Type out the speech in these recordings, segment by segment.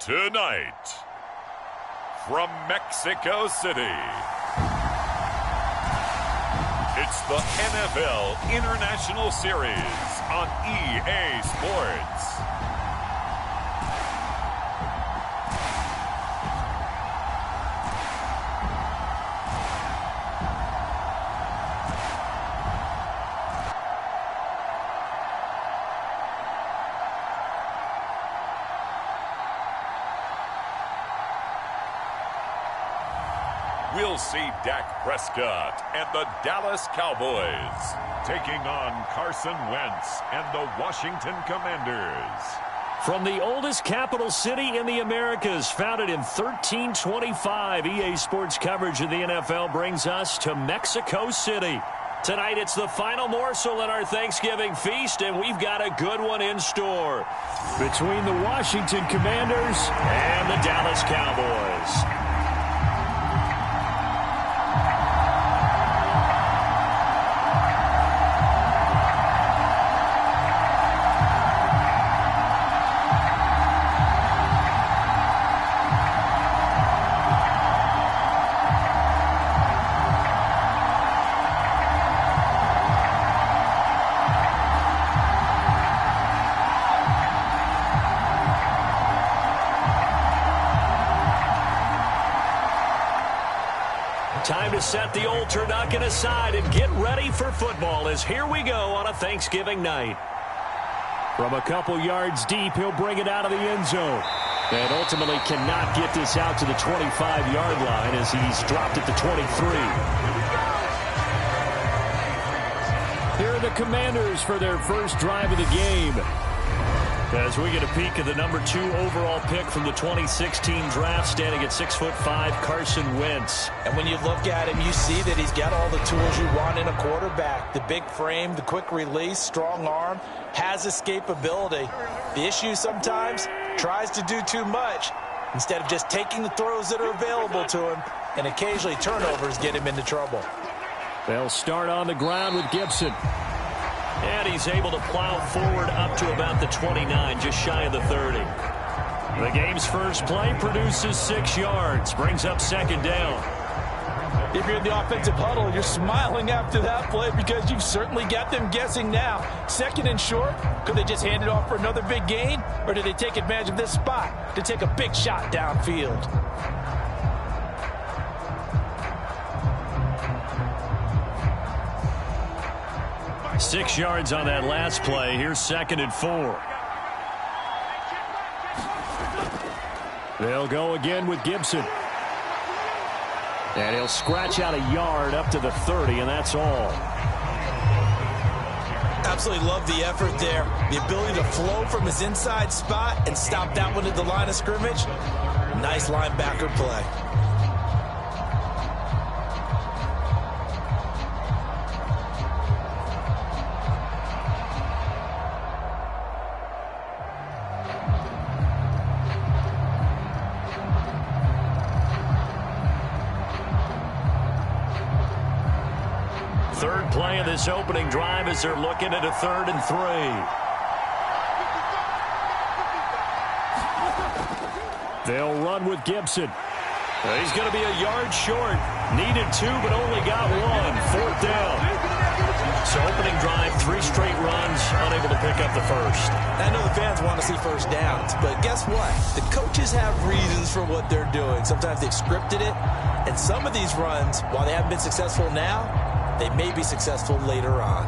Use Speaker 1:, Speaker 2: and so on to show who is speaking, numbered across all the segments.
Speaker 1: Tonight, from Mexico City, it's the NFL International Series on EA Sports. We'll see Dak Prescott and the Dallas Cowboys taking on Carson Wentz and the Washington Commanders.
Speaker 2: From the oldest capital city in the Americas, founded in 1325, EA Sports coverage of the NFL brings us to Mexico City. Tonight, it's the final morsel in our Thanksgiving feast, and we've got a good one in store between the Washington Commanders and the Dallas Cowboys. Time to set the old turducken aside and get ready for football as here we go on a Thanksgiving night. From a couple yards deep, he'll bring it out of the end zone. And ultimately cannot get this out to the 25-yard line as he's dropped at the 23. Here are the Commanders for their first drive of the game, as we get a peek at the number 2 overall pick from the 2016 draft, standing at 6'5", Carson Wentz.
Speaker 3: And when you look at him, you see that he's got all the tools you want in a quarterback. The big frame, the quick release, strong arm, has escapability. The issue sometimes, tries to do too much instead of just taking the throws that are available to him, and occasionally turnovers get him into trouble.
Speaker 2: They'll start on the ground with Gibson. And he's able to plow forward up to about the 29, just shy of the 30. The game's first play produces 6 yards, brings up second down.
Speaker 3: If you're in the offensive huddle, you're smiling after that play because you've certainly got them guessing now. Second and short, could they just hand it off for another big gain? Or do they take advantage of this spot to take a big shot downfield?
Speaker 2: Six yards on that last play. Here's second and 4. They'll go again with Gibson. And he'll scratch out a yard up to the 30, and that's all.
Speaker 3: Absolutely love the effort there. The ability to flow from his inside spot and stop that one at the line of scrimmage. Nice linebacker play.
Speaker 2: Third play of this opening drive as they're looking at a 3rd and 3. They'll run with Gibson. He's going to be a yard short. Needed 2, but only got 1. 4th down. So opening drive, 3 straight runs, unable to pick up the first.
Speaker 3: I know the fans want to see first downs, but guess what? The coaches have reasons for what they're doing. Sometimes they've scripted it, and some of these runs, while they haven't been successful now, they may be successful later on.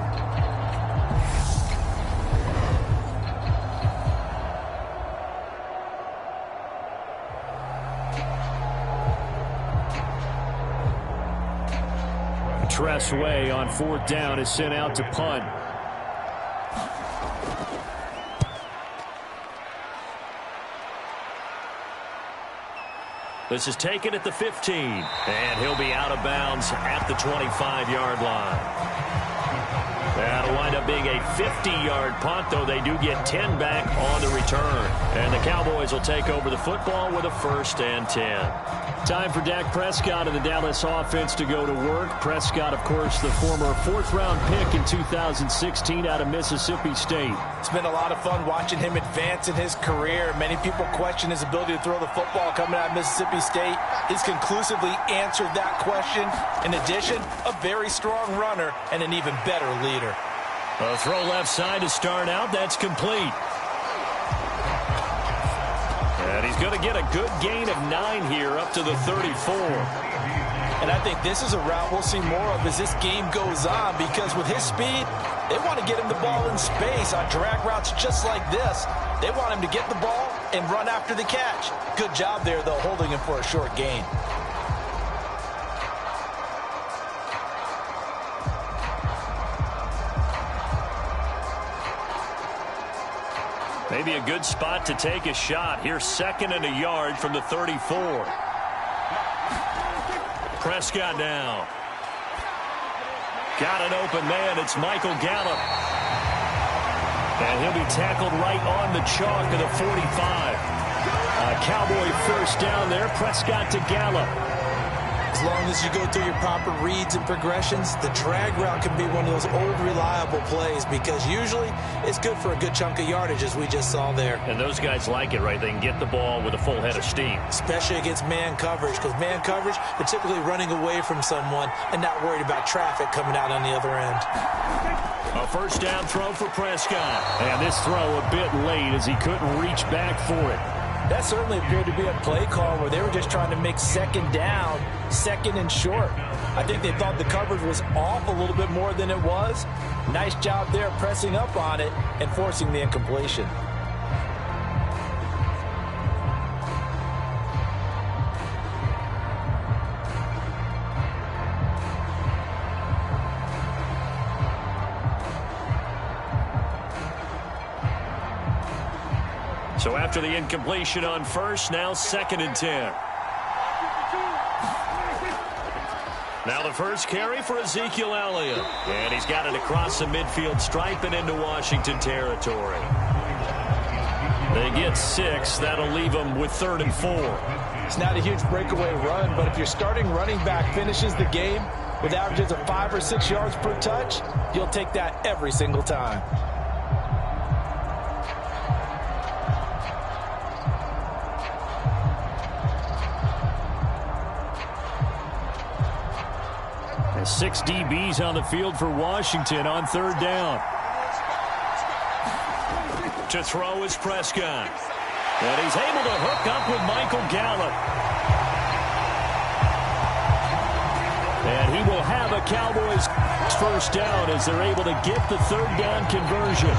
Speaker 2: Tressway on 4th down is sent out to punt. This is taken at the 15, and he'll be out of bounds at the 25-yard line. That'll wind up being a 50-yard punt, though they do get 10 back on the return. And the Cowboys will take over the football with a 1st and 10. Time for Dak Prescott and the Dallas offense to go to work. Prescott, of course, the former 4th-round pick in 2016 out of Mississippi State.
Speaker 3: It's been a lot of fun watching him advance in his career. Many people question his ability to throw the football coming out of Mississippi State. He's conclusively answered that question. In addition, a very strong runner and an even better leader.
Speaker 2: A throw left side to start out. That's complete. And he's going to get a good gain of 9 here up to the 34.
Speaker 3: And I think this is a route we'll see more of as this game goes on, because with his speed, they want to get him the ball in space on drag routes just like this. They want him to get the ball and run after the catch. Good job there, though, holding him for a short gain.
Speaker 2: Maybe a good spot to take a shot. Here's 2nd and a yard from the 34. Prescott now. Got an open man. It's Michael Gallup. And he'll be tackled right on the chalk of the 45. A Cowboy 1st down there. Prescott to Gallup.
Speaker 3: As long as you go through your proper reads and progressions, the drag route can be one of those old reliable plays, because usually it's good for a good chunk of yardage, as we just saw there.
Speaker 2: And those guys like it, right? They can get the ball with a full head of steam.
Speaker 3: Especially against man coverage, because man coverage, they're typically running away from someone and not worried about traffic coming out on the other end.
Speaker 2: A 1st down throw for Prescott. And this throw a bit late as he couldn't reach back for it.
Speaker 3: That certainly appeared to be a play call where they were just trying to make 2nd down, 2nd and short. I think they thought the coverage was off a little bit more than it was. Nice job there pressing up on it and forcing the incompletion.
Speaker 2: So after the incompletion on 1st, now 2nd and 10. Now the first carry for Ezekiel Elliott. And he's got it across the midfield stripe and into Washington territory. They get 6. That'll leave them with 3rd and 4.
Speaker 3: It's not a huge breakaway run, but if your starting running back finishes the game with averages of 5 or 6 yards per touch, you'll take that every single time.
Speaker 2: And 6 DBs on the field for Washington on 3rd down. To throw is Prescott. And he's able to hook up with Michael Gallup. And he will have a Cowboys 1st down as they're able to get the 3rd down conversion.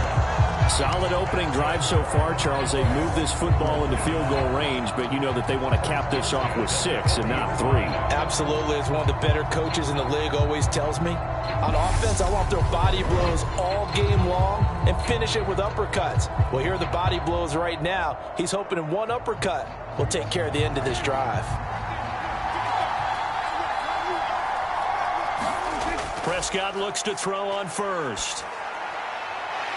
Speaker 2: Solid opening drive so far, Charles. They've moved this football into field goal range, but you know that they want to cap this off with 6 and not 3.
Speaker 3: Absolutely. As one of the better coaches in the league always tells me, on offense, I want to throw body blows all game long and finish it with uppercuts. Well, here are the body blows right now. He's hoping in one uppercut will take care of the end of this drive.
Speaker 2: Prescott looks to throw on 1st.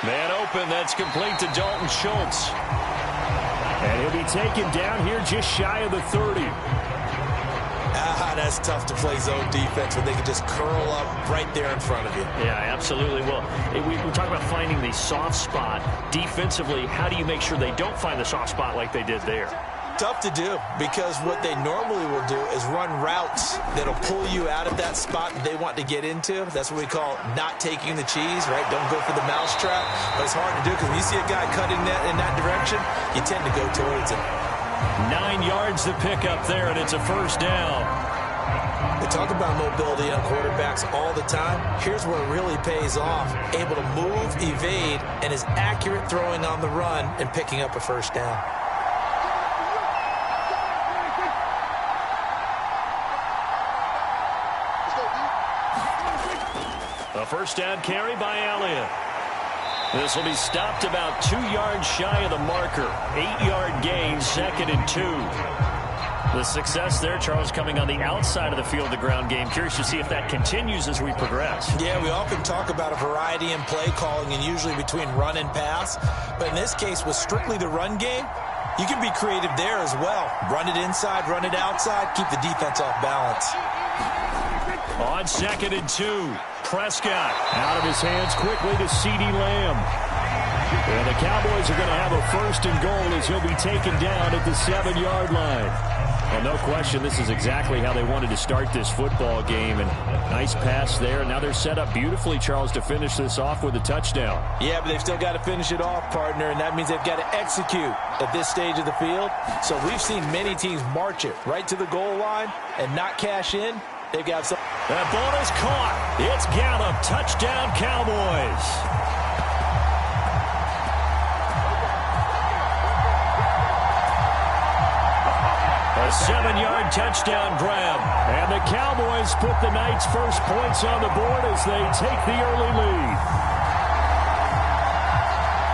Speaker 2: Man open, that's complete to Dalton Schultz. And he'll be taken down here just shy of the 30.
Speaker 3: That's tough to play zone defense when they can just curl up right there in front of you.
Speaker 2: Yeah, absolutely. Well, we talk about finding the soft spot. Defensively, how do you make sure they don't find the soft spot like they did there?
Speaker 3: Tough to do, because what they normally will do is run routes that'll pull you out of that spot that they want to get into. That's what we call not taking the cheese, right? Don't go for the mousetrap. But it's hard to do because when you see a guy cutting that in that direction, you tend to go towards it.
Speaker 2: 9 yards to pick up there, and it's a 1st down.
Speaker 3: They talk about mobility on quarterbacks all the time. Here's where it really pays off. Able to move, evade, and is accurate throwing on the run and picking up a 1st down.
Speaker 2: A 1st down carry by Elliott. This will be stopped about 2 yards shy of the marker. 8-yard gain, 2nd and 2. The success there, Charles, coming on the outside of the field, the ground game. Curious to see if that continues as we progress.
Speaker 3: Yeah, we often talk about a variety in play calling and usually between run and pass. But in this case, with strictly the run game, you can be creative there as well. Run it inside, run it outside, keep the defense off balance.
Speaker 2: On 2nd and 2, Prescott out of his hands quickly to CeeDee Lamb. And the Cowboys are going to have a 1st and goal as he'll be taken down at the 7-yard line. Well, no question, this is exactly how they wanted to start this football game. And nice pass there. Now they're set up beautifully, Charles, to finish this off with a touchdown.
Speaker 3: Yeah, but they've still got to finish it off, partner, and that means they've got to execute at this stage of the field. So we've seen many teams march it right to the goal line and not cash in. They've got some.
Speaker 2: That ball is caught. It's Gallup. Touchdown, Cowboys. A 7-yard touchdown grab. And the Cowboys put the night's first points on the board as they take the early lead.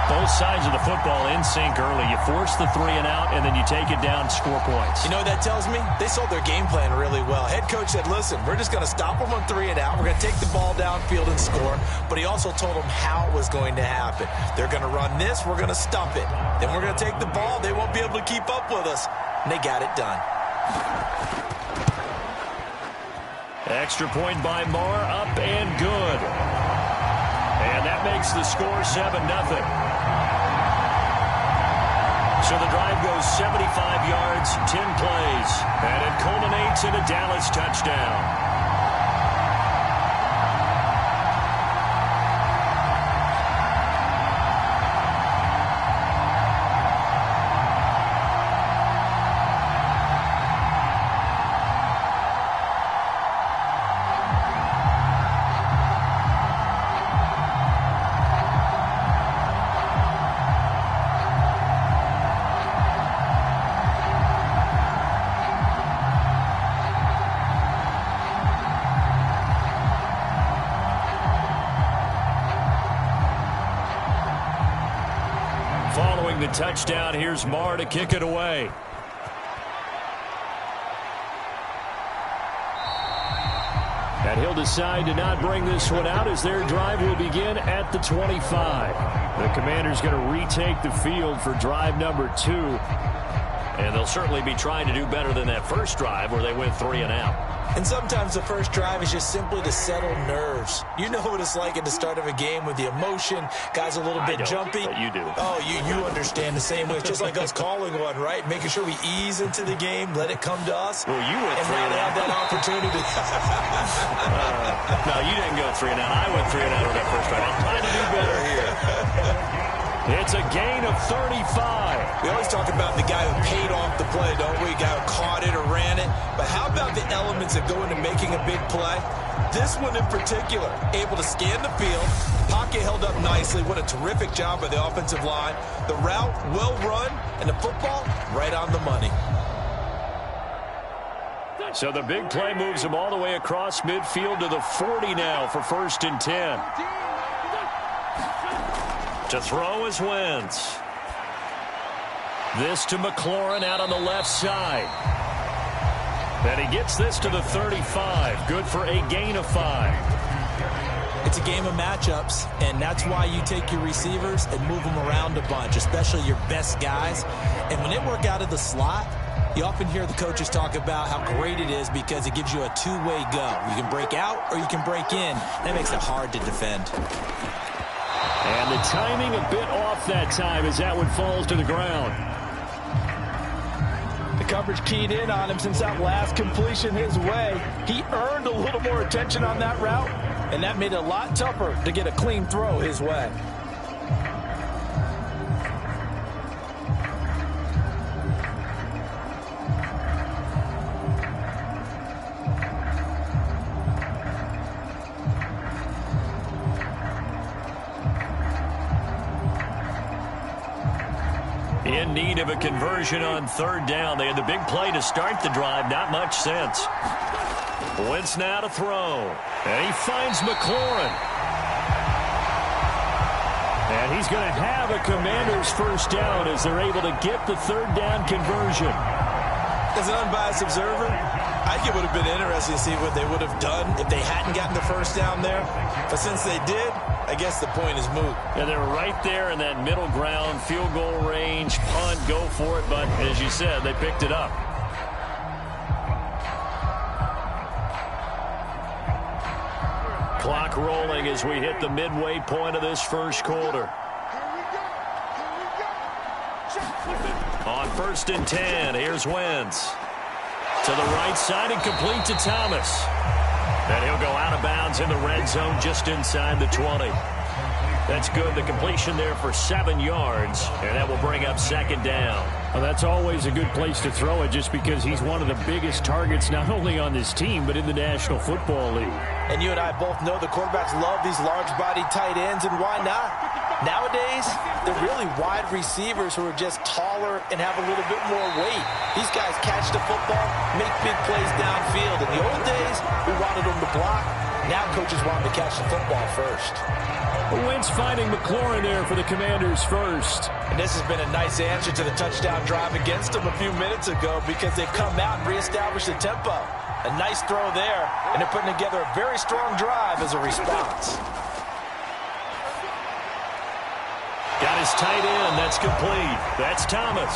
Speaker 2: Both sides of the football in sync early. You force the 3 and out, and then you take it down, score points.
Speaker 3: You know what that tells me? They sold their game plan really well. Head coach said, listen, we're just going to stop them on 3 and out. We're going to take the ball downfield and score. But he also told them how it was going to happen. They're going to run this. We're going to stop it. Then we're going to take the ball. They won't be able to keep up with us. And they got it done.
Speaker 2: Extra point by Moore, up and good. And that makes the score 7-0. So the drive goes 75 yards, 10 plays, and it culminates in a Dallas touchdown. Following the touchdown, here's Marr to kick it away. And he'll decide to not bring this one out as their drive will begin at the 25. The Commanders going to retake the field for drive number 2. And they'll certainly be trying to do better than that first drive where they went 3 and out.
Speaker 3: And sometimes the first drive is just simply to settle nerves. You know what it's like at the start of a game with the emotion. Guys a little bit jumpy.
Speaker 2: But you do.
Speaker 3: Oh, you understand the same way. It's just like us calling one, right? Making sure we ease into the game, let it come to us.
Speaker 2: Well, you went 3
Speaker 3: and
Speaker 2: and
Speaker 3: now
Speaker 2: out.
Speaker 3: they have that opportunity.
Speaker 2: No, you didn't go 3 and out. I went 3 and out on that first drive. I'm trying to do better here. It's a gain of 35.
Speaker 3: We always talk about the guy who paid off the play, don't we? The guy who caught it or ran it. But how about the elements that go into making a big play? This one in particular, able to scan the field. Pocket held up nicely. What a terrific job by the offensive line. The route, well run, and the football, right on the money.
Speaker 2: So the big play moves him all the way across midfield to the 40 now for 1st and 10. To throw is Wentz. This to McLaurin out on the left side. And he gets this to the 35. Good for a gain of 5.
Speaker 3: It's a game of matchups, and that's why you take your receivers and move them around a bunch, especially your best guys. And when they work out of the slot, you often hear the coaches talk about how great it is because it gives you a two-way go. You can break out or you can break in. That makes it hard to defend.
Speaker 2: And the timing a bit off that time as that one falls to the ground.
Speaker 3: The coverage keyed in on him since that last completion his way. He earned a little more attention on that route, and that made it a lot tougher to get a clean throw his way.
Speaker 2: In need of a conversion on 3rd down. They had the big play to start the drive. Not much sense. Wentz now to throw. And he finds McLaurin. And he's going to have a Commanders 1st down as they're able to get the 3rd down conversion.
Speaker 3: As an unbiased observer, I think it would have been interesting to see what they would have done if they hadn't gotten the first down there. But since they did, I guess the point is moot.
Speaker 2: Yeah, they were right there in that middle ground, field goal range, punt, go for it. But as you said, they picked it up. Clock rolling as we hit the midway point of this first quarter. On 1st and 10, here's Wentz. To the right side and complete to Thomas. And he'll go out of bounds in the red zone just inside the 20. That's good. The completion there for 7 yards, and that will bring up 2nd down.
Speaker 4: Well, that's always a good place to throw it just because he's one of the biggest targets not only on this team but in the National Football League.
Speaker 3: And you and I both know the quarterbacks love these large-bodied tight ends, and why not? Nowadays, they're really wide receivers who are just taller and have a little bit more weight. These guys catch the football, make big plays downfield. In the old days, we wanted them to block. Now coaches want them to catch the football first.
Speaker 4: Wentz finding McLaurin there for the Commanders first.
Speaker 3: And this has been a nice answer to the touchdown drive against them a few minutes ago because they've come out and reestablished the tempo. A nice throw there, and they're putting together a very strong drive as a response.
Speaker 2: Got his tight end. That's complete. That's Thomas.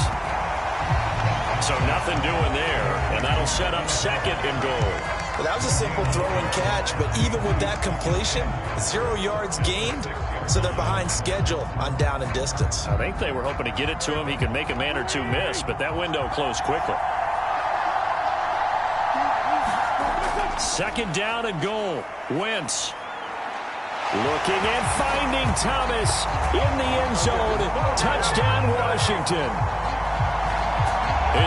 Speaker 2: So nothing doing there, and that'll set up 2nd and goal.
Speaker 3: Well, that was a simple throw and catch, but even with that completion, 0 yards gained, so they're behind schedule on down and distance.
Speaker 2: I think they were hoping to get it to him. He could make a man or two miss, but that window closed quickly. 2nd down and goal. Wentz. Looking and finding Thomas in the end zone. Touchdown, Washington.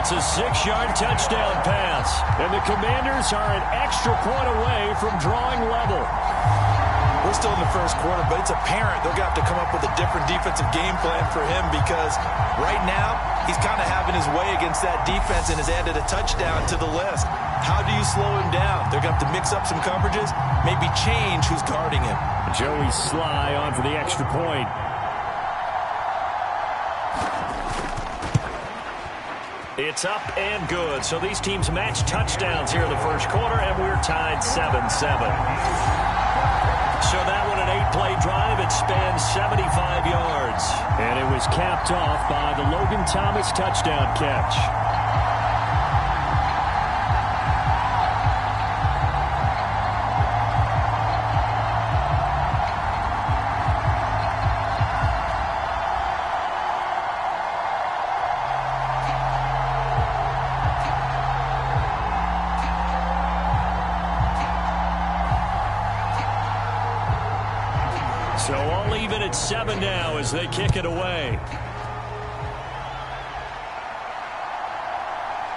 Speaker 2: It's a 6-yard touchdown pass, and the Commanders are an extra point away from drawing level.
Speaker 3: We're still in the first quarter, but it's apparent they're going to have to come up with a different defensive game plan for him because right now he's kind of having his way against that defense and has added a touchdown to the list. How do you slow him down? They're going to have to mix up some coverages, maybe change who's guarding him.
Speaker 4: Joey Sly on for the extra point.
Speaker 2: It's up and good. So these teams match touchdowns here in the first quarter, and we're tied 7-7. So that one, an 8-play drive. It spans 75 yards.
Speaker 4: And it was capped off by the Logan Thomas touchdown catch.
Speaker 2: So all even at 7 now as they kick it away.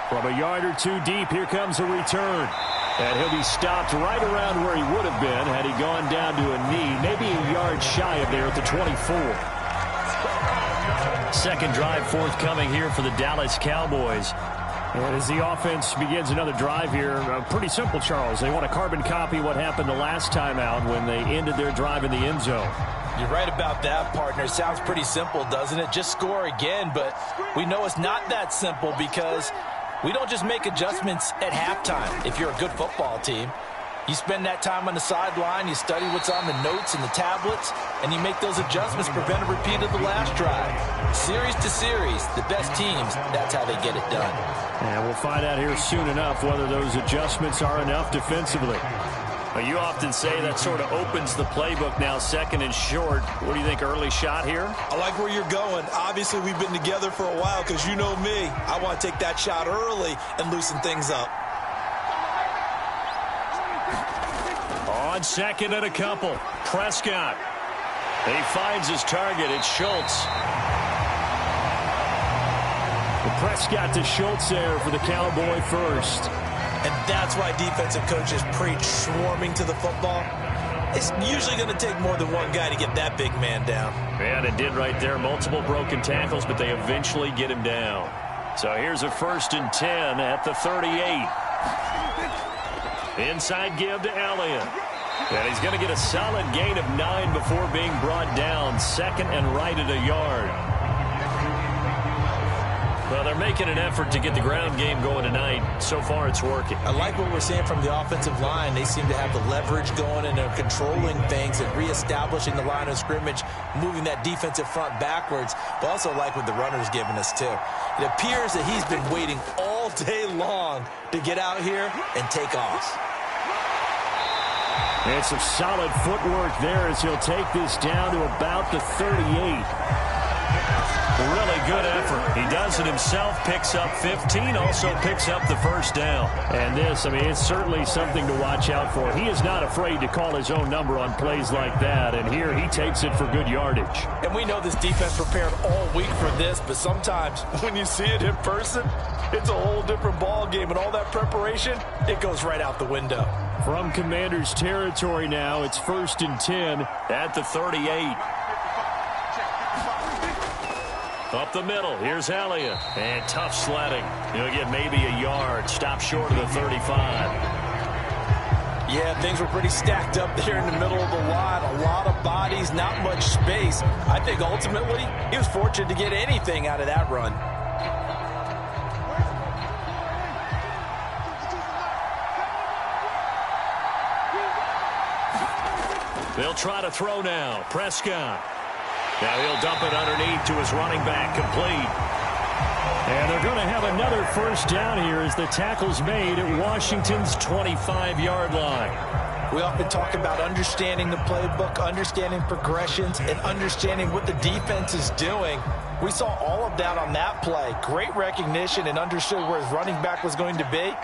Speaker 4: From a yard or two deep, here comes a return. And he'll be stopped right around where he would have been had he gone down to a knee, maybe a yard shy of there at the 24.
Speaker 2: 2nd drive forthcoming here for the Dallas Cowboys.
Speaker 4: And as the offense begins another drive here, pretty simple, Charles. They want to carbon copy what happened the last time out when they ended their drive in the end zone.
Speaker 3: You're right about that, partner. It sounds pretty simple, doesn't it? Just score again, but we know it's not that simple because we don't just make adjustments at halftime if you're a good football team. You spend that time on the sideline, you study what's on the notes and the tablets, and you make those adjustments to prevent a repeat of the last drive. Series to series, the best teams, that's how they get it done.
Speaker 4: And we'll find out here soon enough whether those adjustments are enough defensively.
Speaker 2: Well, you often say that sort of opens the playbook now, 2nd and short. What do you think, early shot here?
Speaker 5: I like where you're going. Obviously, we've been together for a while because you know me. I want to take that shot early and loosen things up.
Speaker 2: On 2nd and a couple, Prescott. He finds his target. It's Schultz.
Speaker 4: Prescott to Schultz there for the Cowboy first.
Speaker 5: And that's why defensive coaches preach swarming to the football. It's usually going to take more than one guy to get that big man down.
Speaker 2: And it did right there. Multiple broken tackles, but they eventually get him down. So here's a 1st and 10 at the 38. Inside give to Elliott. And he's going to get a solid gain of 9 before being brought down. 2nd and right at a yard. Well, they're making an effort to get the ground game going tonight. So far, it's working.
Speaker 5: I like what we're seeing from the offensive line. They seem to have the leverage going, and they're controlling things and reestablishing the line of scrimmage, moving that defensive front backwards. But also like what the runner's giving us, too. It appears that he's been waiting all day long to get out here and take off.
Speaker 4: And some solid footwork there as he'll take this down to about the 38.
Speaker 2: Really good effort. He does it himself, picks up 15, also picks up the first down.
Speaker 4: And this, I mean, it's certainly something to watch out for. He is not afraid to call his own number on plays like that, and here he takes it for good yardage.
Speaker 3: And we know this defense prepared all week for this, but sometimes when you see it in person, it's a whole different ball game, and all that preparation, it goes right out the window.
Speaker 4: From Commanders territory now, it's 1st and 10
Speaker 2: at the 38. Up the middle, here's Elliott. And tough sledding. He'll get maybe a yard. Stop short of the 35.
Speaker 3: Yeah, things were pretty stacked up there in the middle of the line. A lot of bodies, not much space. I think ultimately he was fortunate to get anything out of that run.
Speaker 2: They'll try to throw now. Prescott. Now he'll dump it underneath to his running back, complete.
Speaker 4: And they're going to have another first down here as the tackle's made at Washington's 25-yard line.
Speaker 3: We often talk about understanding the playbook, understanding progressions, and understanding what the defense is doing. We saw all of that on that play. Great recognition and understood where his running back was going to be.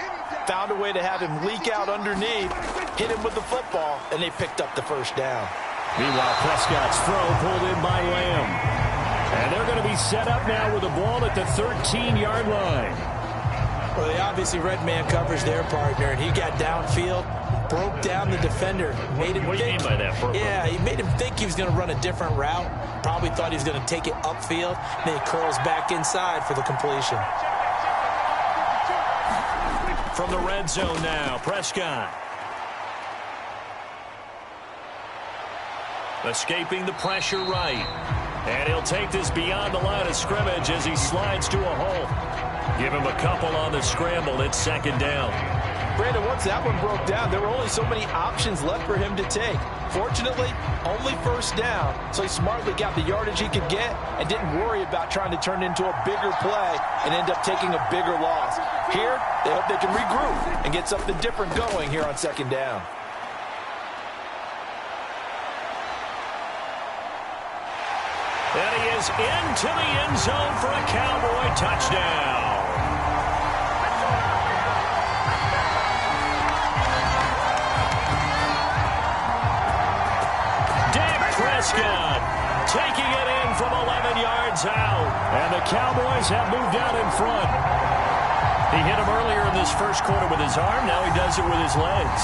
Speaker 3: Found a way to have him leak out underneath, hit him with the football, and they picked up the first down.
Speaker 4: Meanwhile, Prescott's throw pulled in by Lamb. And they're going to be set up now with the ball at the 13-yard line.
Speaker 3: Well, they obviously read man coverage their partner, and he got downfield, broke down the defender. Made him
Speaker 2: what do you
Speaker 3: think,
Speaker 2: mean by that, Purple?
Speaker 3: Yeah, he made him think he was going to run a different route. Probably thought he was going to take it upfield. Then he curls back inside for the completion.
Speaker 2: From the red zone now, Prescott. Escaping the pressure right. And he'll take this beyond the line of scrimmage as he slides to a hole. Give him a couple on the scramble. It's 2nd down.
Speaker 3: Brandon, once that one broke down, there were only so many options left for him to take. Fortunately, only first down, so he smartly got the yardage he could get and didn't worry about trying to turn it into a bigger play and end up taking a bigger loss. Here, they hope they can regroup and get something different going here on 2nd down.
Speaker 2: And he is into the end zone for a Cowboy touchdown. Dak Prescott taking it in from 11 yards out.
Speaker 4: And the Cowboys have moved out in front.
Speaker 2: He hit him earlier in this first quarter with his arm. Now he does it with his legs.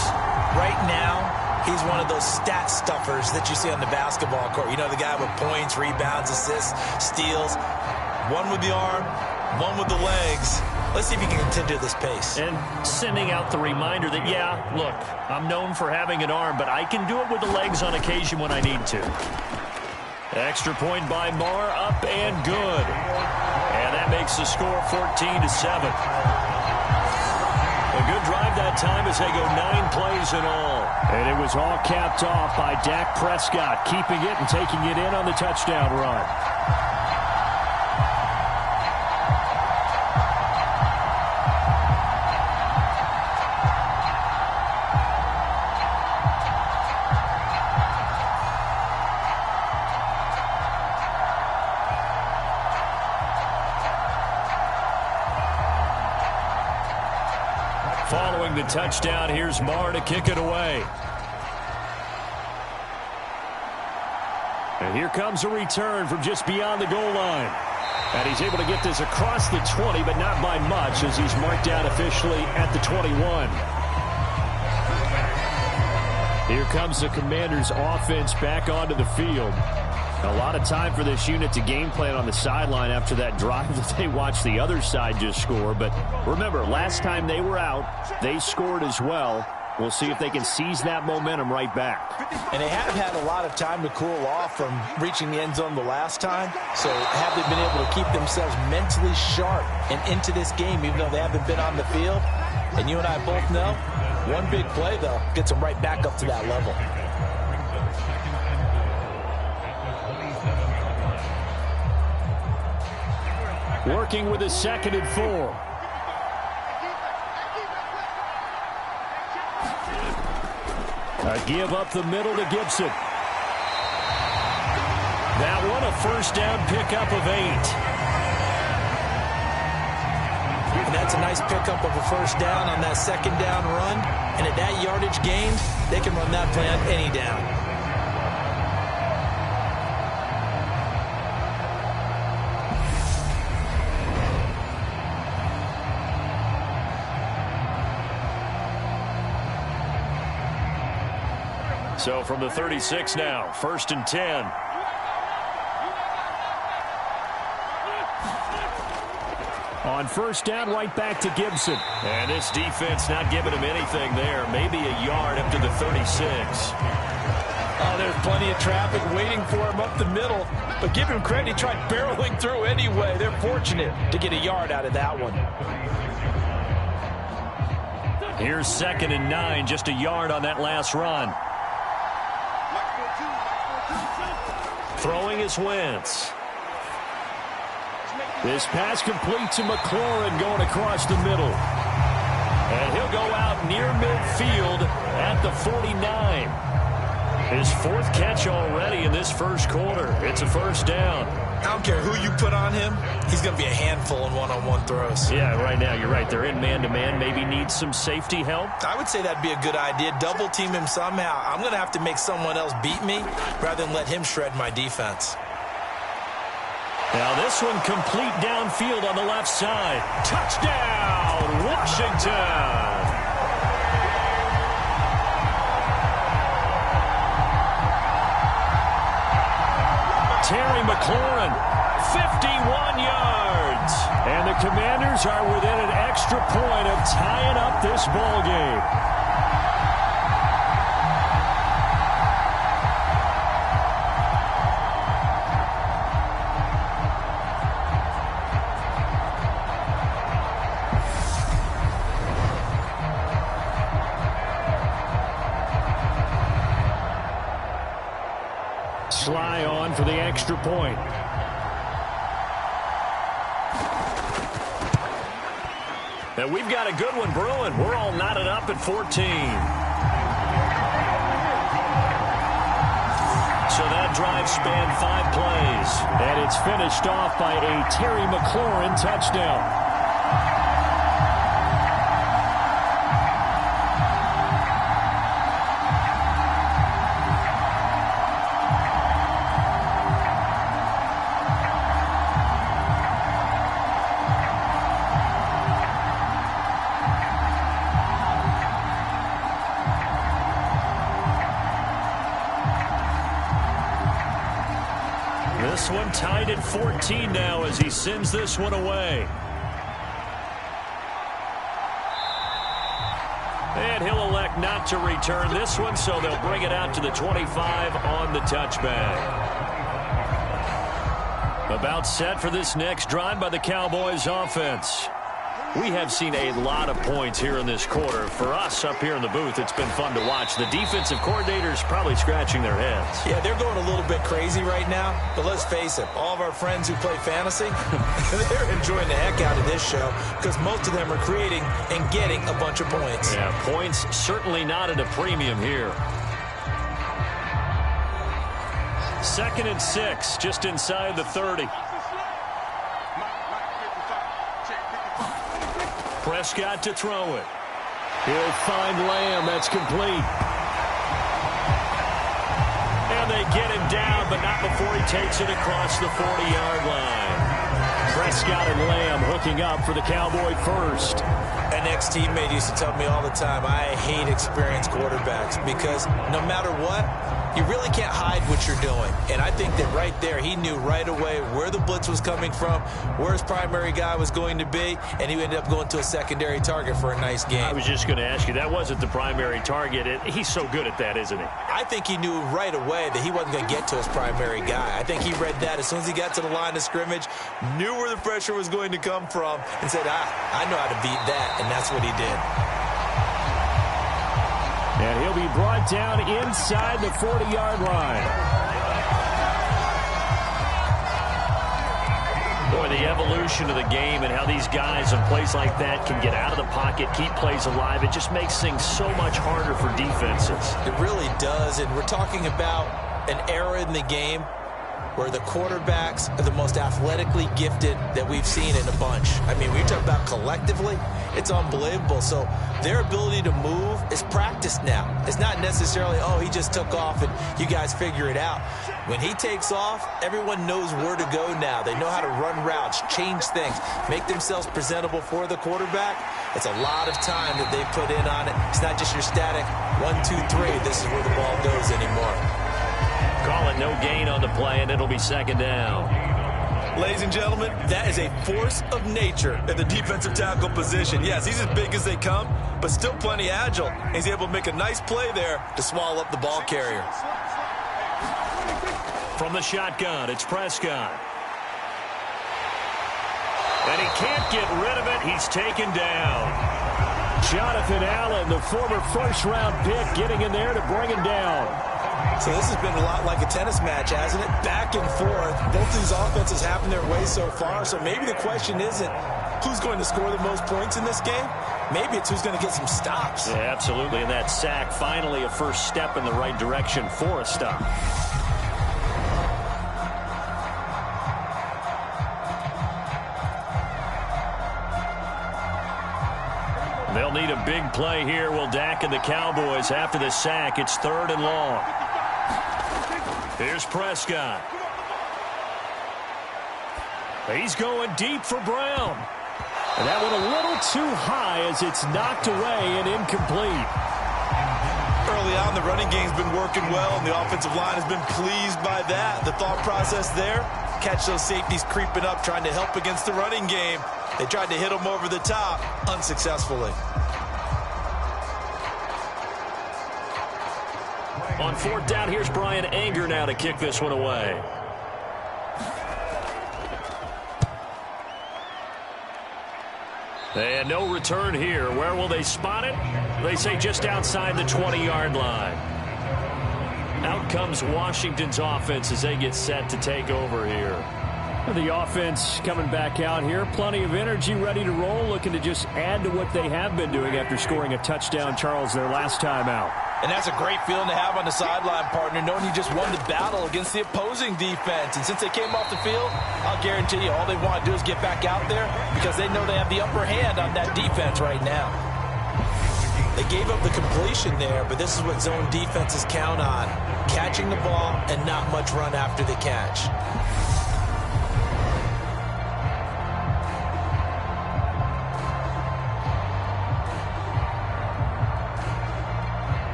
Speaker 5: Right now, he's one of those stat stuffers that you see on the basketball court. You know, the guy with points, rebounds, assists, steals. One with the arm, one with the legs. Let's see if he can continue this pace.
Speaker 2: And sending out the reminder that, yeah, look, I'm known for having an arm, but I can do it with the legs on occasion when I need to. Extra point by Marr, up and good. And that makes the score 14-7. A good drive that time as they go 9 plays in all.
Speaker 4: And it was all capped off by Dak Prescott, keeping it and taking it in on the touchdown run.
Speaker 2: Following the touchdown, here's Marr to kick it away.
Speaker 4: And here comes a return from just beyond the goal line. And he's able to get this across the 20, but not by much, as he's marked out officially at the 21. Here comes the Commanders' offense back onto the field. A lot of time for this unit to game plan on the sideline after that drive that they watched the other side just score. But remember, last time they were out, they scored as well. We'll see if they can seize that momentum right back.
Speaker 3: And they have had a lot of time to cool off from reaching the end zone the last time. So have they been able to keep themselves mentally sharp and into this game, even though they haven't been on the field? And you and I both know, one big play, though, gets them right back up to that level.
Speaker 4: Working with a 2nd and 4. A give up the middle to Gibson. That one a first down pickup of 8.
Speaker 3: And that's a nice pickup of a first down on that 2nd down run. And at that yardage gained, they can run that play on any down.
Speaker 2: So from the 36 now, 1st and 10.
Speaker 4: On first down, right back to Gibson.
Speaker 2: And this defense not giving him anything there. Maybe a yard up to the 36.
Speaker 3: Oh, there's plenty of traffic waiting for him up the middle. But give him credit, he tried barreling through anyway. They're fortunate to get a yard out of that one.
Speaker 2: Here's 2nd and 9, just a yard on that last run. Throwing is Wentz.
Speaker 4: This pass complete to McLaurin going across the middle.
Speaker 2: And he'll go out near midfield at the 49. His 4th catch already in this first quarter. It's a first down.
Speaker 3: I don't care who you put on him. He's going to be a handful in one-on-one throws.
Speaker 2: Yeah, right now, you're right. They're in man-to-man. Maybe needs some safety help.
Speaker 3: I would say that'd be a good idea. Double team him somehow. I'm going to have to make someone else beat me rather than let him shred my defense.
Speaker 2: Now this one complete downfield on the left side. Touchdown, Washington! Terry McLaurin, 51 yards.
Speaker 4: And the Commanders are within an extra point of tying up this ball game. Sly on for the extra point.
Speaker 2: And we've got a good one brewing. We're all knotted up at 14. So that drive spanned 5 plays.
Speaker 4: And it's finished off by a Terry McLaurin touchdown.
Speaker 2: This one tied at 14 now as he sends this one away. And he'll elect not to return this one, so they'll bring it out to the 25 on the touchback. About set for this next drive by the Cowboys offense. We have seen a lot of points here in this quarter. For us up here in the booth, it's been fun to watch. The defensive coordinators probably scratching their heads.
Speaker 3: Yeah, they're going a little bit crazy right now. But let's face it, all of our friends who play fantasy, they're enjoying the heck out of this show because most of them are creating and getting a bunch of points.
Speaker 2: Yeah, points certainly not at a premium here. 2nd and 6, just inside the 30. Prescott to throw it.
Speaker 4: He'll find Lamb. That's complete.
Speaker 2: And they get him down, but not before he takes it across the 40-yard line.
Speaker 4: Prescott and Lamb hooking up for the Cowboy first.
Speaker 3: An ex-teammate used to tell me all the time, I hate experienced quarterbacks because no matter what,
Speaker 5: you really can't hide what you're doing. And I think that right there, he knew right away where the blitz was coming from, where his primary guy was going to be, and he ended up going to a secondary target for a nice game.
Speaker 2: I was just going to ask you, that wasn't the primary target. He's so good at that, isn't he?
Speaker 5: I think he knew right away that he wasn't going to get to his primary guy. I think he read that as soon as he got to the line of scrimmage, knew where the pressure was going to come from, and said, I know how to beat that, and that's what he did.
Speaker 4: And he'll be brought down inside the 40-yard line.
Speaker 2: Boy, the evolution of the game and how these guys in plays like that can get out of the pocket, keep plays alive, it just makes things so much harder for defenses.
Speaker 5: It really does, and we're talking about an era in the game where the quarterbacks are the most athletically gifted that we've seen in a bunch. I mean, when you talk about collectively, it's unbelievable. So their ability to move is practiced now. It's not necessarily, oh, he just took off and you guys figure it out. When he takes off, everyone knows where to go now. They know how to run routes, change things, make themselves presentable for the quarterback. It's a lot of time that they put in on it. It's not just your static 1, 2, 3. This is where the ball goes anymore.
Speaker 2: Call it no gain on the play, and it'll be second down.
Speaker 3: Ladies and gentlemen, that is a force of nature at the defensive tackle position. Yes, he's as big as they come, but still plenty agile. He's able to make a nice play there to swallow up the ball carrier.
Speaker 2: From the shotgun, it's Prescott. And he can't get rid of it. He's taken down.
Speaker 4: Jonathan Allen, the former first-round pick, getting in there to bring him down.
Speaker 3: So this has been a lot like a tennis match, hasn't it? Back and forth. Both of these offenses happen their way so far. So maybe the question isn't who's going to score the most points in this game. Maybe it's who's going to get some stops.
Speaker 2: Yeah, absolutely. And that sack, finally a first step in the right direction for a stop. They'll need a big play here. Will Dak and the Cowboys after the sack. It's 3rd and long. Here's Prescott. He's going deep for Brown.
Speaker 4: And that went a little too high as it's knocked away and incomplete.
Speaker 3: Early on, the running game's been working well, and the offensive line has been pleased by that. The thought process there, catch those safeties creeping up, trying to help against the running game. They tried to hit them over the top, unsuccessfully.
Speaker 2: On 4th down, here's Brian Anger now to kick this one away. And no return here. Where will they spot it? They say just outside the 20-yard line. Out comes Washington's offense as they get set to take over here.
Speaker 4: The offense coming back out here. Plenty of energy, ready to roll, looking to just add to what they have been doing after scoring a touchdown, Charles, their last time out.
Speaker 5: And that's a great feeling to have on the sideline, partner, knowing you just won the battle against the opposing defense. And since they came off the field, I'll guarantee you all they want to do is get back out there because they know they have the upper hand on that defense right now. They gave up the completion there, but this is what zone defenses count on, catching the ball and not much run after the catch.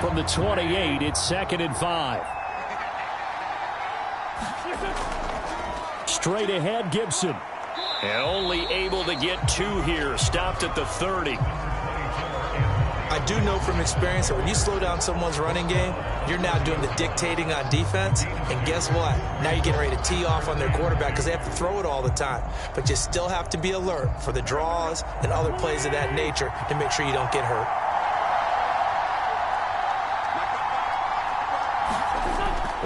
Speaker 4: From the 28, it's 2nd and 5. Straight ahead, Gibson.
Speaker 2: And only able to get 2 here. Stopped at the 30.
Speaker 5: I do know from experience that when you slow down someone's running game, you're now doing the dictating on defense. And guess what? Now you're getting ready to tee off on their quarterback because they have to throw it all the time. But you still have to be alert for the draws and other plays of that nature to make sure you don't get hurt.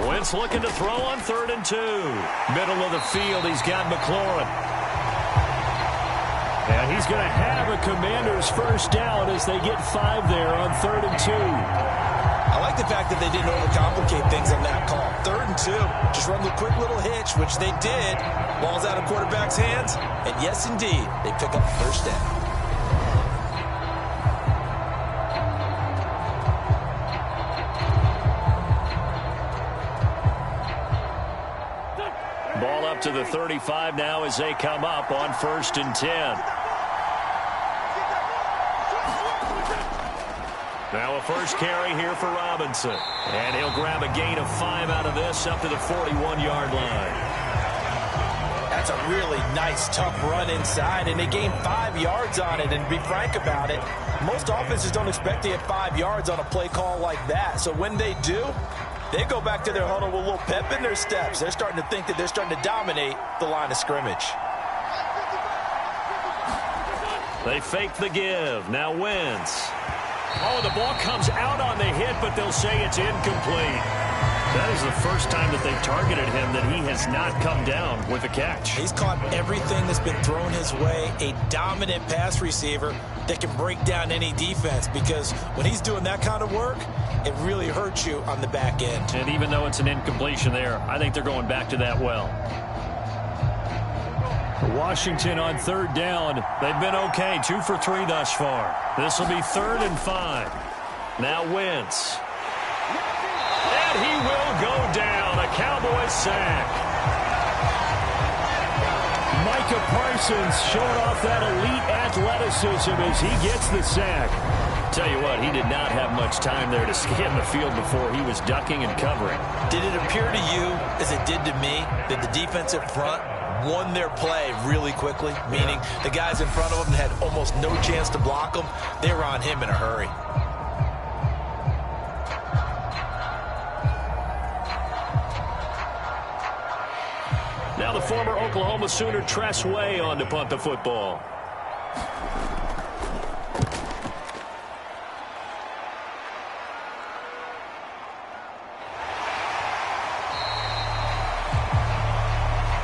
Speaker 2: Wentz looking to throw on 3rd and 2. Middle of the field, he's got McLaurin.
Speaker 4: And he's going to have a Commanders first down as they get 5 there on 3rd and 2.
Speaker 5: I like the fact that they didn't overcomplicate things on that call. 3rd and 2, just run the quick little hitch, which they did. Ball's out of quarterback's hands, and yes, indeed, they pick up the first down.
Speaker 2: Ball up to the 35 now as they come up on 1st and 10. Now a first carry here for Robinson. And he'll grab a gain of 5 out of this up to the 41-yard line.
Speaker 3: That's a really nice, tough run inside, and they gained 5 yards on it. And to be frank about it, most offenses don't expect to get 5 yards on a play call like that. So when they do, they go back to their huddle with a little pep in their steps. They're starting to think that they're starting to dominate the line of scrimmage.
Speaker 2: They fake the give. Now Wentz. Oh, the ball comes out on the hit, but they'll say it's incomplete. That is the first time that they've targeted him that he has not come down with a catch.
Speaker 3: He's caught everything that's been thrown his way, a dominant pass receiver that can break down any defense, because when he's doing that kind of work, it really hurts you on the back end.
Speaker 2: And even though it's an incompletion there, I think they're going back to that well.
Speaker 4: Washington on 3rd down. They've been okay, 2 for 3 thus far.
Speaker 2: This will be 3rd and 5. Now Wentz. And he will go down. A Cowboys sack.
Speaker 4: Micah Parsons showing off that elite athleticism as he gets the sack.
Speaker 2: Tell you what, he did not have much time there to scan the field before he was ducking and covering.
Speaker 3: Did it appear to you, as it did to me, that the defensive front won their play really quickly? Meaning the guys in front of them had almost no chance to block them. They were on him in a hurry.
Speaker 2: Now the former Oklahoma Sooner Tress Way on to punt the football.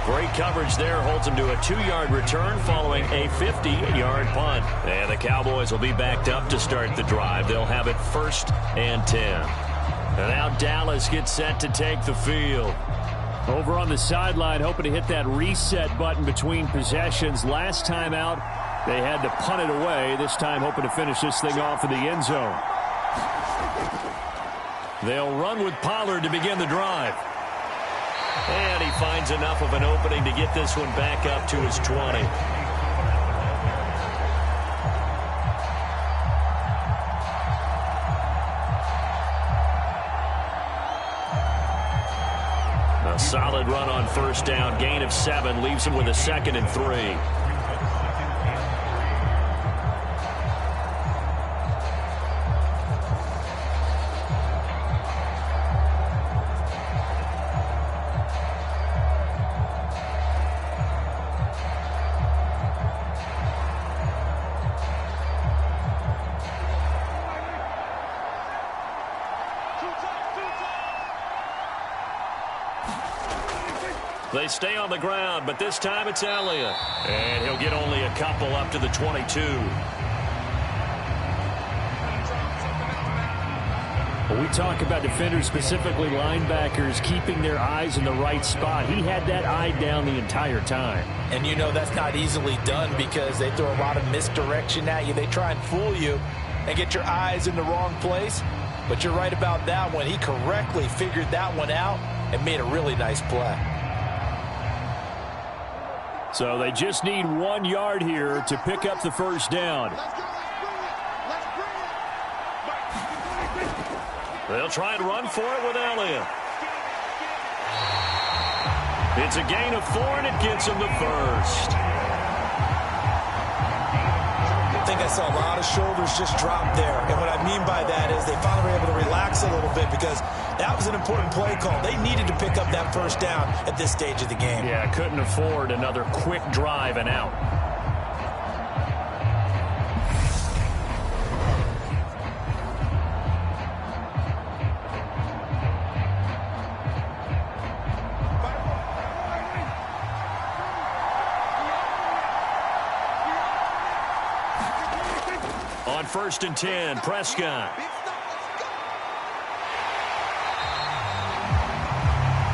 Speaker 2: Great coverage there, holds him to a 2-yard return following a 50-yard punt. And the Cowboys will be backed up to start the drive. They'll have it 1st and 10. And now Dallas gets set to take the field.
Speaker 4: Over on the sideline, hoping to hit that reset button between possessions. Last time out, they had to punt it away. This time hoping to finish this thing off in the end zone. They'll run with Pollard to begin the drive.
Speaker 2: And he finds enough of an opening to get this one back up to his 20. A solid run on 1st down. Gain of 7 leaves him with a 2nd and 3. They stay on the ground, but this time it's Elliott. And he'll get only a couple up to the 22.
Speaker 4: Well, we talk about defenders, specifically linebackers, keeping their eyes in the right spot. He had that eye down the entire time.
Speaker 3: And you know that's not easily done because they throw a lot of misdirection at you. They try and fool you and get your eyes in the wrong place. But you're right about that one. He correctly figured that one out and made a really nice play.
Speaker 4: So they just need 1 yard here to pick up the 1st down.
Speaker 2: They'll try and run for it with Elliott. It's a gain of 4, and it gets him the 1st.
Speaker 3: I think I saw a lot of shoulders just drop there. And what I mean by that is they finally were able to relax a little bit because that was an important play call. They needed to pick up that 1st down at this stage of the game.
Speaker 2: Yeah, couldn't afford another quick drive and out. On 1st and 10, Prescott.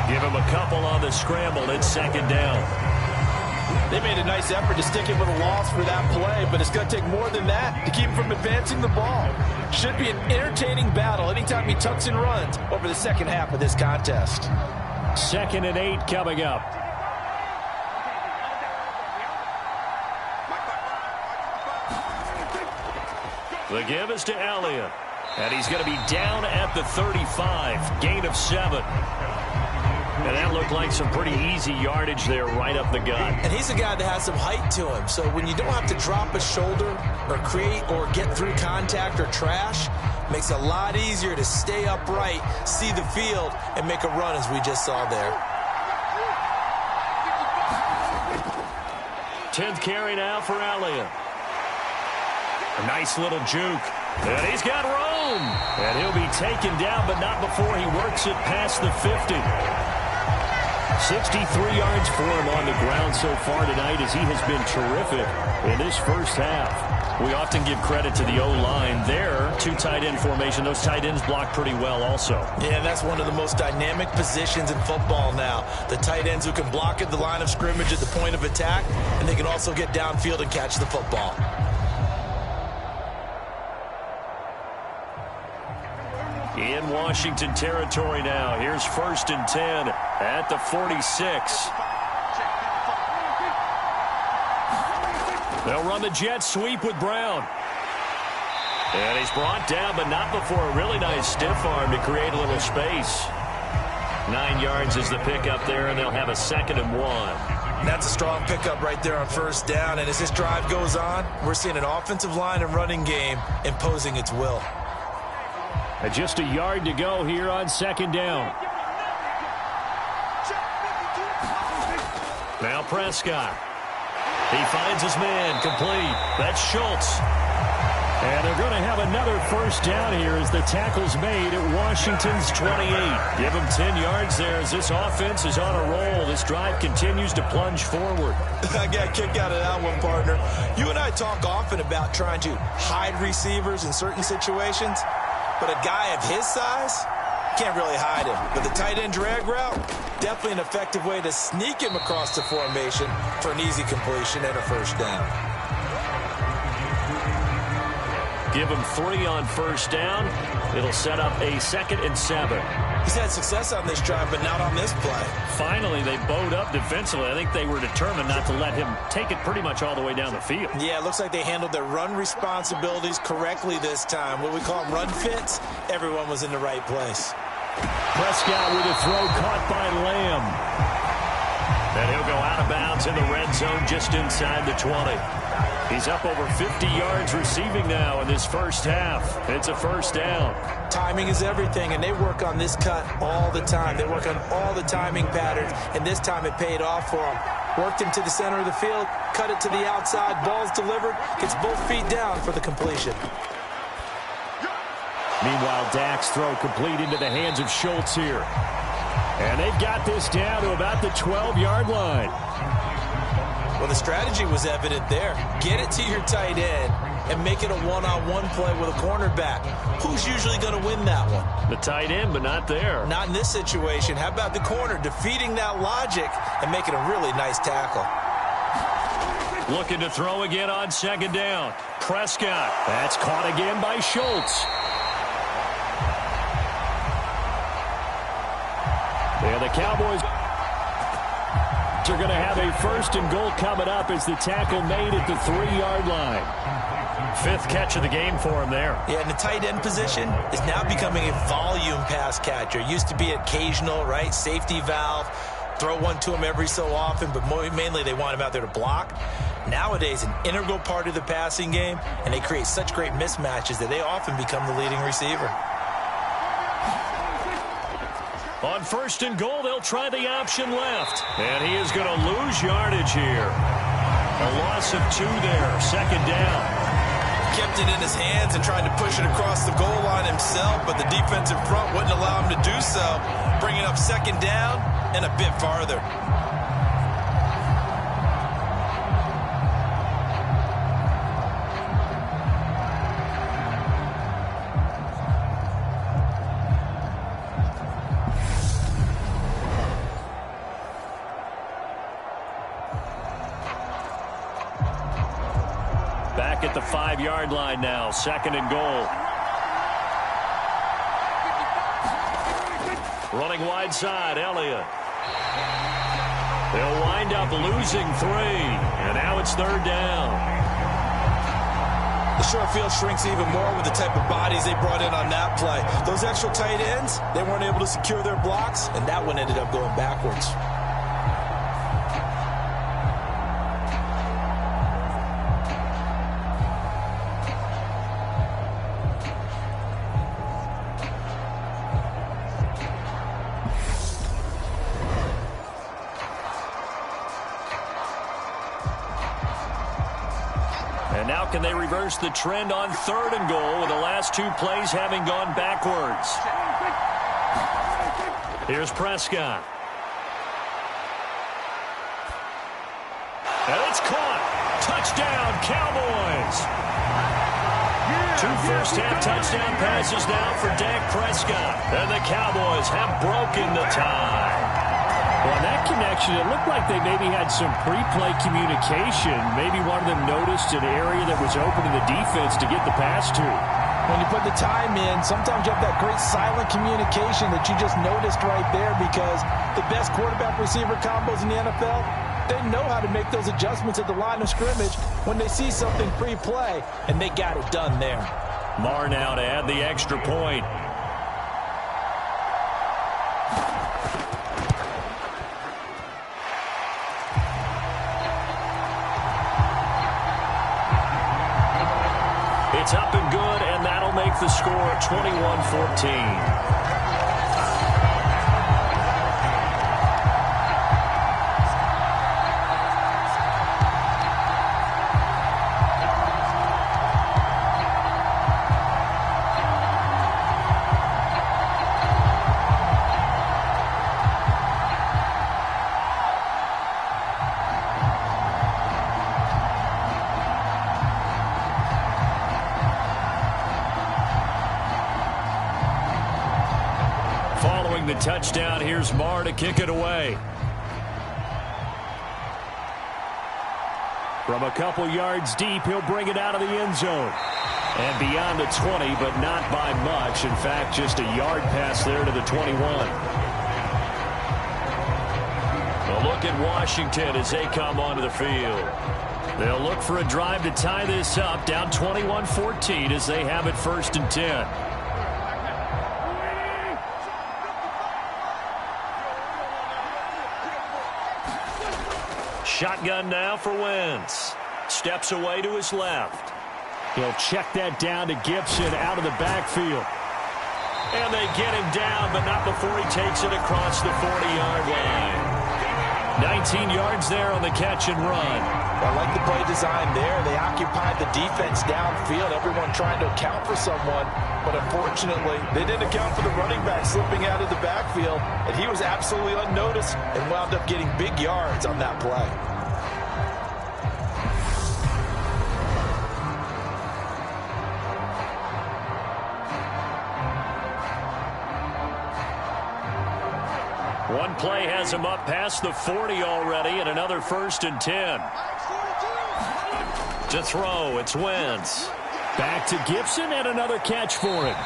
Speaker 2: Give him a couple on the scramble. It's 2nd down.
Speaker 3: They made a nice effort to stick him with a loss for that play, but it's going to take more than that to keep him from advancing the ball. Should be an entertaining battle anytime he tucks and runs over the 2nd half of this contest.
Speaker 4: 2nd and 8 coming up.
Speaker 2: The give is to Elliott. And he's going to be down at the 35. Gain of 7. And that looked like some pretty easy yardage there right up the gut.
Speaker 3: And he's a guy that has some height to him. So when you don't have to drop a shoulder or create or get through contact or trash, makes it a lot easier to stay upright, see the field, and make a run as we just saw there.
Speaker 2: 10th carry now for Elliott. A nice little juke. And he's got room. And he'll be taken down, but not before he works it past the 50. 63 yards for him on the ground so far tonight as he has been terrific in this first half. We often give credit to the O-line there. 2 tight end formation. Those tight ends block pretty well also.
Speaker 3: Yeah, and that's one of the most dynamic positions in football now. The tight ends who can block at the line of scrimmage at the point of attack, and they can also get downfield and catch the football.
Speaker 2: In Washington territory now. Here's 1st and 10 at the 46. They'll run the jet sweep with Brown. And he's brought down, but not before a really nice stiff arm to create a little space. 9 yards is the pickup there, and they'll have a 2nd and 1.
Speaker 3: That's a strong pickup right there on 1st down. And as this drive goes on, we're seeing an offensive line and running game imposing its will.
Speaker 4: And just a yard to go here on 2nd down.
Speaker 2: Now Prescott. He finds his man complete. That's Schultz.
Speaker 4: And they're going to have another 1st down here as the tackle's made at Washington's 28.
Speaker 2: Give him 10 yards there as this offense is on a roll. This drive continues to plunge forward.
Speaker 3: I got a kick out of that one, partner. You and I talk often about trying to hide receivers in certain situations. But a guy of his size, can't really hide him. But the tight end drag route, definitely an effective way to sneak him across the formation for an easy completion and a 1st down.
Speaker 2: Give him 3 on 1st down. It'll set up a 2nd and 7.
Speaker 3: He's had success on this drive, but not on this play.
Speaker 2: Finally, they bowed up defensively. I think they were determined not to let him take it pretty much all the way down the field.
Speaker 3: Yeah, it looks like they handled their run responsibilities correctly this time. What we call run fits, everyone was in the right place.
Speaker 4: Prescott with a throw caught by Lamb.
Speaker 2: And he'll go out of bounds in the red zone just inside the 20. He's up over 50 yards receiving now in this first half. It's a 1st down.
Speaker 3: Timing is everything, and they work on this cut all the time. They work on all the timing patterns, and this time it paid off for them. Worked him to the center of the field, cut it to the outside, ball's delivered, gets both feet down for the completion.
Speaker 4: Meanwhile, Dak's throw complete into the hands of Schultz here. And they've got this down to about the 12-yard line.
Speaker 3: Well, the strategy was evident there. Get it to your tight end and make it a one-on-one play with a cornerback. Who's usually going to win that one?
Speaker 2: The tight end, but not there.
Speaker 3: Not in this situation. How about the corner defeating that logic and making a really nice tackle?
Speaker 2: Looking to throw again on 2nd down. Prescott.
Speaker 4: That's caught again by Schultz. And the Cowboys are going to have a 1st and goal coming up as the tackle made at the 3-yard line.
Speaker 2: 5th catch of the game for him there.
Speaker 3: Yeah, and the tight end position is now becoming a volume pass catcher. Used to be occasional, right? Safety valve. Throw one to him every so often, but mainly they want him out there to block. Nowadays, an integral part of the passing game, and they create such great mismatches that they often become the leading receiver.
Speaker 2: On 1st and goal, they'll try the option left. And he is going to lose yardage here. A loss of 2 there. 2nd down.
Speaker 3: Kept it in his hands and tried to push it across the goal line himself, but the defensive front wouldn't allow him to do so. Bringing up 2nd down and a bit farther.
Speaker 2: Back at the 5-yard line now. 2nd and goal. Running wide side, Elliott. They'll wind up losing 3. And now it's 3rd down.
Speaker 5: The short field shrinks even more with the type of bodies they brought in on that play. Those extra tight ends, they weren't able to secure their blocks, and that one ended up going backwards.
Speaker 2: And now can they reverse the trend on 3rd and goal with the last 2 plays having gone backwards? Here's Prescott. And it's caught. Touchdown, Cowboys. 2 first-half touchdown passes now for Dak Prescott. And the Cowboys have broken the tie.
Speaker 4: Well, that connection, it looked like they maybe had some pre-play communication. Maybe one of them noticed an area that was open in the defense to get the pass to.
Speaker 3: When you put the time in, sometimes you have that great silent communication that you just noticed right there, because the best quarterback-receiver combos in the NFL, they know how to make those adjustments at the line of scrimmage when they see something pre-play, and they got it done there.
Speaker 2: Marr now to add the extra point. It's up and good, and that'll make the score 21-14. The touchdown, here's Marr to kick it away.
Speaker 4: From a couple yards deep, he'll bring it out of the end zone. And beyond the 20, but not by much. In fact, just a yard pass there to the 21.
Speaker 2: A look at Washington as they come onto the field. They'll look for a drive to tie this up, down 21-14 as they have it 1st and 10. Shotgun now for Wentz. Steps away to his left.
Speaker 4: He'll check that down to Gibson out of the backfield.
Speaker 2: And they get him down, but not before he takes it across the 40-yard line. 19 yards there on the catch and run.
Speaker 3: I like the play design there. They occupied the defense downfield, everyone trying to account for someone. But unfortunately, they didn't account for the running back slipping out of the backfield. And he was absolutely unnoticed and wound up getting big yards on that play.
Speaker 2: One play has him up past the 40 already, and another 1st and 10. To throw, it's Wentz.
Speaker 4: Back to Gibson, and another catch for him.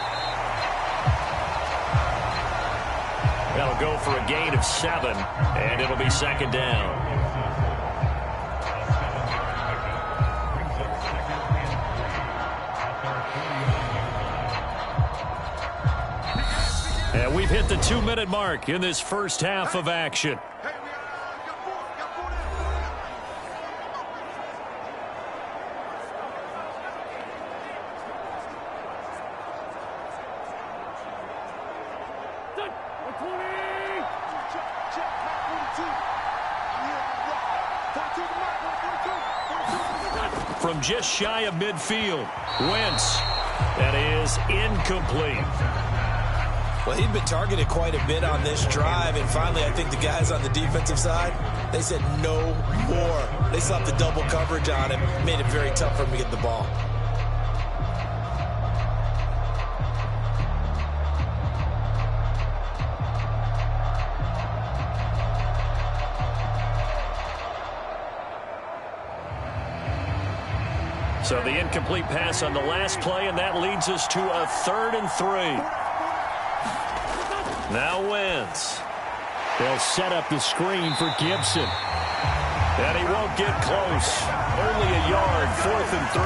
Speaker 2: That'll go for a gain of 7, and it'll be 2nd down. And we've hit the 2-minute mark in this first half of action. From just shy of midfield, Wentz. That is incomplete.
Speaker 5: Well, he'd been targeted quite a bit on this drive, and finally I think the guys on the defensive side, they said no more. They slapped the double coverage on him, made it very tough for him to get the ball.
Speaker 2: So the incomplete pass on the last play, and that leads us to a 3rd and 3. Now Wentz.
Speaker 4: They'll set up the screen for Gibson.
Speaker 2: And he won't get close. Only a yard, 4th and 3.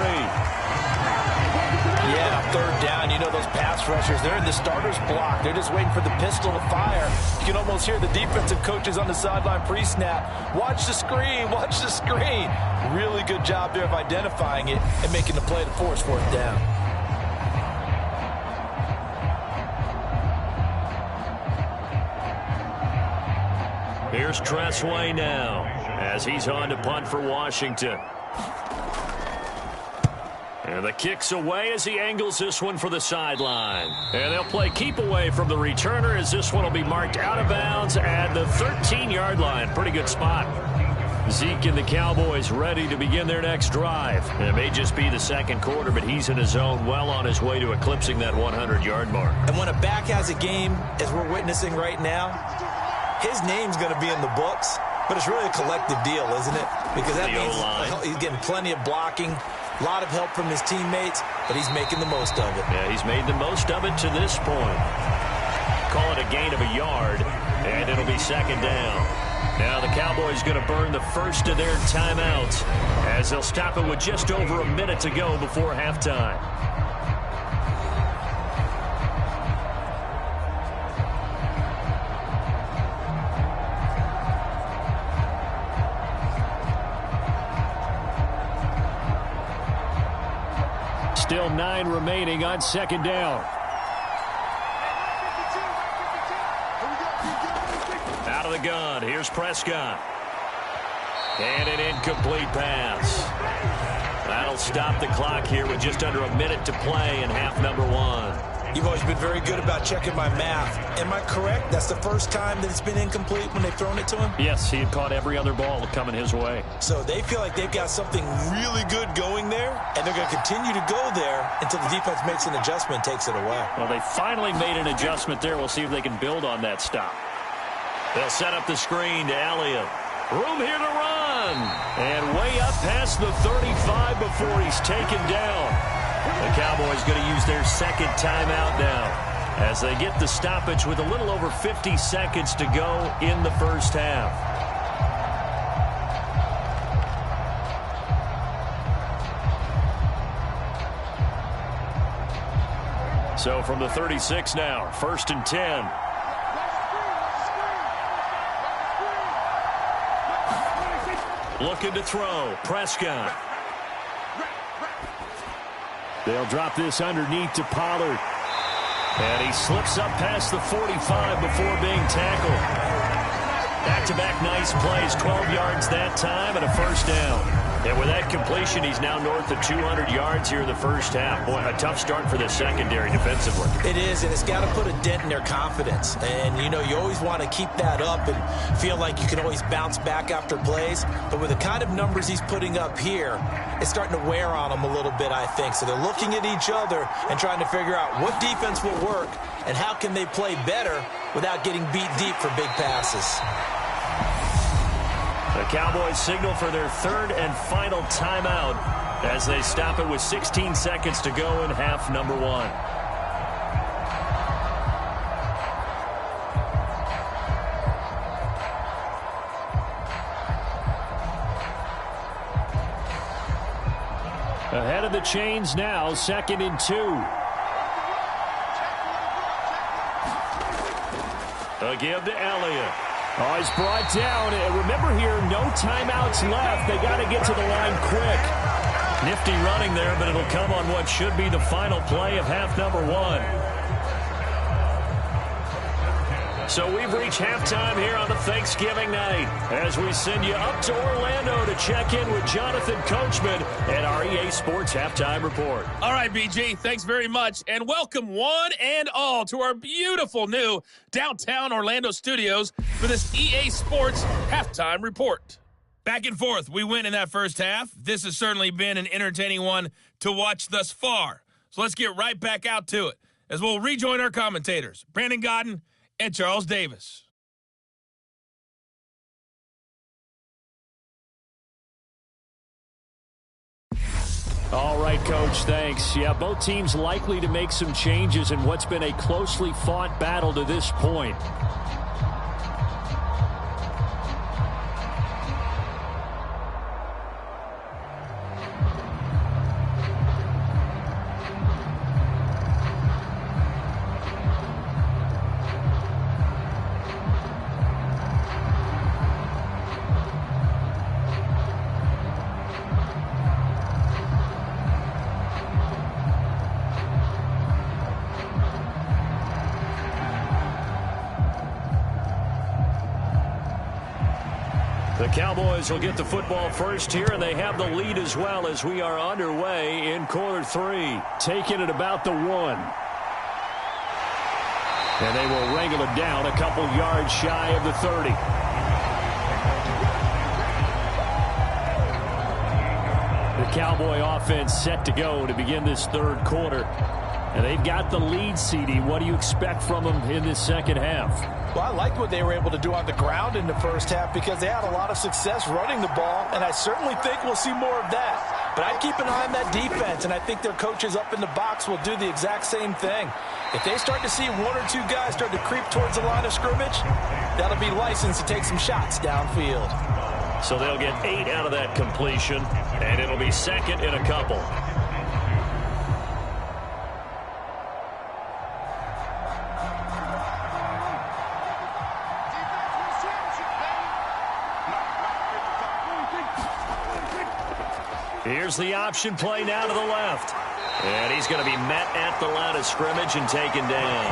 Speaker 3: Yeah, 3rd down. You know those pass rushers, they're in the starter's block. They're just waiting for the pistol to fire. You can almost hear the defensive coaches on the sideline pre-snap. Watch the screen, watch the screen. Really good job there of identifying it and making the play to force 4th down.
Speaker 2: Here's Tressway now as he's on to punt for Washington. And the kick's away as he angles this one for the sideline. And they'll play keep away from the returner as this one will be marked out of bounds at the 13-yard line. Pretty good spot. Zeke and the Cowboys ready to begin their next drive. And it may just be the 2nd quarter, but he's in his zone, well on his way to eclipsing that 100-yard mark.
Speaker 3: And when a back has a game, as we're witnessing right now, his name's going to be in the books, but it's really a collective deal, isn't it? Because that means he's getting plenty of blocking, a lot of help from his teammates, but he's making the most of it.
Speaker 2: Yeah, he's made the most of it to this point. Call it a gain of a yard, and it'll be 2nd down. Now the Cowboys going to burn the first of their timeouts as they'll stop it with just over a minute to go before halftime. Still 9 remaining on 2nd down. Out of the gun. Here's Prescott. And an incomplete pass. That'll stop the clock here with just under a minute to play in half number 1.
Speaker 3: You've always been very good about checking my math. Am I correct? That's the first time that it's been incomplete when they've thrown it to him?
Speaker 2: Yes, he had caught every other ball coming his way.
Speaker 3: So they feel like they've got something really good going there, and they're going to continue to go there until the defense makes an adjustment and takes it away.
Speaker 2: Well, they finally made an adjustment there. We'll see if they can build on that stop. They'll set up the screen to Elliott. Room here to run. And way up past the 35 before he's taken down. The Cowboys going to use their 2nd timeout now as they get the stoppage with a little over 50 seconds to go in the first half. So from the 36 now, 1st and 10. Looking to throw. Prescott. They'll drop this underneath to Pollard. And he slips up past the 45 before being tackled. Back-to-back nice plays, 12 yards that time and a 1st down. And with that completion, he's now north of 200 yards here in the first half. Boy, a tough start for the secondary defensively.
Speaker 3: It is, and it's got to put a dent in their confidence. And, you know, you always want to keep that up and feel like you can always bounce back after plays. But with the kind of numbers he's putting up here, it's starting to wear on them a little bit, I think. So they're looking at each other and trying to figure out what defense will work and how can they play better without getting beat deep for big passes.
Speaker 2: The Cowboys signal for their 3rd and final timeout as they stop it with 16 seconds to go in half number 1. Ahead of the chains now, 2nd and 2. A give to Elliott. Oh, he's brought down. And remember here, no timeouts left. They got to get to the line quick. Nifty running there, but it'll come on what should be the final play of half number 1. So we've reached halftime here on the Thanksgiving night as we send you up to Orlando to check in with Jonathan Coachman at our EA Sports Halftime Report.
Speaker 6: All right, BG, thanks very much. And welcome one and all to our beautiful new downtown Orlando studios for this EA Sports Halftime Report. Back and forth, we win in that first half. This has certainly been an entertaining one to watch thus far. So let's get right back out to it as we'll rejoin our commentators, Brandon Godden and Charles Davis.
Speaker 2: All right, Coach, thanks. Yeah, both teams likely to make some changes in what's been a closely fought battle to this point. The Cowboys will get the football first here, and they have the lead as well as we are underway in quarter 3. Taking it about the 1. And they will wrangle it down a couple yards shy of the 30. The Cowboy offense set to go to begin this third quarter. And they've got the lead, CD. What do you expect from them in this second half?
Speaker 3: Well, I like what they were able to do on the ground in the first half because they had a lot of success running the ball, and I certainly think we'll see more of that. But I'd keep an eye on that defense, and I think their coaches up in the box will do the exact same thing. If they start to see 1 or 2 guys start to creep towards the line of scrimmage, that'll be licensed to take some shots downfield.
Speaker 2: So they'll get 8 out of that completion, and it'll be second in a couple. Here's the option play now to the left. And he's going to be met at the line of scrimmage and taken down.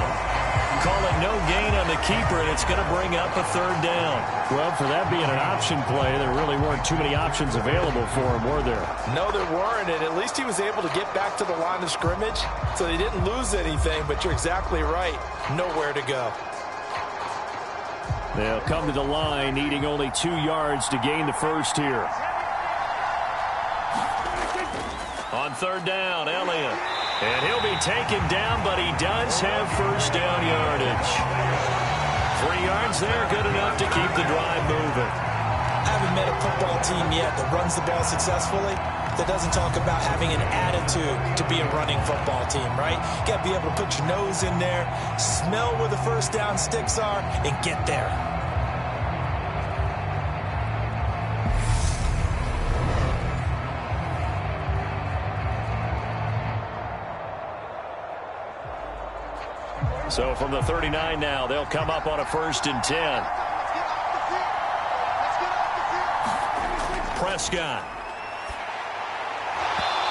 Speaker 2: Call it no gain on the keeper, and it's going to bring up a third down.
Speaker 4: Well, for that being an option play, there really weren't too many options available for him, were there?
Speaker 3: No, there weren't, and at least he was able to get back to the line of scrimmage, so he didn't lose anything, but you're exactly right. Nowhere to go.
Speaker 2: They'll come to the line, needing only 2 yards to gain the first here. On third down, Elliott. And he'll be taken down, but he does have first down yardage. 3 yards there, good enough to keep the drive moving.
Speaker 3: I haven't met a football team yet that runs the ball successfully that doesn't talk about having an attitude to be a running football team, right? You got to be able to put your nose in there, smell where the first down sticks are, and get there.
Speaker 2: So from the 39 now, they'll come up on a 1st and 10. Prescott.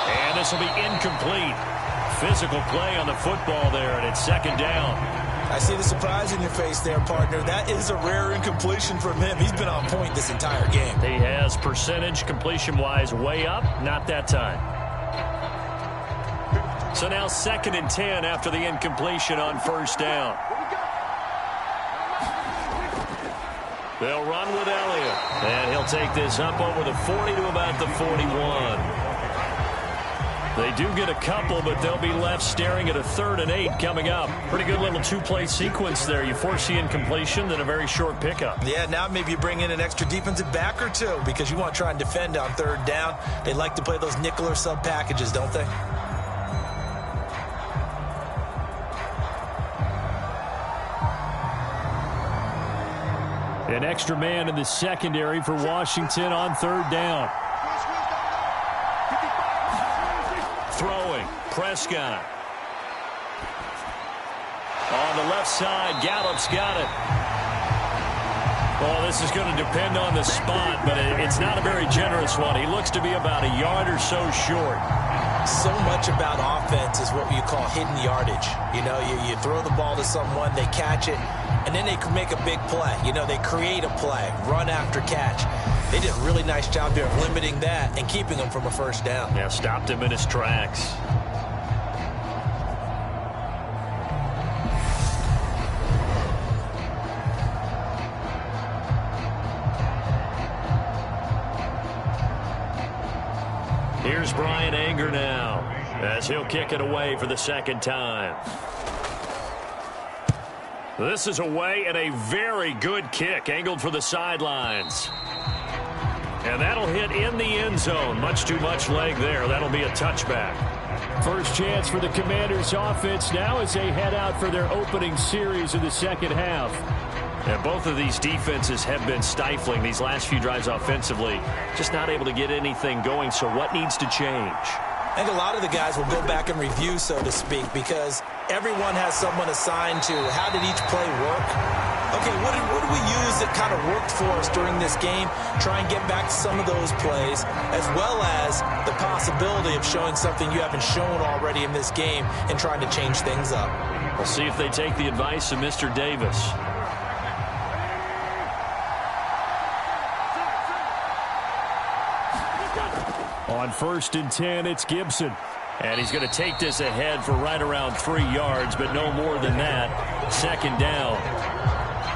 Speaker 2: And this will be incomplete. Physical play on the football there, and it's second down.
Speaker 3: I see the surprise in your face there, partner. That is a rare incompletion from him. He's been on point this entire game.
Speaker 2: He has percentage completion-wise way up. Not that time. So now 2nd and 10 after the incompletion on 1st down. They'll run with Elliott. And he'll take this up over the 40 to about the 41. They do get a couple, but they'll be left staring at a 3rd and 8 coming up. Pretty good little 2-play sequence there. You force the incompletion, then a very short pickup.
Speaker 3: Yeah, now maybe you bring in an extra defensive back or 2 because you want to try and defend on 3rd down. They like to play those nickel or sub packages, don't they?
Speaker 4: An extra man in the secondary for Washington on 3rd down.
Speaker 2: Throwing, Prescott. On the left side, Gallup's got it. Well, this is going to depend on the spot, but it's not a very generous one. He looks to be about a yard or so short.
Speaker 3: So much about offense is what you call hidden yardage. You know, you throw the ball to someone, they catch it, and then they can make a big play. You know, they create a play, run after catch. They did a really nice job there of limiting that and keeping him from a 1st down.
Speaker 2: Yeah, stopped him in his tracks. Here's Brian Anger now as he'll kick it away for the 2nd time. This is away and a very good kick angled for the sidelines. And that'll hit in the end zone. Much too much leg there. That'll be a touchback.
Speaker 4: First chance for the Commanders offense now as they head out for their opening series of the second half.
Speaker 2: And both of these defenses have been stifling these last few drives offensively. Just not able to get anything going, so what needs to change?
Speaker 3: I think a lot of the guys will go back and review, so to speak, because everyone has someone assigned to how did each play work. Okay, what did we use that kind of worked for us during this game? Try and get back to some of those plays, as well as the possibility of showing something you haven't shown already in this game and trying to change things up.
Speaker 2: We'll see if they take the advice of Mr. Davis.
Speaker 4: On 1st and 10, it's Gibson.
Speaker 2: And he's going to take this ahead for right around 3 yards, but no more than that. 2nd down.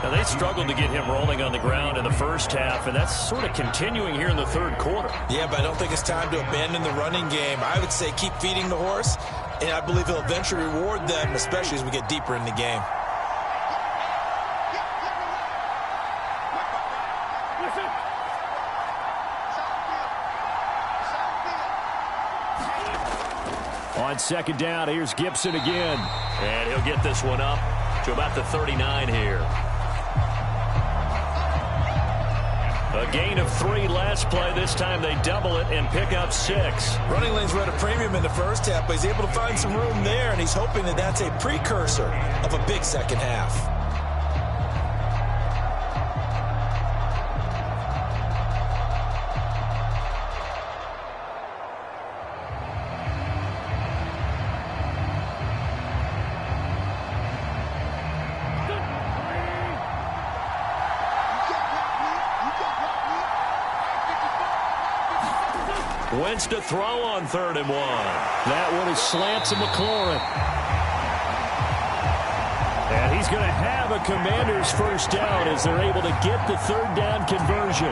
Speaker 2: Now, they struggled to get him rolling on the ground in the first half, and that's sort of continuing here in the 3rd quarter.
Speaker 3: Yeah, but I don't think it's time to abandon the running game. I would say keep feeding the horse, and I believe he'll eventually reward them, especially as we get deeper in the game.
Speaker 4: On 2nd down, here's Gibson again.
Speaker 2: And he'll get this one up to about the 39 here. A gain of 3 last play. This time they double it and pick up 6.
Speaker 3: Running lanes were at a premium in the first half, but he's able to find some room there, and he's hoping that that's a precursor of a big second half.
Speaker 2: Wentz to throw on 3rd and 1.
Speaker 4: That one is slant to McLaurin. And he's going to have a Commanders first down as they're able to get the 3rd down conversion.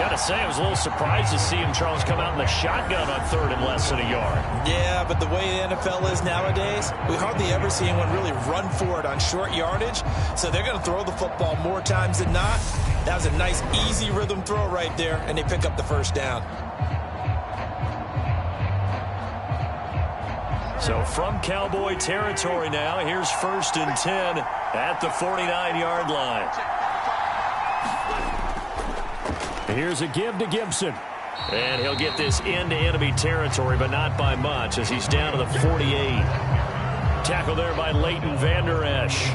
Speaker 2: Got to say, I was a little surprised to see him, Charles, come out in the shotgun on 3rd and less than a yard.
Speaker 3: Yeah, but the way the NFL is nowadays, we hardly ever see anyone really run for it on short yardage. So they're going to throw the football more times than not. That was a nice, easy rhythm throw right there, and they pick up the first down.
Speaker 2: So from Cowboy territory now, here's 1st and 10 at the 49-yard line.
Speaker 4: Here's a give to Gibson.
Speaker 2: And he'll get this into enemy territory, but not by much as he's down to the 48. Tackle there by Leighton Vander Esch.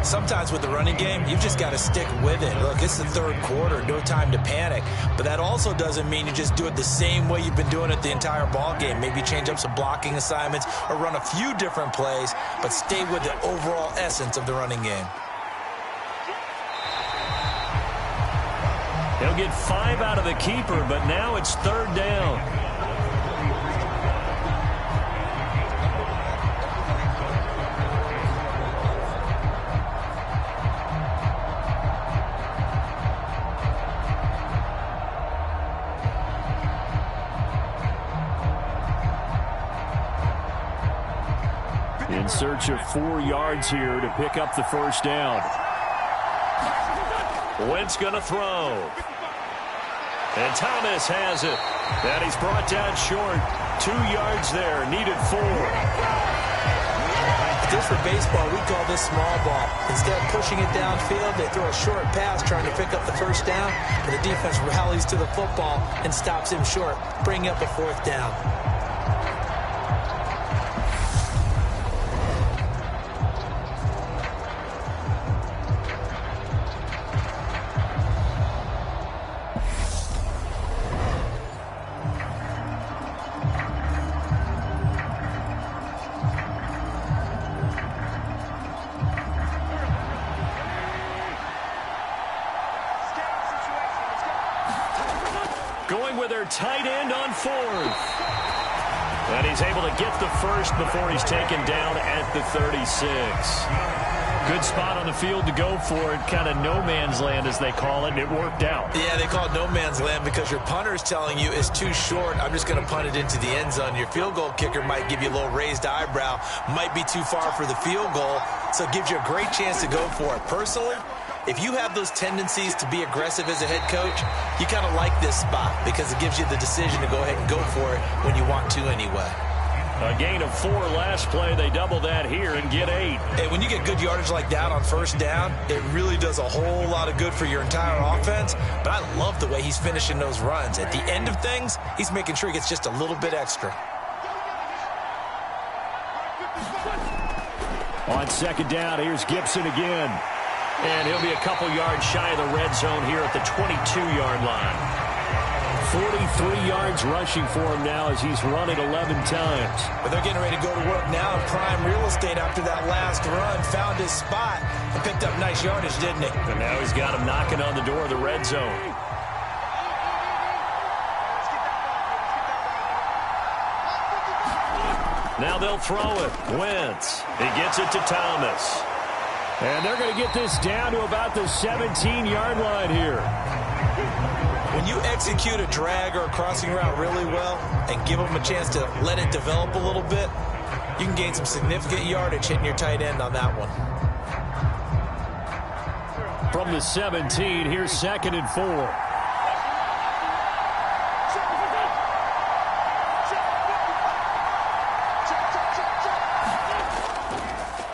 Speaker 3: Sometimes with the running game, you've just got to stick with it. Look, it's the 3rd quarter, no time to panic. But that also doesn't mean you just do it the same way you've been doing it the entire ball game. Maybe change up some blocking assignments or run a few different plays, but stay with the overall essence of the running game.
Speaker 2: He'll get 5 out of the keeper, but now it's 3rd down.
Speaker 4: In search of 4 yards here to pick up the first down.
Speaker 2: Wentz going to throw. And Thomas has it. And he's brought down short. 2 yards there. Needed 4.
Speaker 3: Just for baseball, we call this small ball. Instead of pushing it downfield, they throw a short pass trying to pick up the first down. But the defense rallies to the football and stops him short, bringing up a 4th down.
Speaker 2: Going with their tight end on 4th. And he's able to get the first before he's taken down at the 36. Good spot on the field to go for it. Kind of no man's land, as they call it, and it worked out.
Speaker 3: Yeah, they call it no man's land because your punter is telling you it's too short. I'm just going to punt it into the end zone. Your field goal kicker might give you a little raised eyebrow. Might be too far for the field goal, so it gives you a great chance to go for it. Personally, if you have those tendencies to be aggressive as a head coach, you kind of like this spot because it gives you the decision to go ahead and go for it when you want to anyway.
Speaker 2: A gain of 4 last play. They double that here and get 8.
Speaker 3: Hey, when you get good yardage like that on 1st down, it really does a whole lot of good for your entire offense. But I love the way he's finishing those runs. At the end of things, he's making sure he gets just a little bit extra.
Speaker 4: On 2nd down, here's Gibson again.
Speaker 2: And he'll be a couple yards shy of the red zone here at the 22-yard line.
Speaker 4: 43 yards rushing for him now as he's run it 11 times.
Speaker 3: But they're getting ready to go to work now in prime real estate after that last run. Found his spot and picked up nice yardage, didn't he?
Speaker 2: And now he's got him knocking on the door of the red zone. Now they'll throw it. Wentz. He gets it to Thomas.
Speaker 4: And they're going to get this down to about the 17-yard line here.
Speaker 3: When you execute a drag or a crossing route really well and give them a chance to let it develop a little bit, you can gain some significant yardage hitting your tight end on that one.
Speaker 4: From the 17, here's 2nd and 4.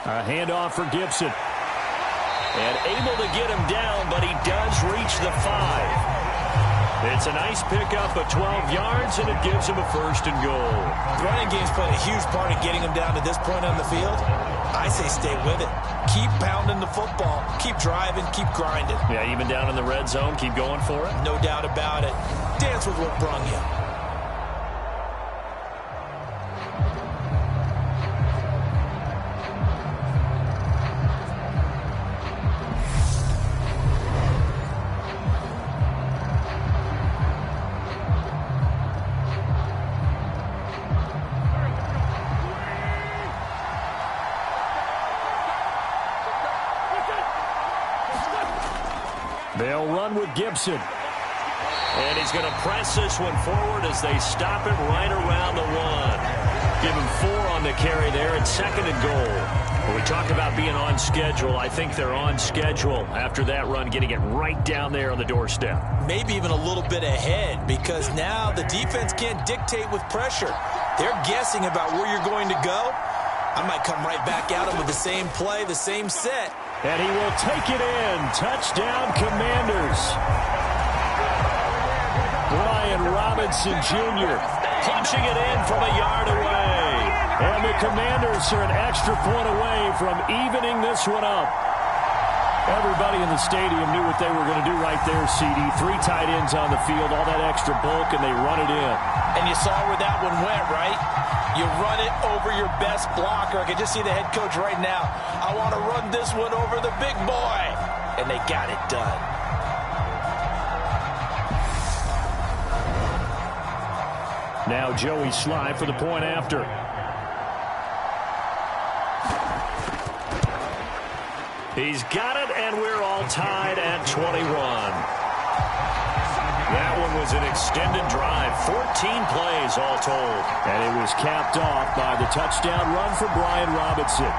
Speaker 4: A handoff for Gibson.
Speaker 2: And able to get him down, but he does reach the 5. It's a nice pickup of 12 yards, and it gives him a 1st and goal.
Speaker 3: The running game's played a huge part in getting him down to this point on the field. I say stay with it. Keep pounding the football. Keep driving. Keep grinding.
Speaker 2: Yeah, even down in the red zone, keep going for it.
Speaker 3: No doubt about it. Dance with what brung you.
Speaker 4: They'll run with Gibson.
Speaker 2: And he's going to press this one forward as they stop it right around the 1. Give him 4 on the carry there at 2nd and goal. When we talk about being on schedule, I think they're on schedule after that run, getting it right down there on the doorstep.
Speaker 3: Maybe even a little bit ahead, because now the defense can't dictate with pressure. They're guessing about where you're going to go. I might come right back at him with the same play, the same set.
Speaker 4: And he will take it in. Touchdown, Commanders. Brian Robinson Jr.
Speaker 2: punching it in from a yard away.
Speaker 4: And the Commanders are an extra point away from evening this one up. Everybody in the stadium knew what they were going to do right there, CD. 3 tight ends on the field, all that extra bulk, and they run it in.
Speaker 3: And you saw where that one went, right? You run it over your best blocker. I can just see the head coach right now. I want to run this one over the big boy. And they got it done.
Speaker 4: Now Joey Sly for the point after.
Speaker 2: He's got it, and we're all tied at 21. That one was an extended drive, 14 plays all told.
Speaker 4: And it was capped off by the touchdown run for Brian Robinson.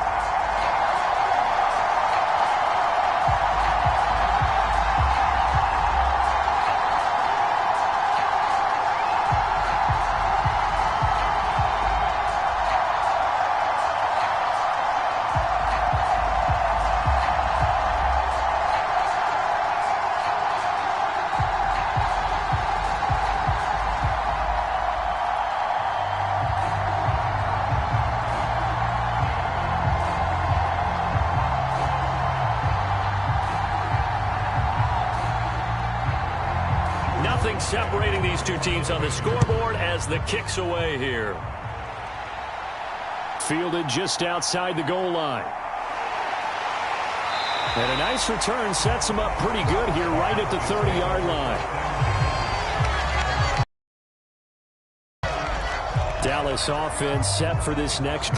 Speaker 2: Separating these two teams on the scoreboard as the kick's away here.
Speaker 4: Fielded just outside the goal line. And a nice return sets him up pretty good here right at the 30-yard line. Dallas offense set for this next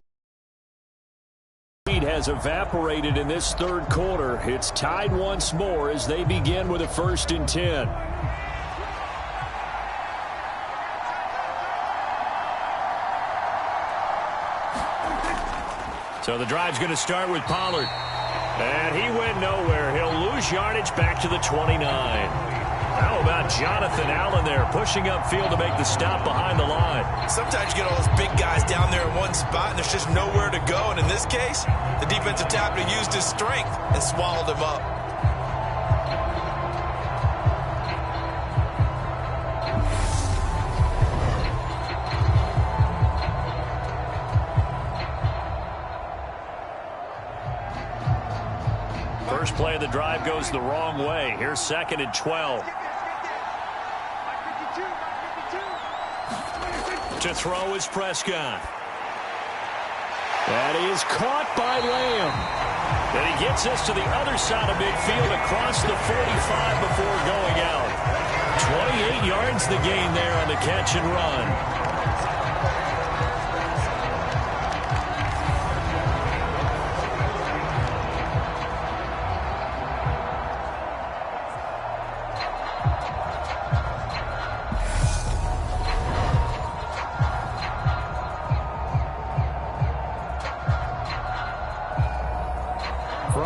Speaker 4: lead has evaporated in this 3rd quarter. It's tied once more as they begin with a 1st and 10.
Speaker 2: So the drive's going to start with Pollard. And he went nowhere. He'll lose yardage back to the 29. How about Jonathan Allen there pushing upfield to make the stop behind the line?
Speaker 3: Sometimes you get all those big guys down there in one spot and there's just nowhere to go. And in this case, the defensive tackle used his strength and swallowed him up.
Speaker 2: First play of the drive goes the wrong way. Here's 2nd and 12. To throw is Prescott.
Speaker 4: That is caught by Lamb.
Speaker 2: And he gets this to the other side of midfield across the 45 before going out. 28 yards the gain there on the catch and run.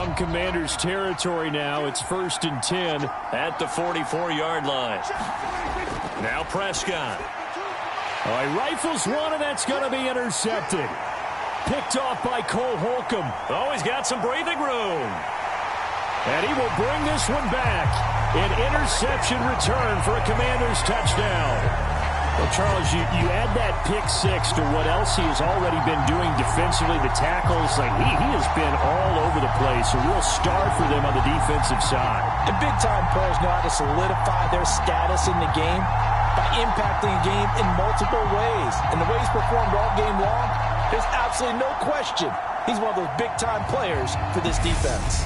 Speaker 4: From Commanders territory now, it's 1st and 10
Speaker 2: at the 44-yard line. Now Prescott.
Speaker 4: Oh, he rifles one, and that's going to be intercepted. Picked off by Cole Holcomb.
Speaker 2: Oh, he's got some breathing room.
Speaker 4: And he will bring this one back. An interception return for a Commanders touchdown. Well, Charles, you add that pick six to what else he has already been doing defensively, the tackles. Like he has been all over the place. A real star for them on the defensive side.
Speaker 3: And big-time players know how to solidify their status in the game by impacting a game in multiple ways. And the way he's performed all game long, there's absolutely no question he's one of those big-time players for this defense.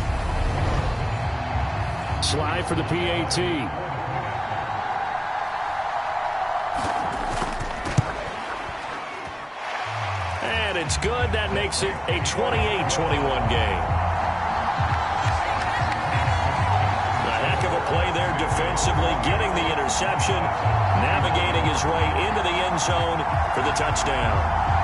Speaker 4: Slide for the PAT.
Speaker 2: And it's good. That makes it a 28-21 game. A heck of a play there defensively, getting the interception, navigating his way into the end zone for the touchdown.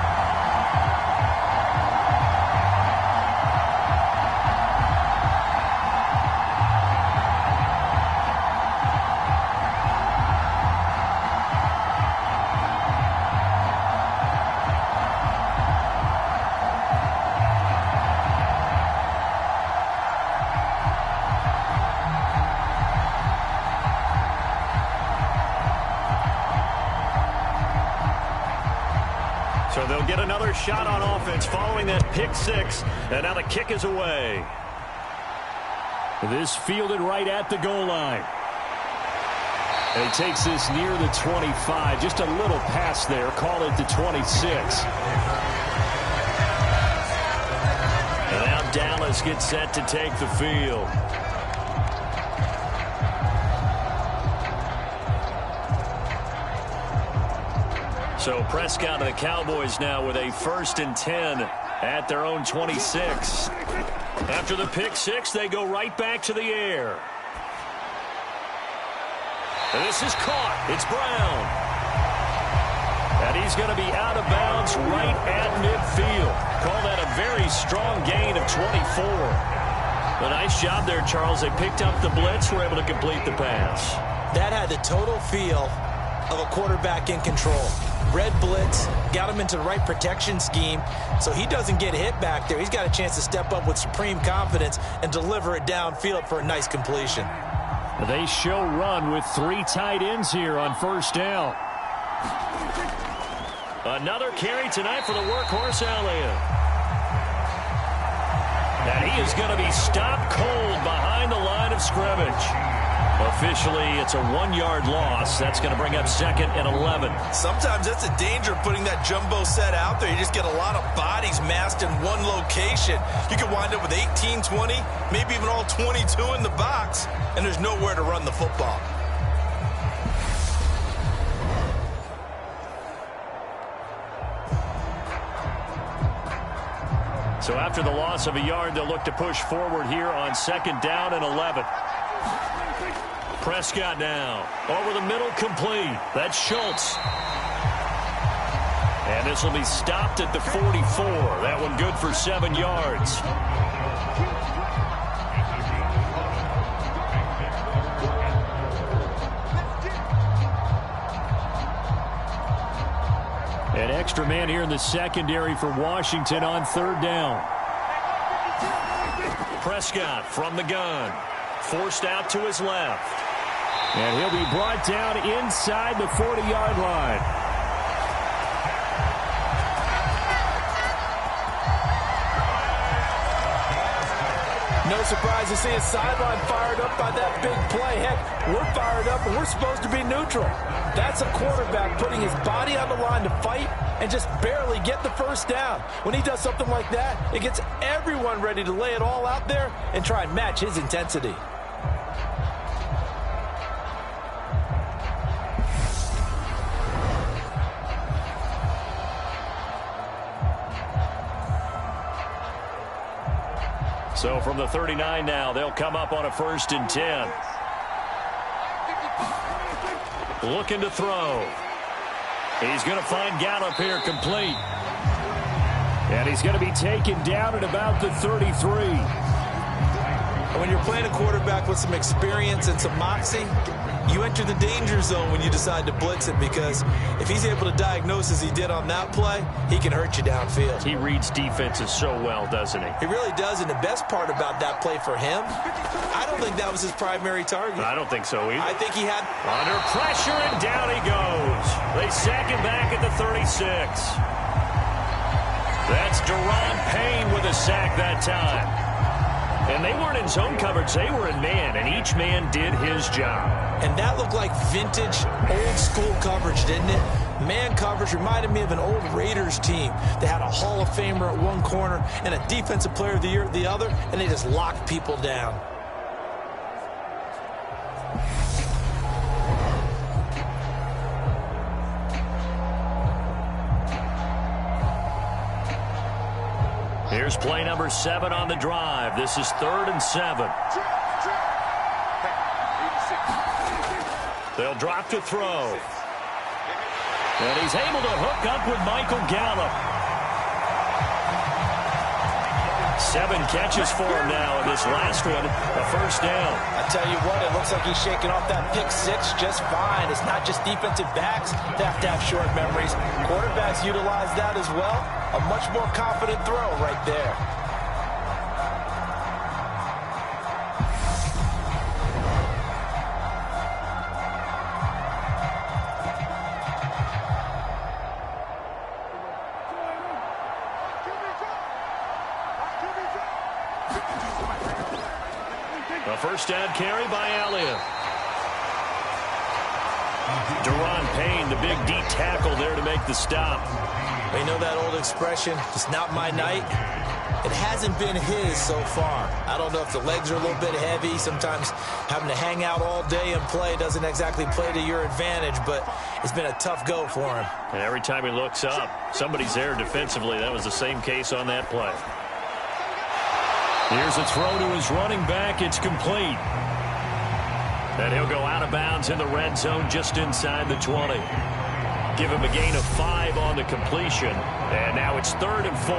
Speaker 2: So they'll get another shot on offense following that pick six. And now the kick is away.
Speaker 4: This fielded right at the goal line. And he takes this near the 25. Just a little pass there. Call it the 26.
Speaker 2: And now Dallas gets set to take the field. So Prescott and the Cowboys now with a 1st and 10 at their own 26. After the pick six, they go right back to the air. And this is caught. It's Brown. And he's going to be out of bounds right at midfield. Call that a very strong gain of 24. A nice job there, Charles. They picked up the blitz, were able to complete the pass.
Speaker 3: That had the total feel of a quarterback in control. Red blitz, got him into the right protection scheme, so he doesn't get hit back there. He's got a chance to step up with supreme confidence and deliver it downfield for a nice completion.
Speaker 4: They show run with 3 tight ends here on 1st down.
Speaker 2: Another carry tonight for the workhorse Elliott. And he is going to be stopped cold behind the line of scrimmage. Officially, it's a 1-yard loss. That's going to bring up 2nd and 11.
Speaker 5: Sometimes that's a danger of putting that jumbo set out there. You just get a lot of bodies massed in one location. You could wind up with 18, 20, maybe even all 22 in the box, and there's nowhere to run the football.
Speaker 2: So after the loss of a yard, they'll look to push forward here on 2nd down and 11. Prescott now. Over the middle, complete. That's Schultz. And this will be stopped at the 44. That one good for 7 yards.
Speaker 4: An extra man here in the secondary for Washington on 3rd down.
Speaker 2: Prescott from the gun. Forced out to his left.
Speaker 4: And he'll be brought down inside the 40-yard line.
Speaker 3: No surprise to see his sideline fired up by that big play. Heck, we're fired up, and we're supposed to be neutral. That's a quarterback putting his body on the line to fight and just barely get the 1st down. When he does something like that, it gets everyone ready to lay it all out there and try and match his intensity.
Speaker 2: So from the 39 now, they'll come up on a 1st and 10. Looking to throw. He's going to find Gallup here, complete.
Speaker 4: And he's going to be taken down at about the 33.
Speaker 5: And when you're playing a quarterback with some experience and some moxie, you enter the danger zone when you decide to blitz it, because if he's able to diagnose as he did on that play, he can hurt you downfield.
Speaker 2: He reads defenses so well, doesn't he?
Speaker 5: He really does, and the best part about that play for him, I don't think that was his primary target.
Speaker 2: I don't think so either.
Speaker 5: I think he had...
Speaker 2: Under pressure, and down he goes. They sack him back at the 36. That's Daron Payne with a sack that time. And they weren't in zone coverage. They were in man, and each man did his job.
Speaker 5: And that looked like vintage, old-school coverage, didn't it? Man coverage reminded me of an old Raiders team. They had a Hall of Famer at one corner and a Defensive Player of the Year at the other, and they just locked people down.
Speaker 2: Here's play number 7 on the drive. This is 3rd and 7. They'll drop to throw. And he's able to hook up with Michael Gallup. 7 catches for him now, and this last one, a first down.
Speaker 3: I tell you what, it looks like he's shaking off that pick 6 just fine. It's not just defensive backs that have to have short memories. Quarterbacks utilize that as well. A much more confident throw right there.
Speaker 2: A first down carry by Elliott. Daron Payne, the big D tackle there to make the stop.
Speaker 5: You know that old expression, it's not my night? It hasn't been his so far. I don't know if the legs are a little bit heavy. Sometimes having to hang out all day and play doesn't exactly play to your advantage, but it's been a tough go for him.
Speaker 2: And every time he looks up, somebody's there defensively. That was the same case on that play. Here's a throw to his running back. It's complete. And he'll go out of bounds in the red zone just inside the 20. Give him a gain of 5 on the completion. And now it's 3rd and 4.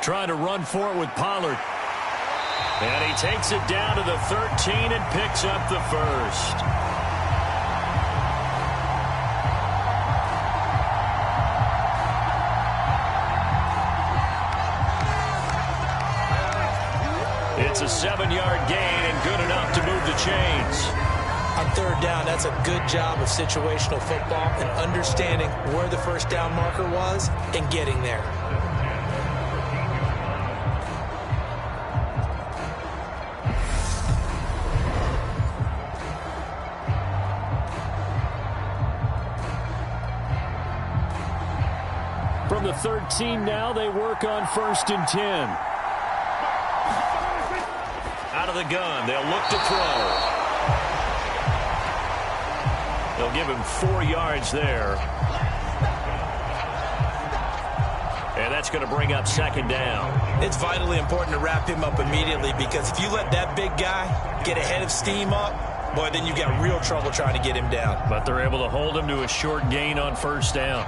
Speaker 2: Trying to run for it with Pollard. And he takes it down to the 13 and picks up the first. It's a 7-yard gain and good enough to move the chains.
Speaker 5: On 3rd down, that's a good job of situational football and understanding where the first down marker was and getting there.
Speaker 4: From the 13 now, they work on 1st and 10.
Speaker 2: Out of the gun, they'll look to throw. They'll give him 4 yards there. And that's going to bring up 2nd down.
Speaker 5: It's vitally important to wrap him up immediately, because if you let that big guy get ahead of steam up, boy, then you've got real trouble trying to get him down.
Speaker 2: But they're able to hold him to a short gain on 1st down.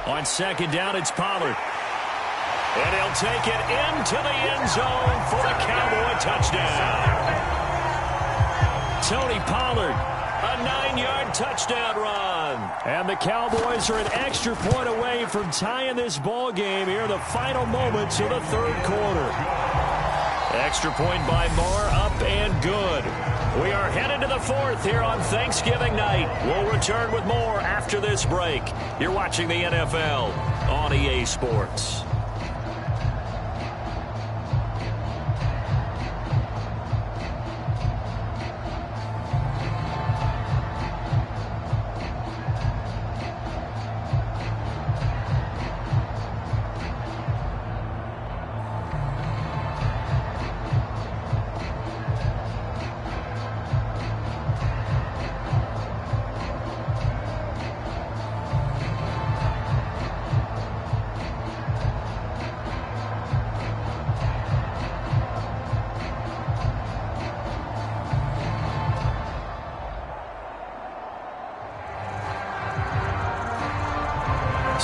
Speaker 2: On 2nd down, it's Pollard. And he'll take it into the end zone for a Cowboy touchdown. Tony Pollard, a 9-yard touchdown run.
Speaker 4: And the Cowboys are an extra point away from tying this ball game here in the final moments of the 3rd quarter.
Speaker 2: Extra point by Moore, up and good. We are headed to the 4th here on Thanksgiving night. We'll return with more after this break. You're watching the NFL on EA Sports.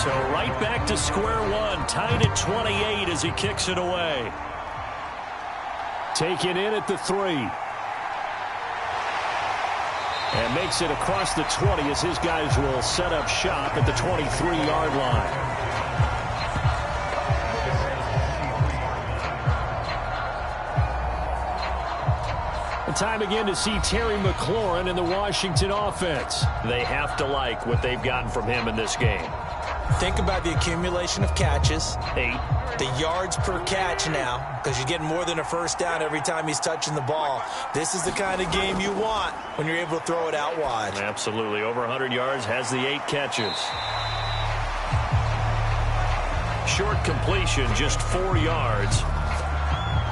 Speaker 2: So right back to square one, tied at 28 as he kicks it away.
Speaker 4: Taken in at the 3. And makes it across the 20 as his guys will set up shop at the 23-yard line. Time again to see Terry McLaurin in the Washington offense.
Speaker 2: They have to like what they've gotten from him in this game.
Speaker 3: Think about the accumulation of catches.
Speaker 2: 8.
Speaker 3: The yards per catch now, because you're getting more than a first down every time he's touching the ball. This is the kind of game you want when you're able to throw it out wide.
Speaker 2: Absolutely. Over 100 yards, has the 8 catches. Short completion, just 4 yards.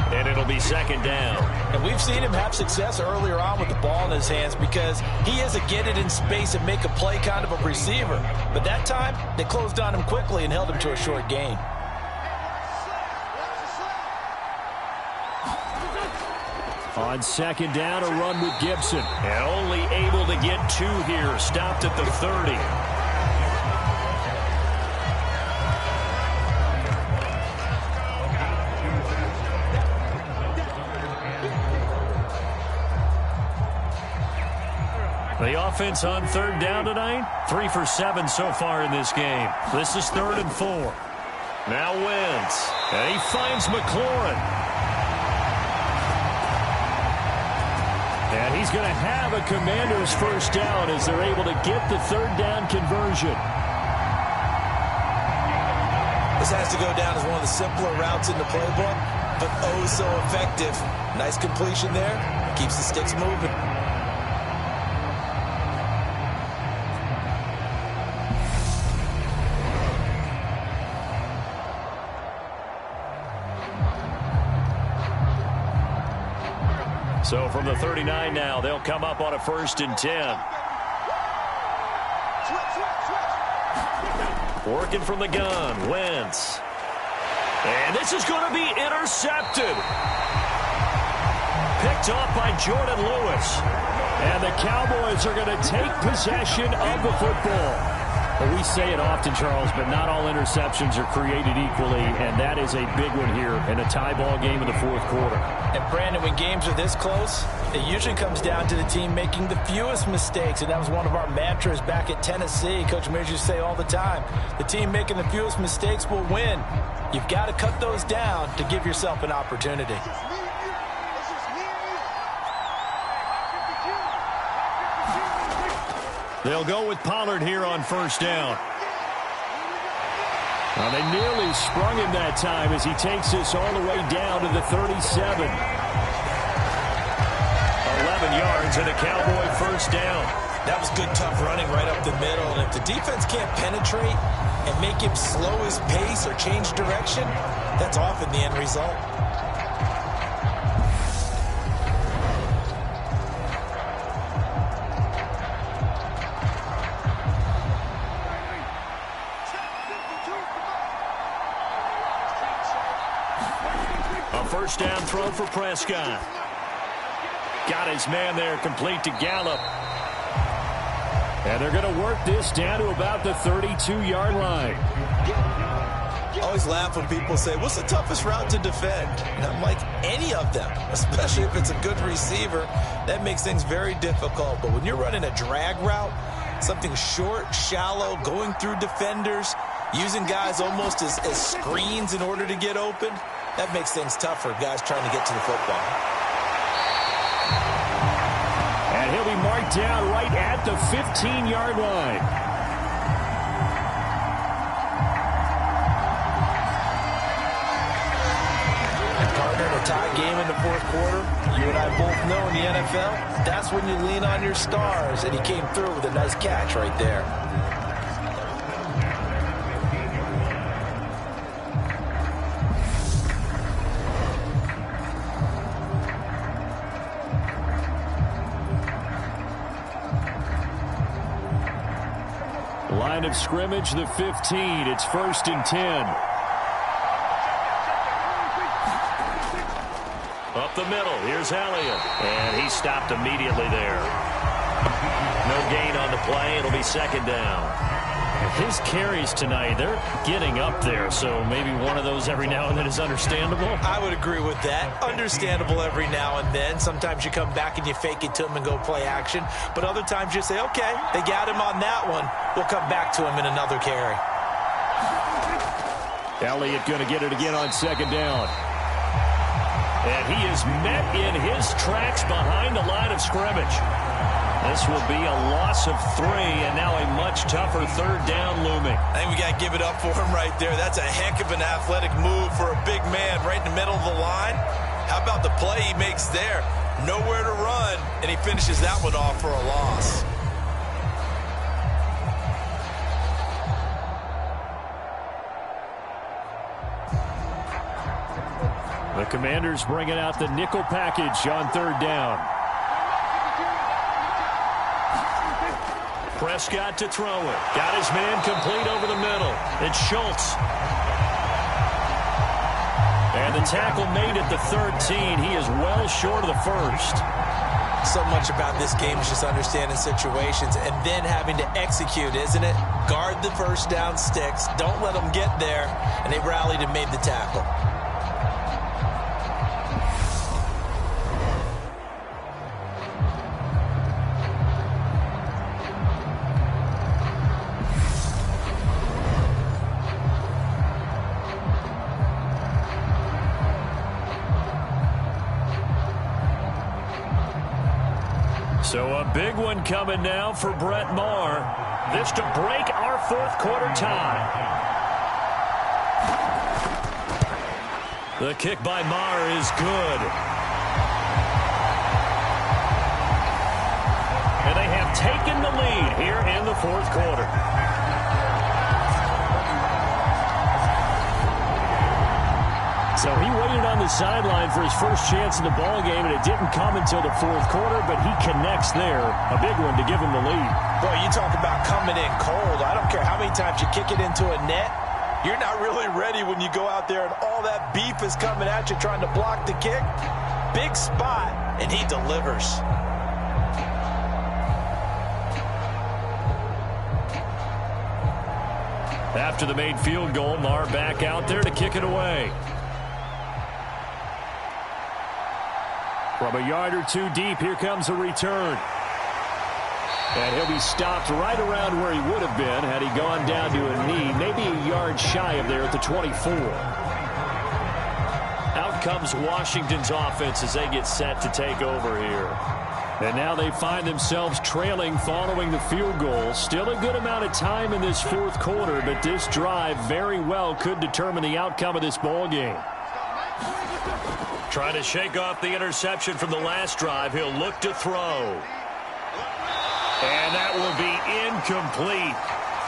Speaker 2: And it'll be second down.
Speaker 3: And we've seen him have success earlier on with the ball in his hands because he is a get it in space and make a play kind of a receiver. But that time, they closed on him quickly and held him to a short gain.
Speaker 4: On second down, a run with Gibson.
Speaker 2: And only able to get 2 here. Stopped at the 30. The offense on third down tonight, 3 for 7 so far in this game. This is 3rd and 4. Now Wentz, and he finds McLaurin.
Speaker 4: And he's going to have a Commander's first down as they're able to get the third down conversion.
Speaker 3: This has to go down as one of the simpler routes in the playbook, but oh so effective. Nice completion there. Keeps the sticks moving.
Speaker 2: So from the 39 now, they'll come up on a 1st and 10. Working from the gun, Wentz. And this is going to be intercepted. Picked off by Jordan Lewis.
Speaker 4: And the Cowboys are going to take possession of the football. Well, we say it often, Charles, but not all interceptions are created equally, and that is a big one here in a tie ball game in the 4th quarter.
Speaker 3: And, Brandon, when games are this close, it usually comes down to the team making the fewest mistakes, and that was one of our mantras back at Tennessee. Coach Mears used to say all the time, the team making the fewest mistakes will win. You've got to cut those down to give yourself an opportunity.
Speaker 4: They'll go with Pollard here on 1st down. Well, they nearly sprung him that time as he takes this all the way down to the 37.
Speaker 2: 11 yards and a Cowboy first down.
Speaker 3: That was good, tough running right up the middle. And if the defense can't penetrate and make him slow his pace or change direction, that's often the end result.
Speaker 2: First down throw for Prescott. Got his man there, complete to Gallup.
Speaker 4: And they're going to work this down to about the 32-yard line.
Speaker 3: I always laugh when people say, what's the toughest route to defend? And I'm like, any of them, especially if it's a good receiver. That makes things very difficult. But when you're running a drag route, something short, shallow, going through defenders, using guys almost as screens in order to get open, that makes things tough for guys trying to get to the football.
Speaker 4: And he'll be marked down right at the 15-yard line.
Speaker 3: And partner, in a tie game in the 4th quarter, you and I both know in the NFL, that's when you lean on your stars. And he came through with a nice catch right there.
Speaker 4: Line of scrimmage, the 15. It's 1st and 10.
Speaker 2: Up the middle, here's Elliott. And he stopped immediately there. No gain on the play, it'll be second down. His carries tonight, they're getting up there, so maybe one of those every now and then is understandable.
Speaker 3: I would agree with that. Understandable every now and then. Sometimes you come back and you fake it to him and go play action. But other times you say, okay, they got him on that one. We'll come back to him in another carry.
Speaker 4: Elliott going to get it again on second down.
Speaker 2: And he is met in his tracks behind the line of scrimmage. This will be a loss of 3, and now a much tougher third down looming.
Speaker 5: I think we got to give it up for him right there. That's a heck of an athletic move for a big man right in the middle of the line. How about the play he makes there? Nowhere to run, and he finishes that one off for a loss.
Speaker 4: The Commanders bringing out the nickel package on third down.
Speaker 2: Prescott to throw it. Got his man complete over the middle. It's Schultz. And the tackle made at the 13. He is well short of the first.
Speaker 3: So much about this game is just understanding situations and then having to execute, isn't it? Guard the first down sticks. Don't let them get there. And they rallied and made the tackle.
Speaker 2: So a big one coming now for Brett Maher. This to break our fourth quarter tie. The kick by Maher is good. And they have taken the lead here in the fourth quarter.
Speaker 4: So he waited on the sideline for his first chance in the ball game, and it didn't come until the fourth quarter, but he connects there. A big one to give him the lead.
Speaker 3: Boy, you talk about coming in cold. I don't care how many times you kick it into a net. You're not really ready when you go out there and all that beef is coming at you trying to block the kick. Big spot, and he delivers.
Speaker 2: After the made field goal, Maher back out there to kick it away.
Speaker 4: From a yard or two deep, here comes a return. And he'll be stopped right around where he would have been had he gone down to a knee, maybe a yard shy of there at the 24.
Speaker 2: Out comes Washington's offense as they get set to take over here.
Speaker 4: And now they find themselves trailing following the field goal. Still a good amount of time in this fourth quarter, but this drive very well could determine the outcome of this ball game.
Speaker 2: Trying to shake off the interception from the last drive. He'll look to throw. And that will be incomplete.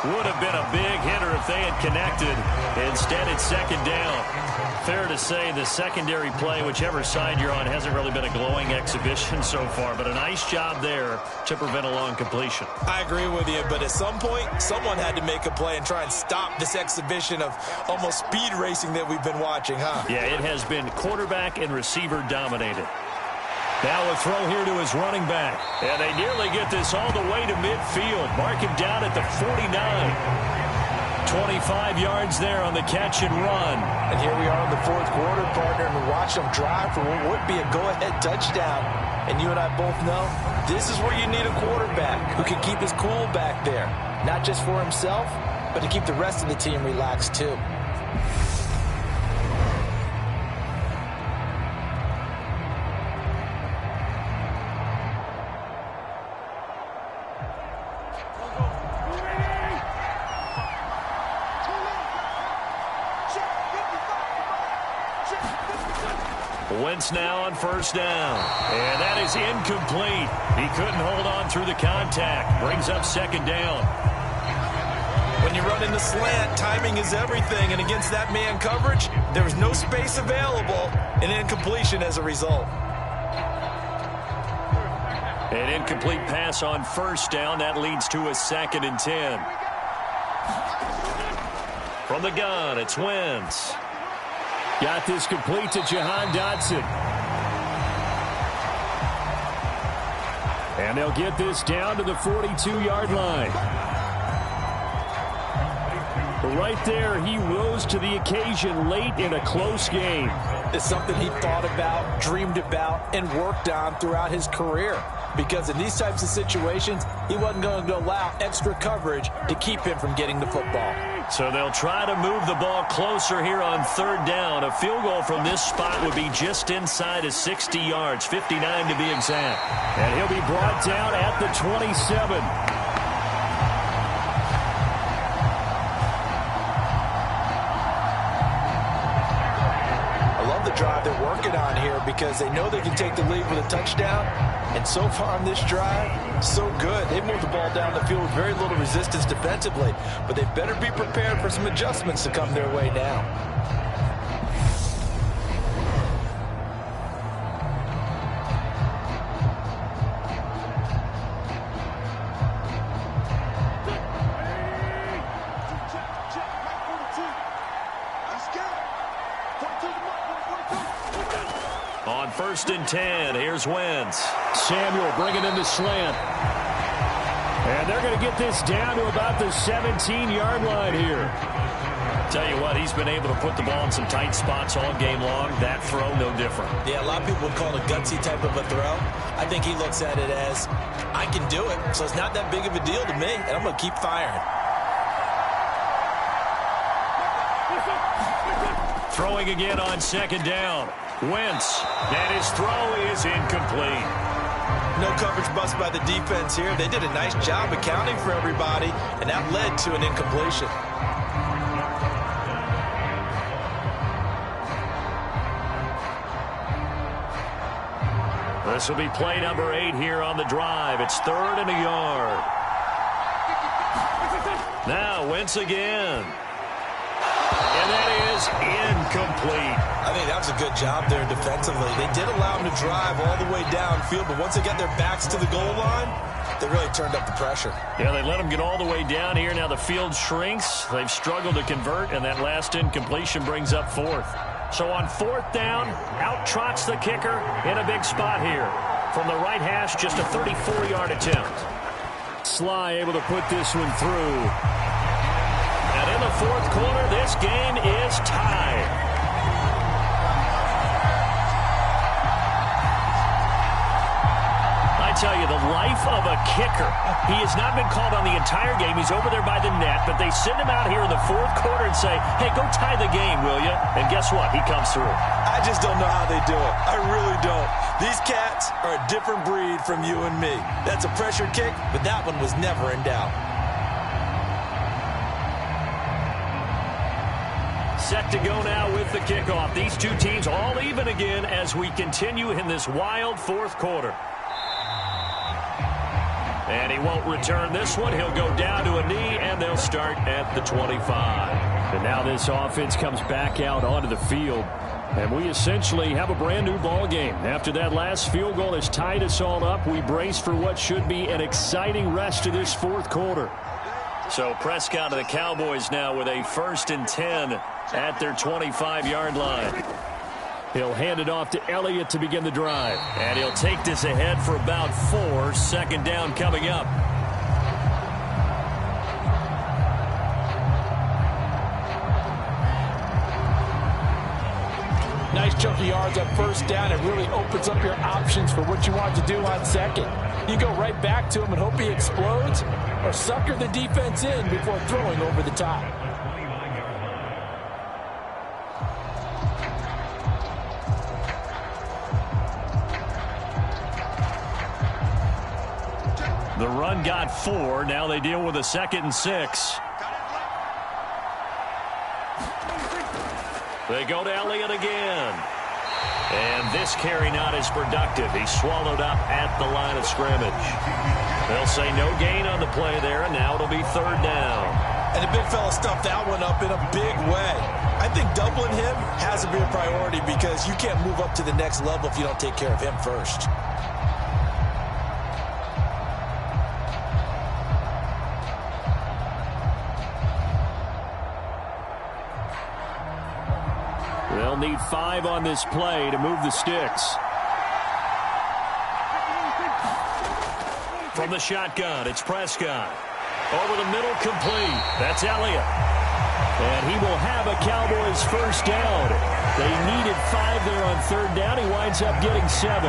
Speaker 2: Would have been a big hitter if they had connected. Instead, it's second down. Fair to say the secondary play, whichever side you're on, hasn't really been a glowing exhibition so far, but a nice job there to prevent a long completion.
Speaker 3: I agree with you, but at some point, someone had to make a play and try and stop this exhibition of almost speed racing that we've been watching, huh?
Speaker 2: Yeah, it has been quarterback and receiver dominated. Now a throw here to his running back. And they nearly get this all the way to midfield. Mark him down at the 49. 25 yards there on the catch and run.
Speaker 3: And here we are in the fourth quarter, partner, and we watch them drive for what would be a go-ahead touchdown. And you and I both know this is where you need a quarterback who can keep his cool back there. Not just for himself, but to keep the rest of the team relaxed too.
Speaker 2: Wentz now on first down. And that is incomplete. He couldn't hold on through the contact. Brings up second down.
Speaker 3: When you run in the slant, timing is everything. And against that man coverage, there was no space available. An incompletion as a result.
Speaker 2: An incomplete pass on first down. That leads to a 2nd and 10. From the gun, it's Wentz.
Speaker 4: Got this complete to Jahan Dotson. And they'll get this down to the 42-yard line. But right there, he rose to the occasion late in a close game.
Speaker 3: It's something he thought about, dreamed about, and worked on throughout his career. Because in these types of situations, he wasn't going to allow extra coverage to keep him from getting the football.
Speaker 2: So they'll try to move the ball closer here on third down. A field goal from this spot would be just inside of 60 yards, 59 to be exact.
Speaker 4: And he'll be brought down at the 27.
Speaker 3: Drive they're working on here because they know they can take the lead with a touchdown, and so far on this drive, so good. They moved the ball down the field with very little resistance defensively, but they better be prepared for some adjustments to come their way now.
Speaker 2: On 1st and 10, here's Wentz.
Speaker 4: Samuel bringing in the slant. And they're going to get this down to about the 17-yard line here.
Speaker 2: Tell you what, he's been able to put the ball in some tight spots all game long. That throw, no different.
Speaker 5: Yeah, a lot of people would call it a gutsy type of a throw. I think he looks at it as, I can do it, so it's not that big of a deal to me, and I'm going to keep firing.
Speaker 2: Throwing again on 2nd down. Wentz, and his throw is incomplete.
Speaker 3: No coverage bust by the defense here. They did a nice job accounting for everybody, and that led to an incompletion.
Speaker 2: This will be play number 8 here on the drive. It's 3rd and a yard. Now Wentz again. And that is incomplete.
Speaker 3: I think that was a good job there defensively. They did allow them to drive all the way downfield, but once they got their backs to the goal line, they really turned up the pressure.
Speaker 2: Yeah, they let them get all the way down here. Now the field shrinks. They've struggled to convert, and that last incompletion brings up 4th. So on 4th down, out trots the kicker in a big spot here. From the right hash, just a 34-yard attempt.
Speaker 4: Sly able to put this one through.
Speaker 2: And in the 4th quarter, this game is tied. I tell you, the life of a kicker. He has not been called on the entire game. He's over there by the net, but they send him out here in the 4th quarter and say, hey, go tie the game, will you? And guess what? He comes through.
Speaker 3: I just don't know how they do it. I really don't. These cats are a different breed from you and me. That's a pressure kick, but that one was never in doubt.
Speaker 2: Set to go now with the kickoff. These two teams all even again as we continue in this wild 4th quarter. And he won't return this one. He'll go down to a knee, and they'll start at the 25.
Speaker 4: And now this offense comes back out onto the field. And we essentially have a brand-new ball game. After that last field goal has tied us all up, we brace for what should be an exciting rest of this 4th quarter.
Speaker 2: So Prescott of the Cowboys now with a 1st and 10 at their 25-yard line.
Speaker 4: He'll hand it off to Elliott to begin the drive.
Speaker 2: And he'll take this ahead for about 4. 2nd down coming up.
Speaker 3: Nice chunk of yards on 1st down. It really opens up your options for what you want to do on 2nd. You go right back to him and hope he explodes, or sucker the defense in before throwing over the top.
Speaker 2: The run got 4. Now they deal with a 2nd and 6. They go to Elliott again. And this carry not as productive. He's swallowed up at the line of scrimmage. They'll say no gain on the play there, and now it'll be 3rd down.
Speaker 3: And the big fella stuffed that one up in a big way. I think doubling him has to be a priority because you can't move up to the next level if you don't take care of him first.
Speaker 4: They'll need 5 on this play to move the sticks.
Speaker 2: From the shotgun, it's Prescott. Over the middle, complete. That's Elliott.
Speaker 4: And he will have a Cowboys first down. They needed 5 there on third down. He winds up getting 7.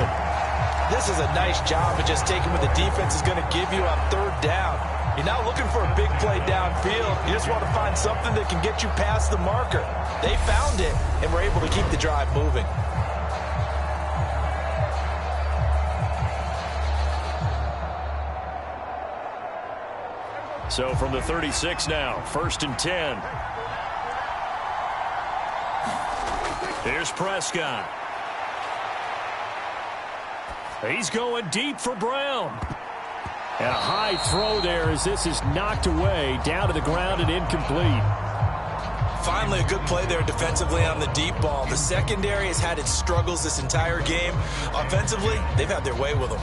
Speaker 3: This is a nice job of just taking what the defense is going to give you on third down. You're not looking for a big play downfield. You just want to find something that can get you past the marker. They found it and were able to keep the drive moving.
Speaker 4: So from the 36 now, 1st and 10. Here's Prescott. He's going deep for Brown. And a high throw there as this is knocked away, down to the ground and incomplete.
Speaker 3: Finally, a good play there defensively on the deep ball. The secondary has had its struggles this entire game. Offensively, they've had their way with them.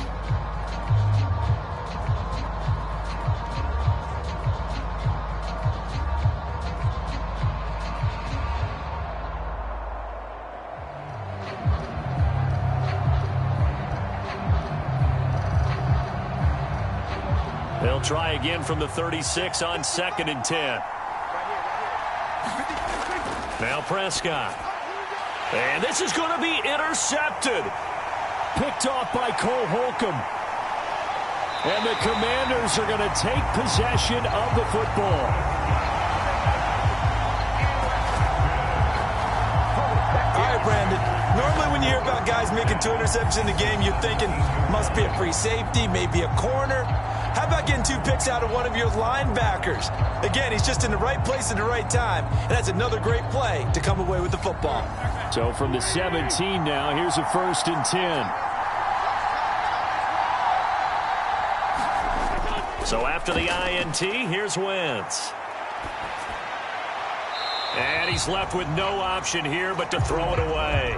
Speaker 4: They'll try again from the 36 on 2nd and 10. Now Prescott. And this is going to be intercepted. Picked off by Cole Holcomb. And the Commanders are going to take possession of the football.
Speaker 3: All right, Brandon. Normally when you hear about guys making 2 interceptions in the game, you're thinking must be a free safety, maybe a corner. How about getting 2 picks out of one of your linebackers? Again, he's just in the right place at the right time. And that's another great play to come away with the football.
Speaker 4: So from the 17 now, here's a 1st and 10. So after the INT, here's Wentz. And he's left with no option here but to throw it away.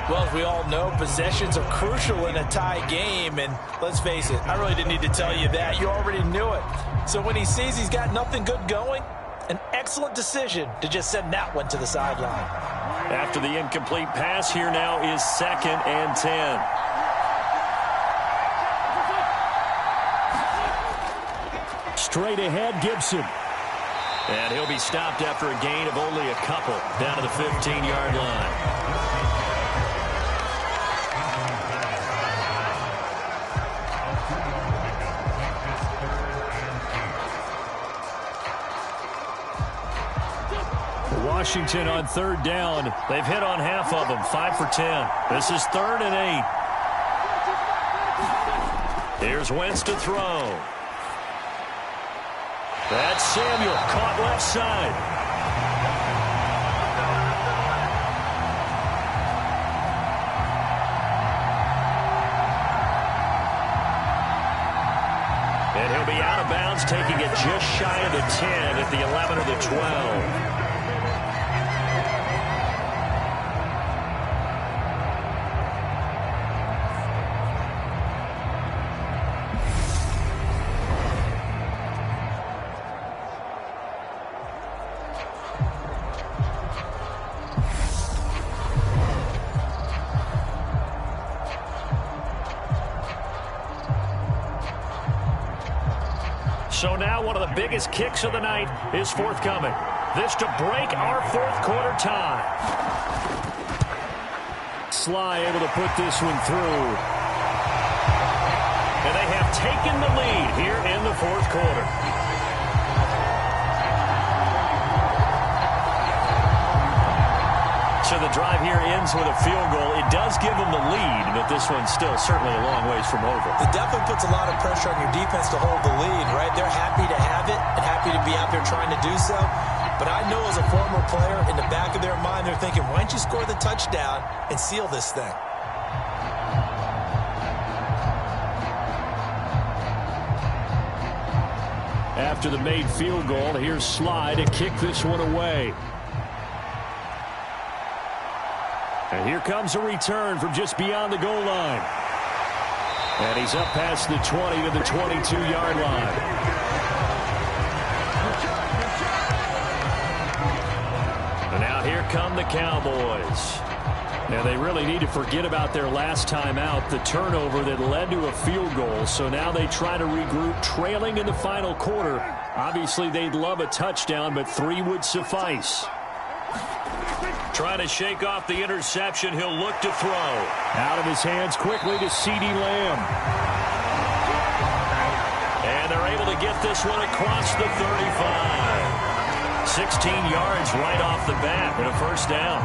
Speaker 3: Well, as we all know, possessions are crucial in a tie game. And let's face it, I really didn't need to tell you that. You already knew it. So when he sees he's got nothing good going, an excellent decision to just send that one to the sideline.
Speaker 4: After the incomplete pass, here now is 2nd and 10. Straight ahead, Gibson. And he'll be stopped after a gain of only a couple down to the 15-yard line. Washington on third down. They've hit on half of them, 5 for 10. This is 3rd and 8. Here's Wentz to throw. That's Samuel, caught left side. And he'll be out of bounds, taking it just shy of the 10 at the 11 of the 12. So now one of the biggest kicks of the night is forthcoming. This to break our 4th quarter tie. Sly able to put this one through. And they have taken the lead here in the 4th quarter. So the drive here ends with a field goal. It does give them the lead, but this one's still certainly a long ways from over.
Speaker 3: It definitely puts a lot of pressure on your defense to hold the lead, right? They're happy to have it and happy to be out there trying to do so. But I know as a former player, in the back of their mind, they're thinking, why don't you score the touchdown and seal this thing?
Speaker 4: After the made field goal, here's Sly to kick this one away. And here comes a return from just beyond the goal line. And he's up past the 20 to the 22-yard line. And now here come the Cowboys. Now they really need to forget about their last time out, the turnover that led to a field goal. So now they try to regroup, trailing in the final quarter. Obviously, they'd love a touchdown, but 3 would suffice.
Speaker 2: Trying to shake off the interception. He'll look to throw.
Speaker 4: Out of his hands quickly to CeeDee Lamb.
Speaker 2: And they're able to get this one across the 35. 16 yards right off the bat and a first down.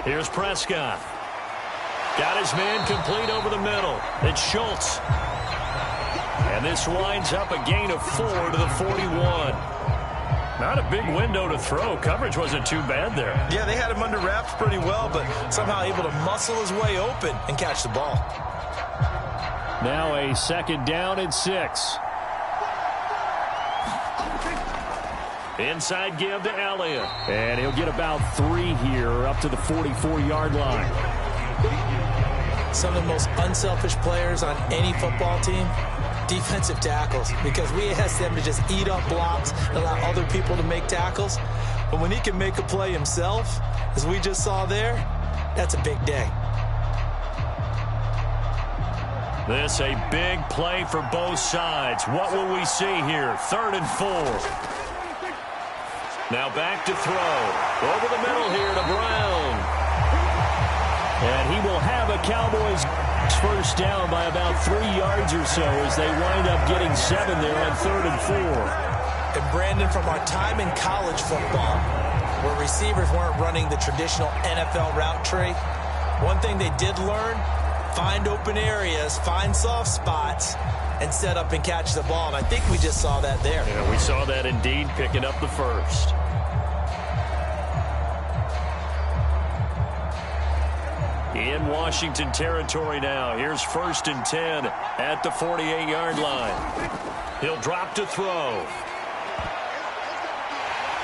Speaker 2: Here's Prescott. Got his man complete over the middle. It's Schultz. And this winds up a gain of 4 to the 41. Not a big window to throw. Coverage wasn't too bad there.
Speaker 3: Yeah, they had him under wraps pretty well, but somehow able to muscle his way open and catch the ball.
Speaker 4: Now a 2nd down and 6.
Speaker 2: Inside give to Elliott.
Speaker 4: And he'll get about 3 here up to the 44-yard line.
Speaker 3: Some of the most unselfish players on any football team, defensive tackles, because we ask them to just eat up blocks and allow other people to make tackles. But when he can make a play himself, as we just saw there, that's a big day.
Speaker 2: This a big play for both sides. What will we see here? 3rd and 4. Now back to throw. Over the middle here to Brown.
Speaker 4: And he will have a Cowboys first down by about 3 yards or so as they wind up getting 7 there on 3rd and 4.
Speaker 3: And Brandon, from our time in college football, where receivers weren't running the traditional NFL route tree, one thing they did learn, find open areas, find soft spots, and set up and catch the ball. And I think we just saw that there.
Speaker 2: Yeah, we saw that indeed, picking up the first. In Washington territory now. Here's 1st and 10 at the 48-yard line. He'll drop to throw.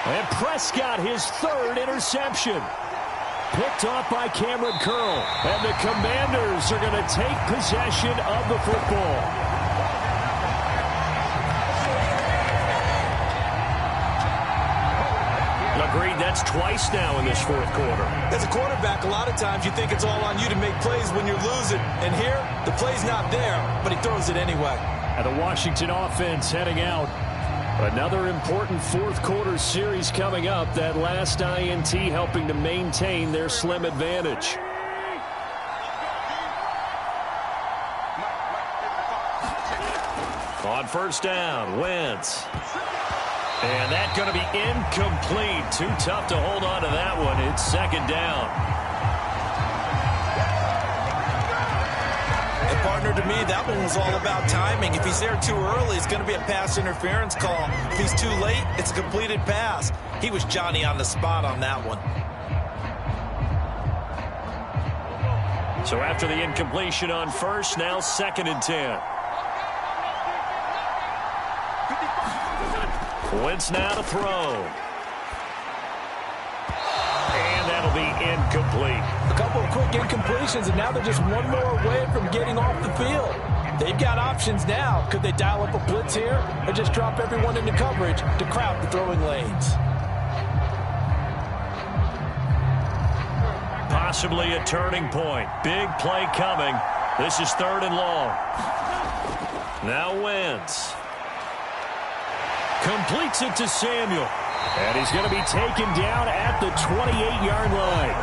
Speaker 4: And Prescott, his 3rd interception. Picked off by Cameron Curl. And the Commanders are going to take possession of the football.
Speaker 2: Agreed, that's twice now in this 4th quarter.
Speaker 3: As a quarterback, a lot of times you think it's all on you to make plays when you're losing. And here, the play's not there, but he throws it anyway.
Speaker 4: And the Washington offense heading out. Another important 4th quarter series coming up. That last INT helping to maintain their slim advantage.
Speaker 2: On 1st down, Wentz. And that's going to be incomplete. Too tough to hold on to that one. It's 2nd down.
Speaker 3: And partner, to me, that one was all about timing. If he's there too early, it's going to be a pass interference call. If he's too late, it's a completed pass. He was Johnny on the spot on that one.
Speaker 2: So after the incompletion on 1st, now 2nd and 10. Wentz now to throw. And that'll be incomplete.
Speaker 3: A couple of quick incompletions, and now they're just one more away from getting off the field. They've got options now. Could they dial up a blitz here or just drop everyone into coverage to crowd the throwing lanes?
Speaker 2: Possibly a turning point. Big play coming. This is 3rd and long. Now Wentz. Completes it to Samuel.
Speaker 4: And he's going to be taken down at the 28-yard line.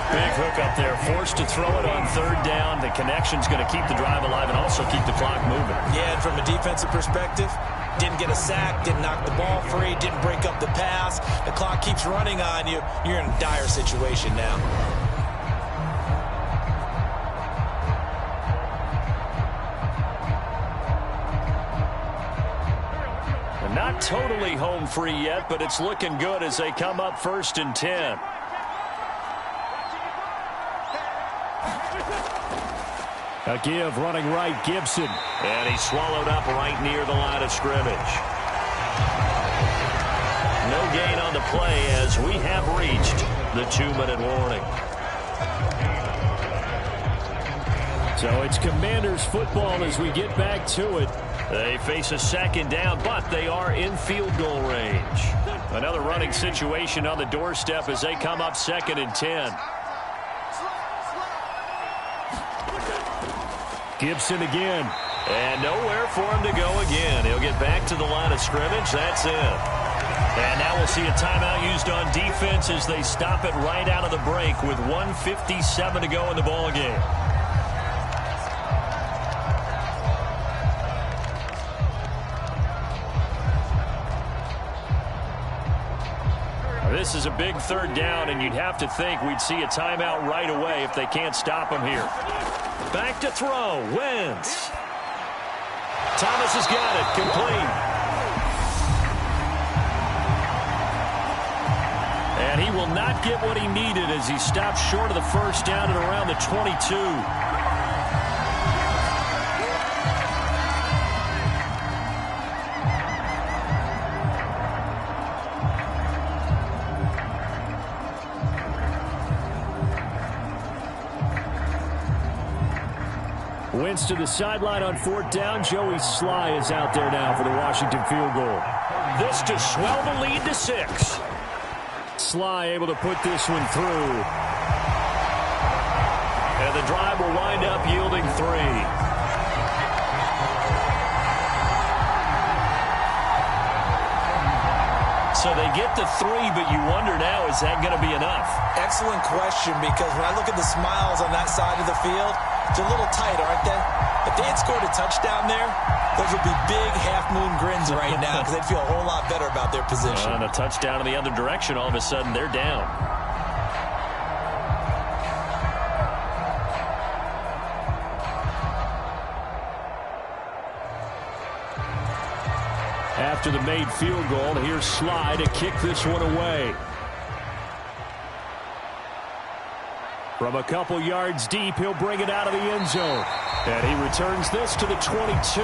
Speaker 2: Big hook up there. Forced to throw it on 3rd down. The connection's going to keep the drive alive and also keep the clock moving.
Speaker 3: Yeah, and from a defensive perspective, didn't get a sack, didn't knock the ball free, didn't break up the pass. The clock keeps running on you. You're in a dire situation now.
Speaker 2: Not totally home free yet, but it's looking good as they come up 1st and 10.
Speaker 4: A give running right, Gibson.
Speaker 2: And he's swallowed up right near the line of scrimmage. No gain on the play as we have reached the 2-minute warning.
Speaker 4: So it's Commanders football as we get back to it.
Speaker 2: They face a second down, but they are in field goal range. Another running situation on the doorstep as they come up 2nd and 10.
Speaker 4: Gibson again.
Speaker 2: And nowhere for him to go again. He'll get back to the line of scrimmage. That's it. And now we'll see a timeout used on defense as they stop it right out of the break with 1:57 to go in the ballgame. This is a big 3rd down, and you'd have to think we'd see a timeout right away if they can't stop him here. Back to throw. Wentz. Thomas has got it. Complete. And he will not get what he needed as he stops short of the 1st down at around the 22.
Speaker 4: Wentz to the sideline on 4th down. Joey Sly is out there now for the Washington field goal.
Speaker 2: This to swell the lead to 6.
Speaker 4: Sly able to put this one through.
Speaker 2: And the drive will wind up yielding 3. So they get to 3, but you wonder now, is that going to be enough?
Speaker 5: Excellent question, because when I look at the smiles on that side of the field, they're a little tight, aren't they? If they had scored a touchdown there, those would be big half-moon grins right now because they'd feel a whole lot better about their position.
Speaker 2: And a touchdown in the other direction, all of a sudden they're down.
Speaker 4: After the made field goal, here's Sly to kick this one away. From a couple yards deep, he'll bring it out of the end zone. And he returns this to the 22.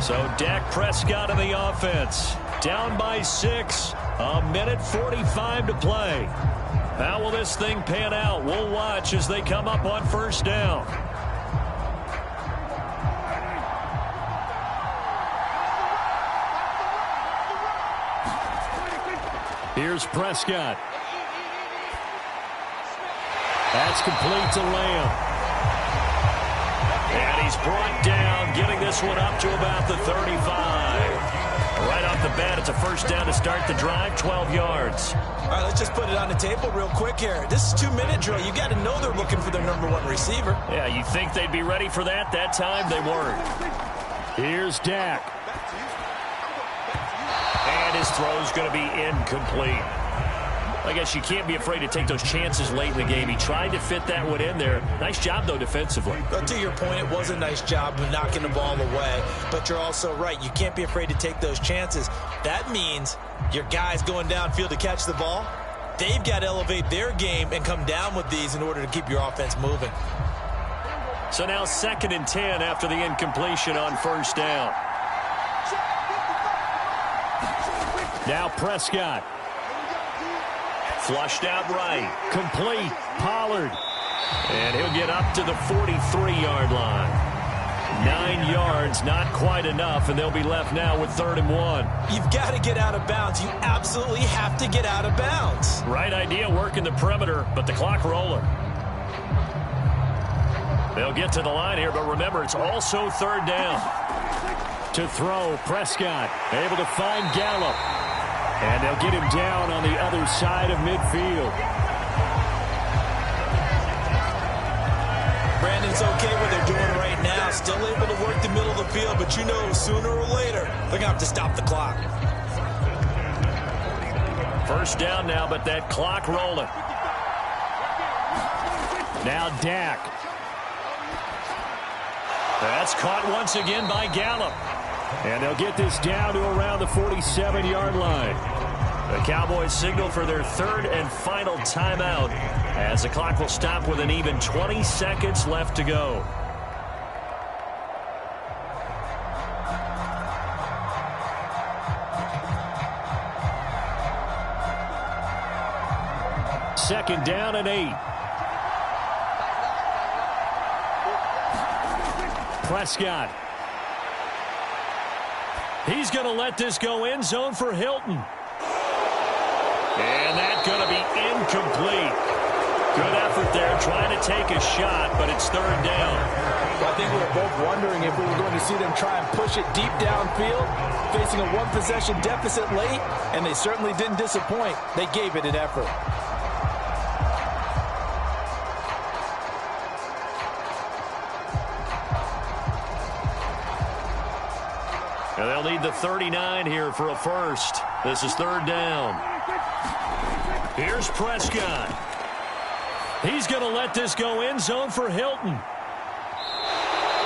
Speaker 2: So Dak Prescott in the offense. Down by 6. 1:45 to play. How will this thing pan out? We'll watch as they come up on 1st down.
Speaker 4: Here's Prescott. That's complete to Lamb.
Speaker 2: And he's brought down, getting this one up to about the 35. Right off the bat, it's a 1st down to start the drive, 12 yards.
Speaker 5: All right, let's just put it on the table real quick here. This is 2-minute drill. You got to know they're looking for their #1 receiver.
Speaker 2: Yeah, you'd think they'd be ready for that. That time, they weren't.
Speaker 4: Here's Dak.
Speaker 2: And his throw's going to be incomplete. I guess you can't be afraid to take those chances late in the game. He tried to fit that one in there. Nice job, though, defensively.
Speaker 5: But to your point, it was a nice job of knocking the ball away. But you're also right. You can't be afraid to take those chances. That means your guys going downfield to catch the ball, they've got to elevate their game and come down with these in order to keep your offense moving.
Speaker 2: So now 2nd and 10 after the incompletion on 1st down.
Speaker 4: Now Prescott.
Speaker 2: Flushed out right.
Speaker 4: Complete. Pollard.
Speaker 2: And he'll get up to the 43-yard line. 9 yards, not quite enough, and they'll be left now with 3rd and 1.
Speaker 5: You've got to get out of bounds. You absolutely have to get out of bounds.
Speaker 2: Right idea, working the perimeter, but the clock rolling. They'll get to the line here, but remember, it's also 3rd down.
Speaker 4: To throw, Prescott able to find Gallup. And they'll get him down on the other side of midfield.
Speaker 5: Brandon's okay what they're doing right now. Still able to work the middle of the field, but you know sooner or later they're going to have to stop the clock.
Speaker 2: 1st down now, but that clock rolling.
Speaker 4: Now Dak.
Speaker 2: That's caught once again by Gallup.
Speaker 4: And they'll get this down to around the 47-yard line.
Speaker 2: The Cowboys signal for their 3rd and final timeout as the clock will stop with an even 20 seconds left to go.
Speaker 4: 2nd down and 8. Prescott. He's going to let this go end zone for Hilton. And that's going to be incomplete. Good effort there trying to take a shot, but it's 3rd down.
Speaker 3: Well, I think we were both wondering if we were going to see them try and push it deep downfield, facing a one-possession deficit late, and they certainly didn't disappoint. They gave it an effort.
Speaker 4: And they'll need the 39 here for a first. This is 3rd down. Here's Prescott. He's going to let this go end zone for Hilton.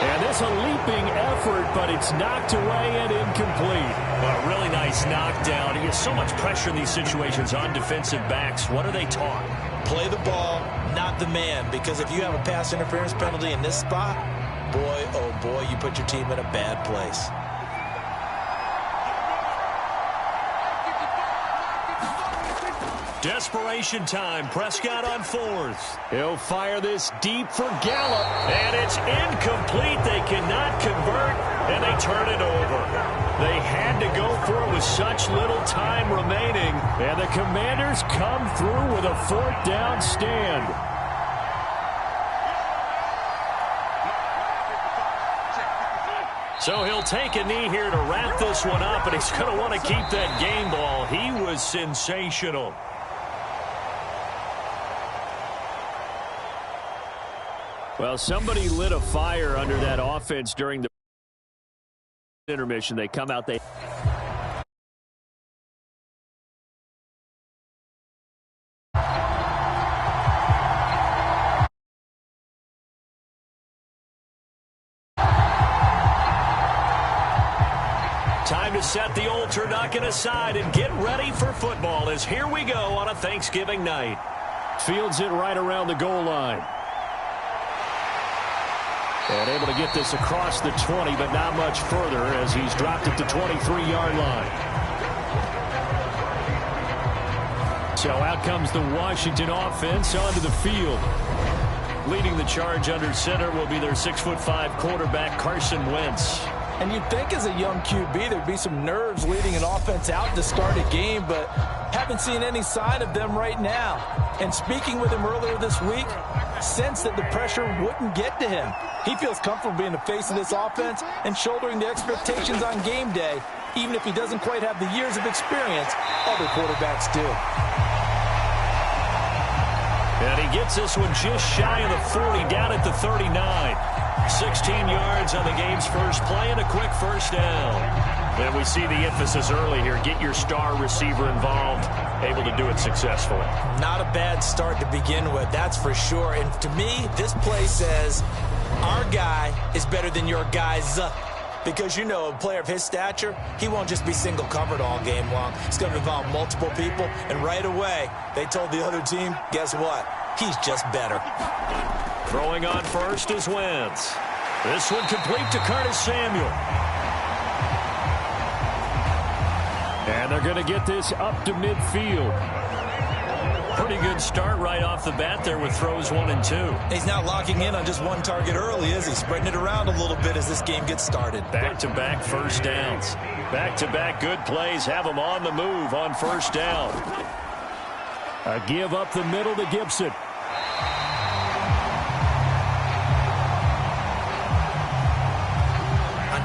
Speaker 4: And this a leaping effort, but it's knocked away and incomplete.
Speaker 2: Well, a really nice knockdown. He has so much pressure in these situations on defensive backs. What are they taught?
Speaker 5: Play the ball, not the man, because if you have a pass interference penalty in this spot, boy, oh boy, you put your team in a bad place.
Speaker 2: Desperation time. Prescott on 4th.
Speaker 4: He'll fire this deep for Gallup.
Speaker 2: And it's incomplete. They cannot convert, and they turn it over.
Speaker 4: They had to go for it with such little time remaining. And the Commanders come through with a 4th down stand.
Speaker 2: So he'll take a knee here to wrap this one up, and he's going to want to keep that game ball. He was sensational.
Speaker 4: Well, somebody lit a fire under that offense during the intermission. They come out, they...
Speaker 2: Time to set the old turducken aside and get ready for football as here we go on a Thanksgiving night.
Speaker 4: Fields it right around the goal line. And able to get this across the 20, but not much further as he's dropped at the 23-yard line. So out comes the Washington offense onto the field. Leading the charge under center will be their 6'5" quarterback, Carson Wentz.
Speaker 3: And you'd think as a young QB there'd be some nerves leading an offense out to start a game, but haven't seen any sign of them right now. And speaking with him earlier this week, sensed that the pressure wouldn't get to him. He feels comfortable being the face of this offense and shouldering the expectations on game day, even if he doesn't quite have the years of experience other quarterbacks do.
Speaker 2: And he gets this one just shy of the 40, down at the 39. 16 yards on the game's first play and a quick first down. And we see the emphasis early here. Get your star receiver involved, able to do it successfully.
Speaker 5: Not a bad start to begin with, that's for sure. And to me, this play says our guy is better than your guys. Because, you know, a player of his stature, he won't just be single covered all game long. It's going to involve multiple people. And right away, they told the other team, guess what? He's just better.
Speaker 2: Throwing on first is Wentz. This one complete to Curtis Samuel.
Speaker 4: And they're going to get this up to midfield.
Speaker 2: Pretty good start right off the bat there with throws 1 and 2.
Speaker 5: He's not locking in on just one target early, is he? Spreading it around a little bit as this game gets started.
Speaker 2: Back-to-back first downs. Back-to-back good plays have them on the move on first down.
Speaker 4: A give up the middle to Gibson.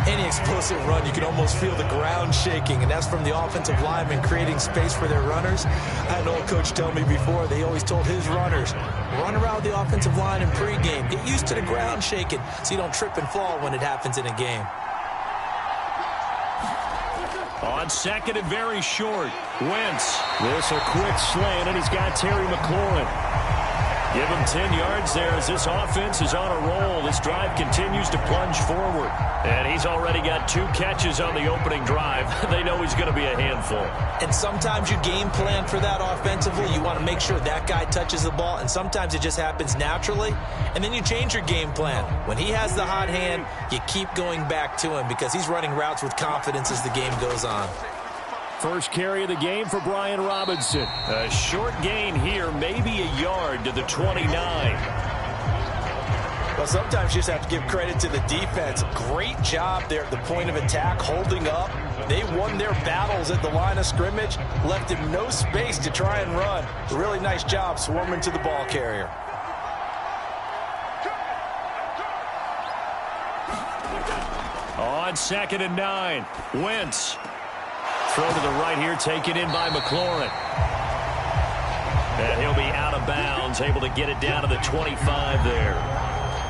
Speaker 5: Any explosive run, you can almost feel the ground shaking, and that's from the offensive linemen creating space for their runners. I had an old coach tell me before, they always told his runners, run around the offensive line in pregame. Get used to the ground shaking so you don't trip and fall when it happens in a game.
Speaker 2: On second and very short, Wentz.
Speaker 4: This a quick slant, and he's got Terry McLaurin.
Speaker 2: Give him 10 yards there as this offense is on a roll. This drive continues to plunge forward. And he's already got 2 catches on the opening drive. They know he's going to be a handful.
Speaker 5: And sometimes you game plan for that offensively. You want to make sure that guy touches the ball. And sometimes it just happens naturally. And then you change your game plan. When he has the hot hand, you keep going back to him because he's running routes with confidence as the game goes on.
Speaker 4: First carry of the game for Brian Robinson.
Speaker 2: A short gain here, maybe a yard to the 29.
Speaker 3: Well, sometimes you just have to give credit to the defense. Great job there at the point of attack, holding up. They won their battles at the line of scrimmage, left him no space to try and run. Really nice job swarming to the ball carrier.
Speaker 2: On 2nd and 9, Wentz. Throw to the right here, taken in by McLaurin. And he'll be out of bounds, able to get it down to the 25 there.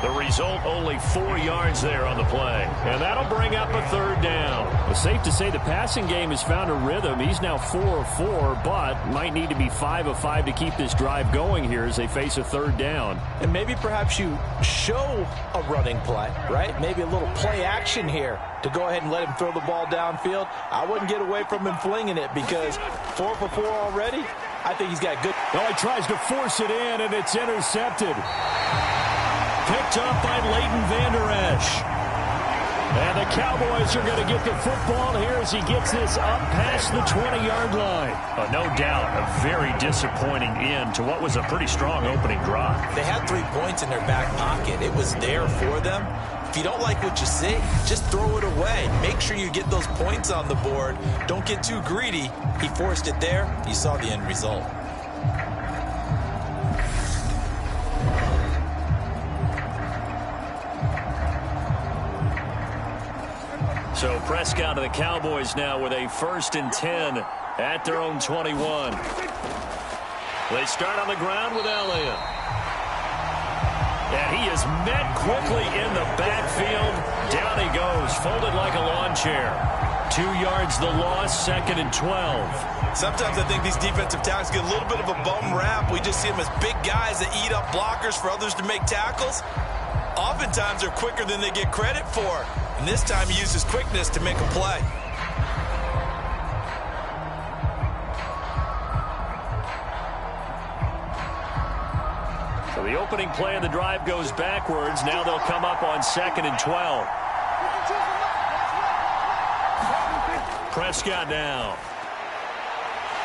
Speaker 2: The result, only 4 yards there on the play. And that'll bring up a 3rd down.
Speaker 4: It's safe to say the passing game has found a rhythm. He's now 4 of 4, but might need to be 5 of 5 to keep this drive going here as they face a 3rd down.
Speaker 3: And maybe perhaps you show a running play, right? Maybe a little play action here to go ahead and let him throw the ball downfield. I wouldn't get away from him flinging it because 4 for 4 already, I think he's got good.
Speaker 4: Well, he tries to force it in, and it's intercepted. Picked up by Leighton Vander Esch. And the Cowboys are going to get the football here as he gets this up past the 20-yard line.
Speaker 2: No doubt, a very disappointing end to what was a pretty strong opening drive.
Speaker 5: They had 3 points in their back pocket. It was there for them. If you don't like what you see, just throw it away. Make sure you get those points on the board. Don't get too greedy. He forced it there. You saw the end result.
Speaker 2: So Prescott of the Cowboys now with a 1st and 10 at their own 21. They start on the ground with Elliott. And he is met quickly in the backfield. Down he goes, folded like a lawn chair. 2 yards the loss, 2nd and 12.
Speaker 5: Sometimes I think these defensive tackles get a little bit of a bum rap. We just see them as big guys that eat up blockers for others to make tackles. Oftentimes they're quicker than they get credit for. And this time he uses quickness to make a play.
Speaker 2: So the opening play of the drive goes backwards. Now they'll come up on 2nd and 12. Prescott now.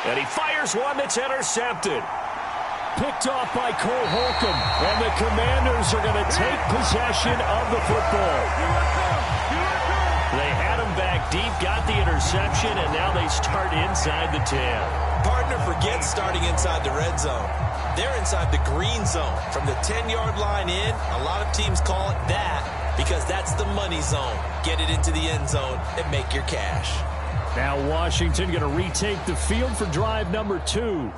Speaker 2: And he fires one that's intercepted.
Speaker 4: Picked off by Cole Holcomb. And the Commanders are going to take possession of the football.
Speaker 2: They had him back deep, got the interception, and now they start inside the 10.
Speaker 5: Partner forgets starting inside the red zone. They're inside the green zone. From the 10-yard line in, a lot of teams call it that because that's the money zone. Get it into the end zone and make your cash.
Speaker 4: Now Washington going to retake the field for drive number 2.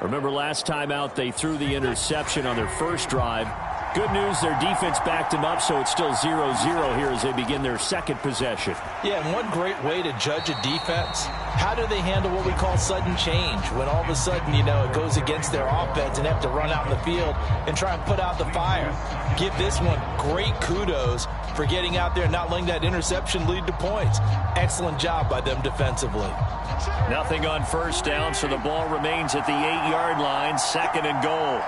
Speaker 4: Remember last time out they threw the interception on their first drive. Good news, their defense backed them up, so it's still 0-0 here as they begin their 2nd possession.
Speaker 3: Yeah, and one great way to judge a defense, how do they handle what we call sudden change? When all of a sudden, you know, it goes against their offense and they have to run out in the field and try and put out the fire. Give this one great kudos for getting out there and not letting that interception lead to points. Excellent job by them defensively.
Speaker 2: Nothing on 1st down, so the ball remains at the 8-yard line, 2nd and goal.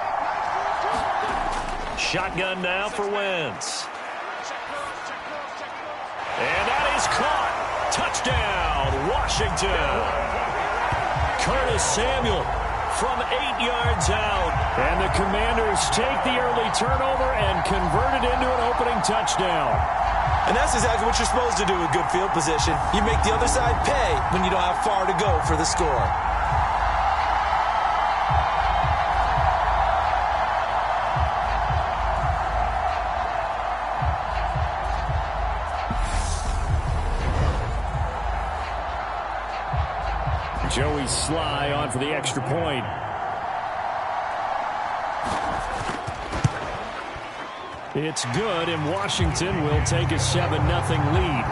Speaker 2: Shotgun now for Wentz. And that is caught. Touchdown, Washington. Curtis Samuel from 8 yards out.
Speaker 4: And the Commanders take the early turnover and convert it into an opening touchdown.
Speaker 3: And that's exactly what you're supposed to do with good field position. You make the other side pay when you don't have far to go for the score.
Speaker 4: Joey Sly on for the extra point. It's good, and Washington will take a 7-0 lead.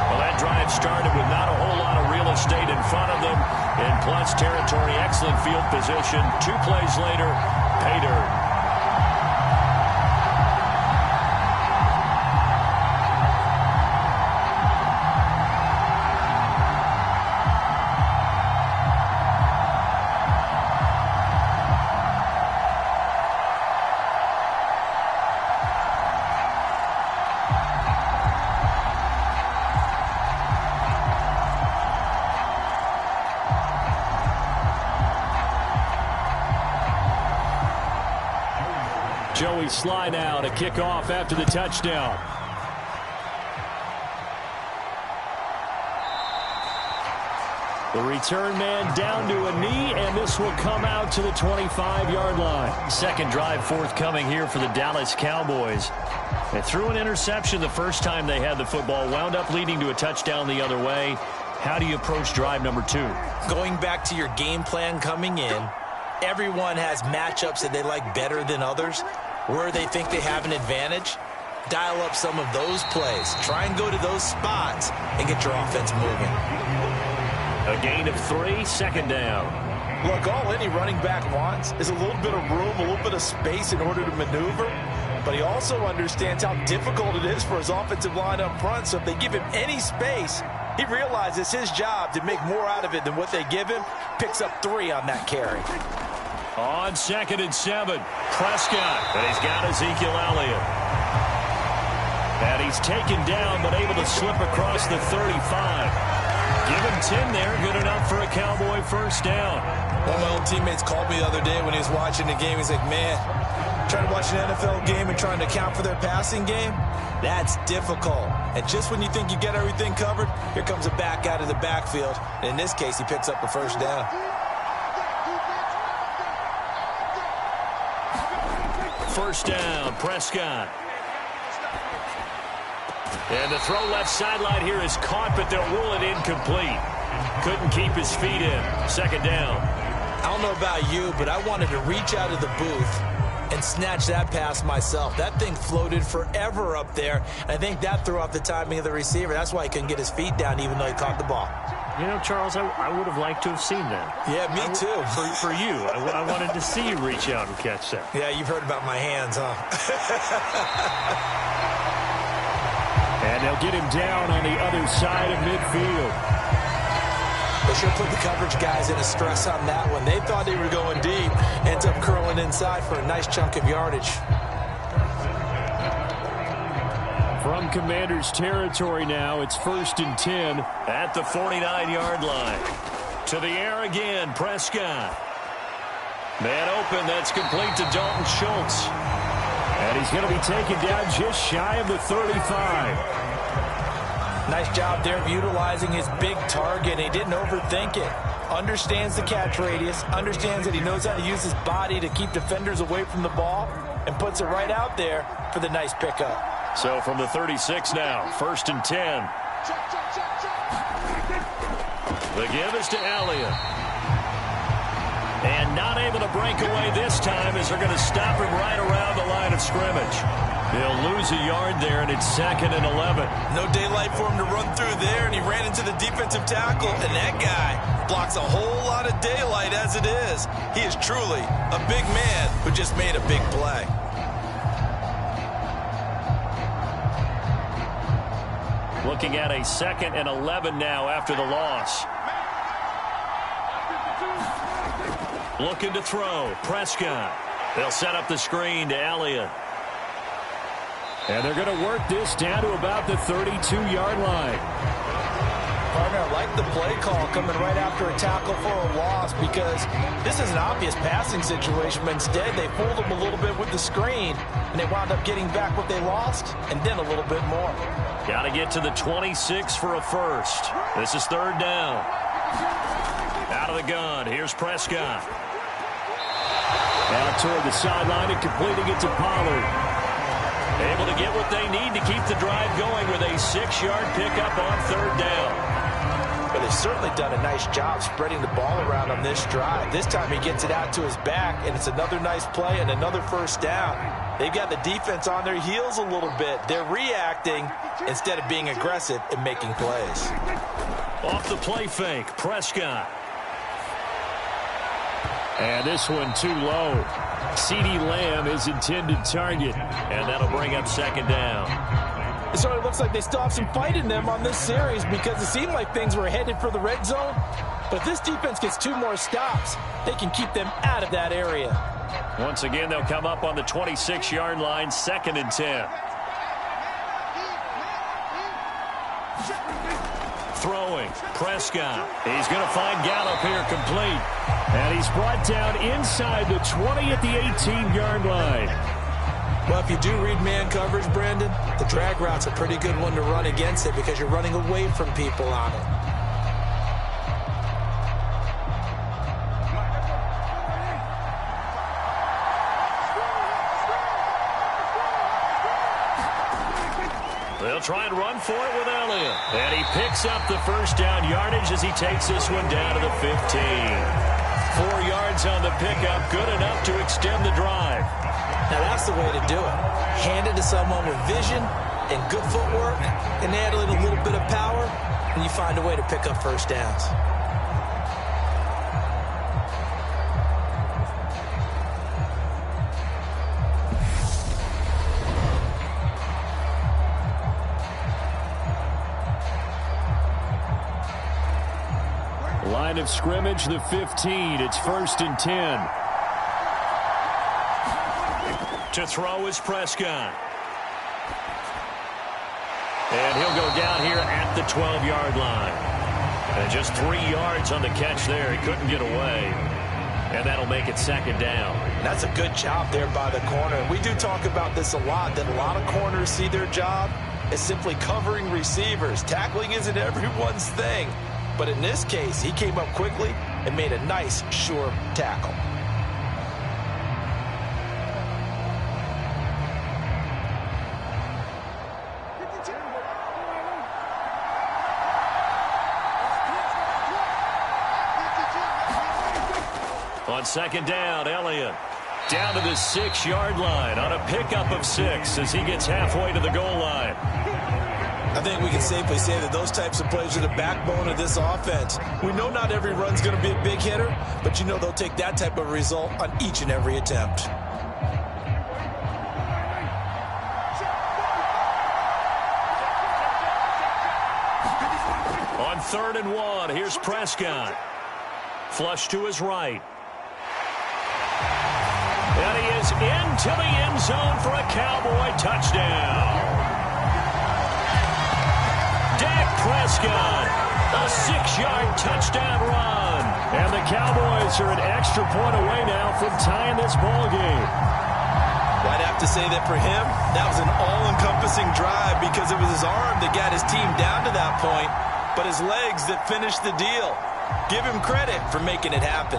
Speaker 2: Well, that drive started with not a whole lot of real estate in front of them. In plus territory, excellent field position. 2 plays later, pay dirt.
Speaker 4: Cowboys slide now to kick off after the touchdown. The return man down to a knee, and this will come out to the 25-yard line.
Speaker 2: Second drive forthcoming here for the Dallas Cowboys. They threw an interception the first time they had the football, wound up leading to a touchdown the other way. How do you approach drive number 2?
Speaker 5: Going back to your game plan coming in, everyone has matchups that they like better than others. Where they think they have an advantage, dial up some of those plays. Try and go to those spots and get your offense moving.
Speaker 2: A gain of 3, second down.
Speaker 3: Look, all any running back wants is a little bit of room, a little bit of space in order to maneuver. But he also understands how difficult it is for his offensive line up front. So if they give him any space, he realizes his job to make more out of it than what they give him. Picks up 3 on that carry.
Speaker 2: On 2nd and 7, Prescott. And he's got Ezekiel Elliott. And he's taken down, but able to slip across the 35. Give him 10 there. Good enough for a Cowboy first down.
Speaker 5: One of my old teammates called me the other day when he was watching the game. He's like, man, trying to watch an NFL game and trying to account for their passing game, that's difficult. And just when you think you get everything covered, here comes a back out of the backfield. And in this case, he picks up a first down.
Speaker 2: First down, Prescott. And the throw left sideline here is caught, but they'll rule it incomplete. Couldn't keep his feet in. Second down.
Speaker 5: I don't know about you, but I wanted to reach out of the booth and snatch that pass myself. That thing floated forever up there. And I think that threw off the timing of the receiver. That's why he couldn't get his feet down even though he caught the ball.
Speaker 2: You know, Charles, I would have liked to have seen that.
Speaker 5: Yeah, me too.
Speaker 2: For you. I wanted to see you reach out and catch that.
Speaker 5: Yeah, you've heard about my hands, huh?
Speaker 4: And they'll get him down on the other side of midfield.
Speaker 5: They sure put the coverage guys in a stress on that one. They thought they were going deep. Ends up curling inside for a nice chunk of yardage.
Speaker 4: From Commanders territory now, it's 1st and 10.
Speaker 2: At the 49-yard line. To the air again, Prescott. Man open, that's complete to Dalton Schultz.
Speaker 4: And he's going to be taken down just shy of the 35.
Speaker 3: Nice job there of utilizing his big target. He didn't overthink it. Understands the catch radius. Understands that he knows how to use his body to keep defenders away from the ball. And puts it right out there for the nice pickup.
Speaker 2: So from the 36 now, 1st and 10. The give is to Elliott. And not able to break away this time as they're going to stop him right around the line of scrimmage. They'll lose a yard there, and it's 2nd and 11.
Speaker 5: No daylight for him to run through there, and he ran into the defensive tackle, and that guy blocks a whole lot of daylight as it is. He is truly a big man who just made a big play.
Speaker 2: Looking at a 2nd and 11 now after the loss. Looking to throw. Prescott. They'll set up the screen to Elliott.
Speaker 4: And they're going to work this down to about the 32-yard line.
Speaker 3: Partner, I like the play call coming right after a tackle for a loss because this is an obvious passing situation, but instead they fooled them a little bit with the screen, and they wound up getting back what they lost and then a little bit more.
Speaker 2: Got to get to the 26 for a first. This is 3rd down. Out of the gun. Here's Prescott.
Speaker 4: Out toward the sideline and completing it to Pollard.
Speaker 2: Able to get what they need to keep the drive going with a 6-yard pickup on 3rd down.
Speaker 3: But they've certainly done a nice job spreading the ball around on this drive. This time he gets it out to his back, and it's another nice play and another first down. They've got the defense on their heels a little bit. They're reacting instead of being aggressive and making plays.
Speaker 2: Off the play fake, Prescott.
Speaker 4: And this one too low. CeeDee Lamb is intended target.
Speaker 2: And that'll bring up 2nd down.
Speaker 3: It sort of looks like they still have some fight in them on this series because it seemed like things were headed for the red zone. But if this defense gets 2 more stops, they can keep them out of that area.
Speaker 2: Once again, they'll come up on the 26-yard line, 2nd and 10. Throwing, Prescott. He's going to find Gallup here complete.
Speaker 4: And he's brought down inside the 20 at the 18-yard line.
Speaker 3: Well, if you do read man coverage, Brandon, the drag route's a pretty good one to run against it because you're running away from people on it.
Speaker 2: They'll try and run for it with Elliott. And he picks up the first down yardage as he takes this one down to the 15. 4 yards on the pickup, good enough to extend the drive.
Speaker 3: Now that's the way to do it. Hand it to someone with vision and good footwork, and add a little bit of power, and you find a way to pick up first downs.
Speaker 4: Line of scrimmage, the 15. It's 1st and 10.
Speaker 2: To throw is Prescott. And he'll go down here at the 12-yard line. And just 3 yards on the catch there. He couldn't get away. And that'll make it 2nd down.
Speaker 3: That's a good job there by the corner. And we do talk about this a lot, that a lot of corners see their job as simply covering receivers. Tackling isn't everyone's thing. But in this case, he came up quickly and made a nice, sure tackle.
Speaker 2: On 2nd down, Elliott down to the 6-yard line on a pickup of 6 as he gets halfway to the goal line.
Speaker 3: I think we can safely say that those types of plays are the backbone of this offense. We know not every run's going to be a big hitter, but you know they'll take that type of result on each and every attempt.
Speaker 2: On 3rd and 1, here's Prescott. Flush to his right. And he is into the end zone for a Cowboy touchdown. Dak Prescott, a 6-yard touchdown run.
Speaker 4: And the Cowboys are an extra point away now from tying this ball game.
Speaker 3: Well, I'd have to say that for him, that was an all-encompassing drive because it was his arm that got his team down to that point, but his legs that finished the deal. Give him credit for making it happen.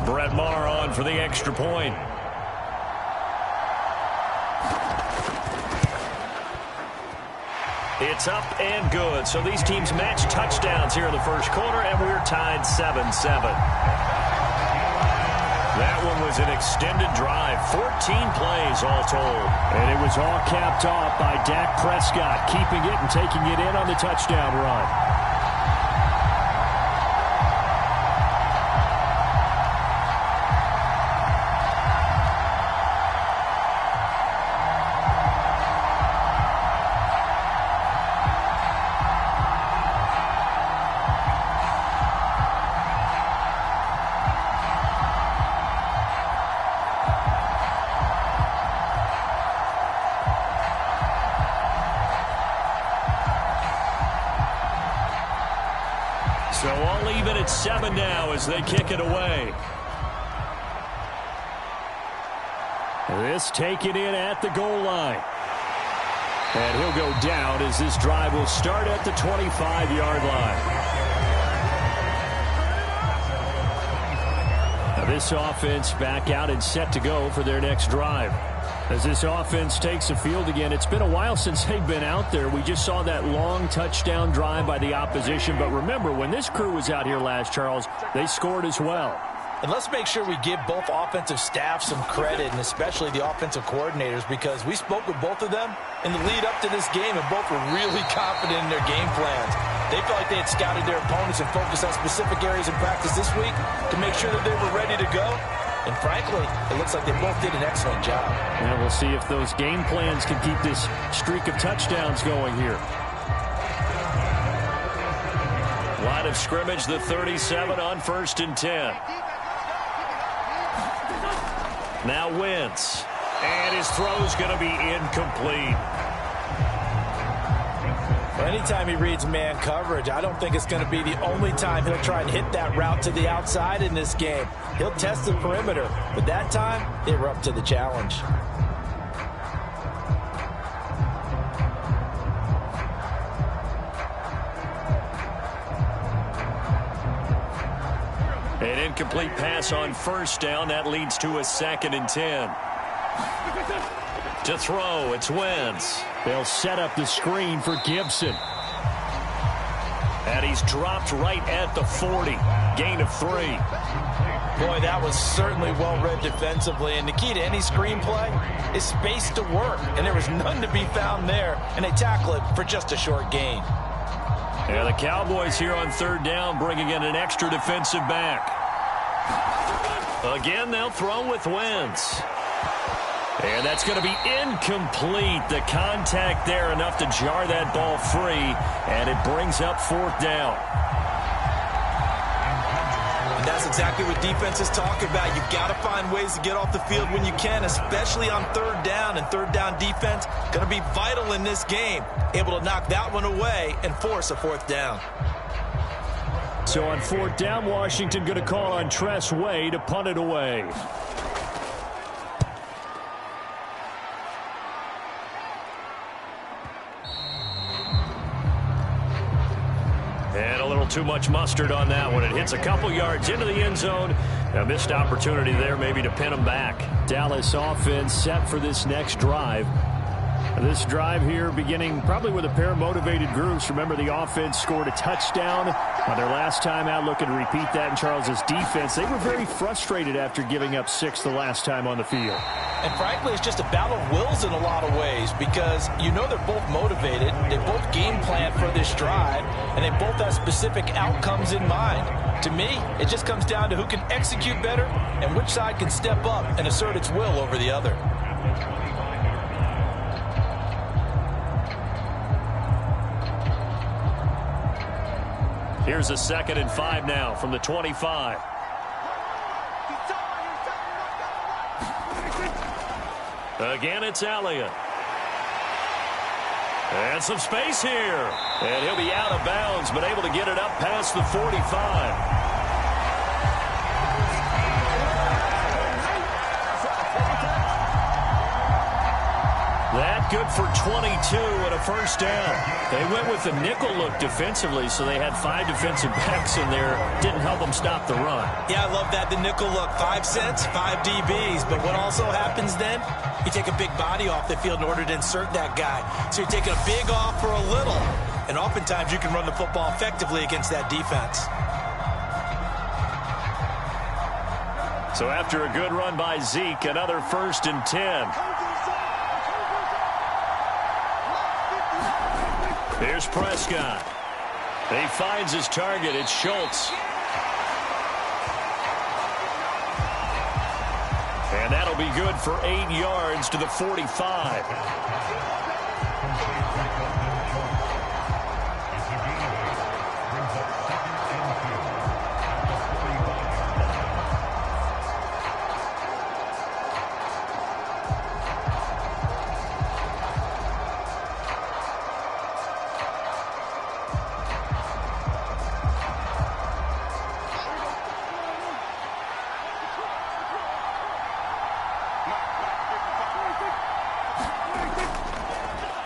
Speaker 2: Brett Maher on for the extra point. It's up and good. So these teams match touchdowns here in the first quarter, and we're tied 7-7. That one was an extended drive, 14 plays all told.
Speaker 4: And it was all capped off by Dak Prescott, keeping it and taking it in on the touchdown run.
Speaker 2: So all even at 7 now as they kick it away.
Speaker 4: This taken in at the goal line. And he'll go down as this drive will start at the 25-yard line. Now this offense back out and set to go for their next drive. As this offense takes the field again, it's been a while since they've been out there. We just saw that long touchdown drive by the opposition. But remember, when this crew was out here last, Charles, they scored as well.
Speaker 3: And let's make sure we give both offensive staff some credit, and especially the offensive coordinators, because we spoke with both of them in the lead up to this game, and both were really confident in their game plans. They felt like they had scouted their opponents and focused on specific areas in practice this week to make sure that they were ready to go. And frankly, it looks like they both did an excellent job.
Speaker 4: And we'll see if those game plans can keep this streak of touchdowns going here.
Speaker 2: Line of scrimmage, the 37 on 1st and 10. Now Wentz. And his throw's going to be incomplete.
Speaker 3: Anytime he reads man coverage, I don't think it's going to be the only time he'll try and hit that route to the outside in this game. He'll test the perimeter, but that time, they were up to the challenge.
Speaker 2: An incomplete pass on first down. That leads to a 2nd and 10. To throw, it's Wentz.
Speaker 4: They'll set up the screen for Gibson.
Speaker 2: And he's dropped right at the 40. Gain of 3.
Speaker 3: Boy, that was certainly well-read defensively. And the key to any screenplay is space to work. And there was none to be found there. And they tackle it for just a short gain.
Speaker 2: Yeah, the Cowboys here on 3rd down bringing in an extra defensive back. Again, they'll throw with Wentz. And that's going to be incomplete. The contact there enough to jar that ball free, and it brings up 4th down.
Speaker 5: And that's exactly what defenses talk about. You've got to find ways to get off the field when you can, especially on 3rd down. And 3rd down defense going to be vital in this game. Able to knock that one away and force a 4th down.
Speaker 4: So on 4th down, Washington going to call on Tress Way to punt it away.
Speaker 2: And a little too much mustard on that one. It hits a couple yards into the end zone. A missed opportunity there maybe to pin them back.
Speaker 4: Dallas offense set for this next drive. This drive here beginning probably with a pair of motivated groups. Remember, the offense scored a touchdown on their last time out, looking to repeat that in Charles's defense. They were very frustrated after giving up 6 the last time on the field.
Speaker 3: And frankly, it's just a battle of wills in a lot of ways because you know they're both motivated. They both game plan for this drive, and they both have specific outcomes in mind. To me, it just comes down to who can execute better and which side can step up and assert its will over the other.
Speaker 2: Here's a 2nd and 5 now from the 25. Again, it's Elliott. And some space here. And he'll be out of bounds, but able to get it up past the 45. That good for 22 and a 1st down. They went with the nickel look defensively, so they had 5 defensive backs in there. Didn't help them stop the run.
Speaker 5: Yeah, I love that, the nickel look. 5 cents, 5 DBs. But what also happens then, you take a big body off the field in order to insert that guy. So you're taking a big off for a little. And oftentimes you can run the football effectively against that defense.
Speaker 2: So after a good run by Zeke, another 1st and 10. Here's Prescott. He finds his target. It's Schultz. And that'll be good for 8 yards to the 45.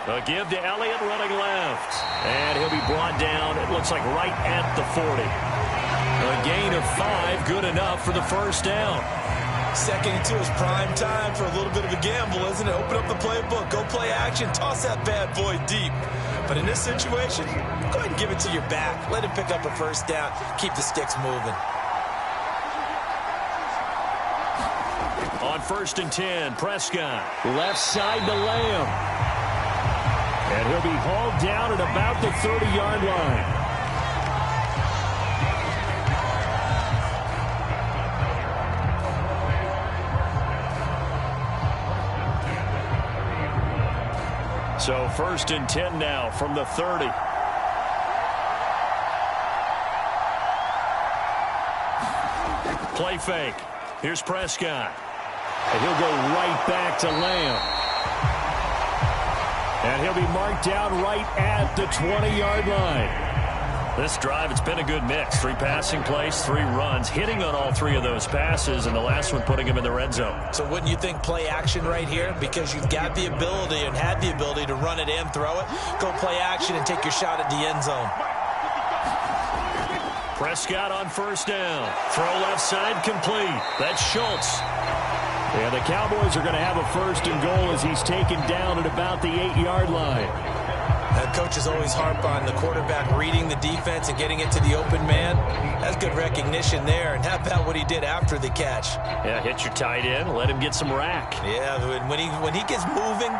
Speaker 2: A give to Elliott running left. And he'll be brought down, it looks like right at the 40. A gain of 5, good enough for the 1st down.
Speaker 5: 2nd and 2 is prime time for a little bit of a gamble, isn't it? Open up the playbook, go play action, toss that bad boy deep. But in this situation, go ahead and give it to your back. Let him pick up a 1st down, keep the sticks moving.
Speaker 2: On 1st and 10, Prescott.
Speaker 4: Left side to Lamb. And he'll be hauled down at about the 30-yard line.
Speaker 2: So 1st and 10 now from the 30. Play fake. Here's Prescott.
Speaker 4: And he'll go right back to Lamb. And he'll be marked down right at the 20-yard line.
Speaker 2: This drive, it's been a good mix. 3 passing plays, 3 runs, hitting on all 3 of those passes, and the last one putting him in the red zone.
Speaker 3: So wouldn't you think play action right here? Because you've got the ability and had the ability to run it and throw it. Go play action and take your shot at the end zone.
Speaker 2: Prescott on first down. Throw left side complete. That's Schultz.
Speaker 4: And the Cowboys are going to have a first and goal as he's taken down at about the 8-yard line.
Speaker 3: Coaches always harp on the quarterback reading the defense and getting it to the open man. That's good recognition there. And how about what he did after the catch?
Speaker 2: Yeah, hit your tight end, let him get some rack.
Speaker 3: Yeah, when he gets moving,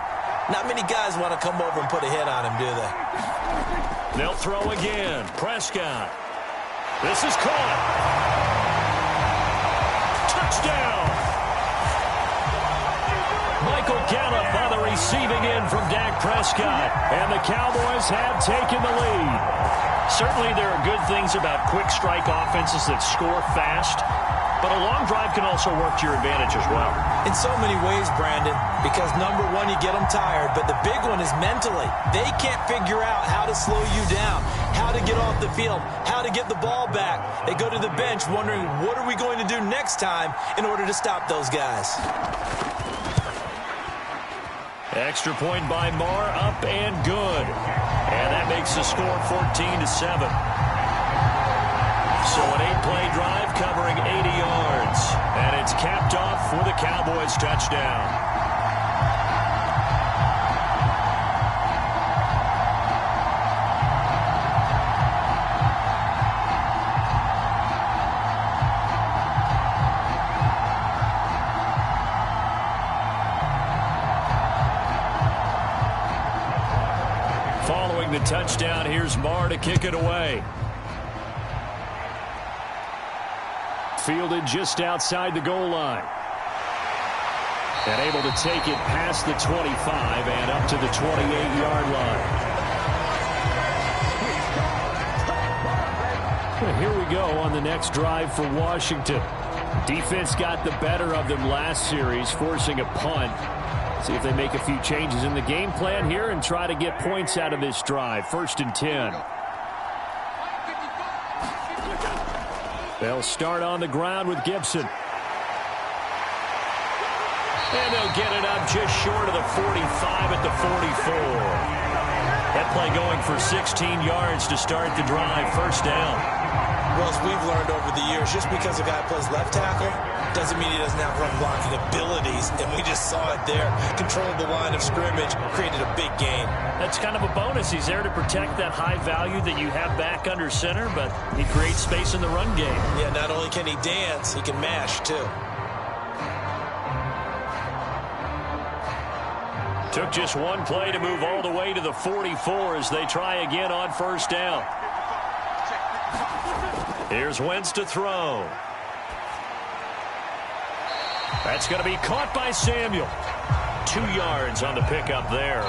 Speaker 3: not many guys want to come over and put a hit on him, do they?
Speaker 2: They'll throw again. Prescott. This is caught. Touchdown. Michael Gallup on the receiving end from Dak Prescott. And the Cowboys have taken the lead. Certainly there are good things about quick strike offenses that score fast, but a long drive can also work to your advantage as well.
Speaker 3: In so many ways, Brandon, because number one, you get them tired, but the big one is mentally. They can't figure out how to slow you down, how to get off the field, how to get the ball back. They go to the bench wondering, what are we going to do next time in order to stop those guys?
Speaker 2: Extra point by Marr, up and good. And that makes the score 14-7. So an 8-play drive covering 80 yards. And it's capped off with a Cowboys touchdown. The touchdown, here's Marr to kick it away.
Speaker 4: Fielded just outside the goal line. And able to take it past the 25 and up to the 28-yard line. Well, here we go on the next drive for Washington. Defense got the better of them last series, forcing a punt. See if they make a few changes in the game plan here and try to get points out of this drive. 1st and 10. They'll start on the ground with Gibson. And they'll get it up just short of the 45 at the 44. That play going for 16 yards to start the drive. 1st down.
Speaker 3: Well, as we've learned over the years, just because a guy plays left tackle doesn't mean he doesn't have run blocking abilities, and we just saw it there. Controlled the line of scrimmage, created a big gain.
Speaker 2: That's kind of a bonus. He's there to protect that high value that you have back under center, but he creates space in the run game.
Speaker 3: Yeah, not only can he dance, he can mash, too.
Speaker 2: Took just one play to move all the way to the 44 as they try again on 1st down. Here's Wentz to throw. That's going to be caught by Samuel. 2 yards on the pickup there.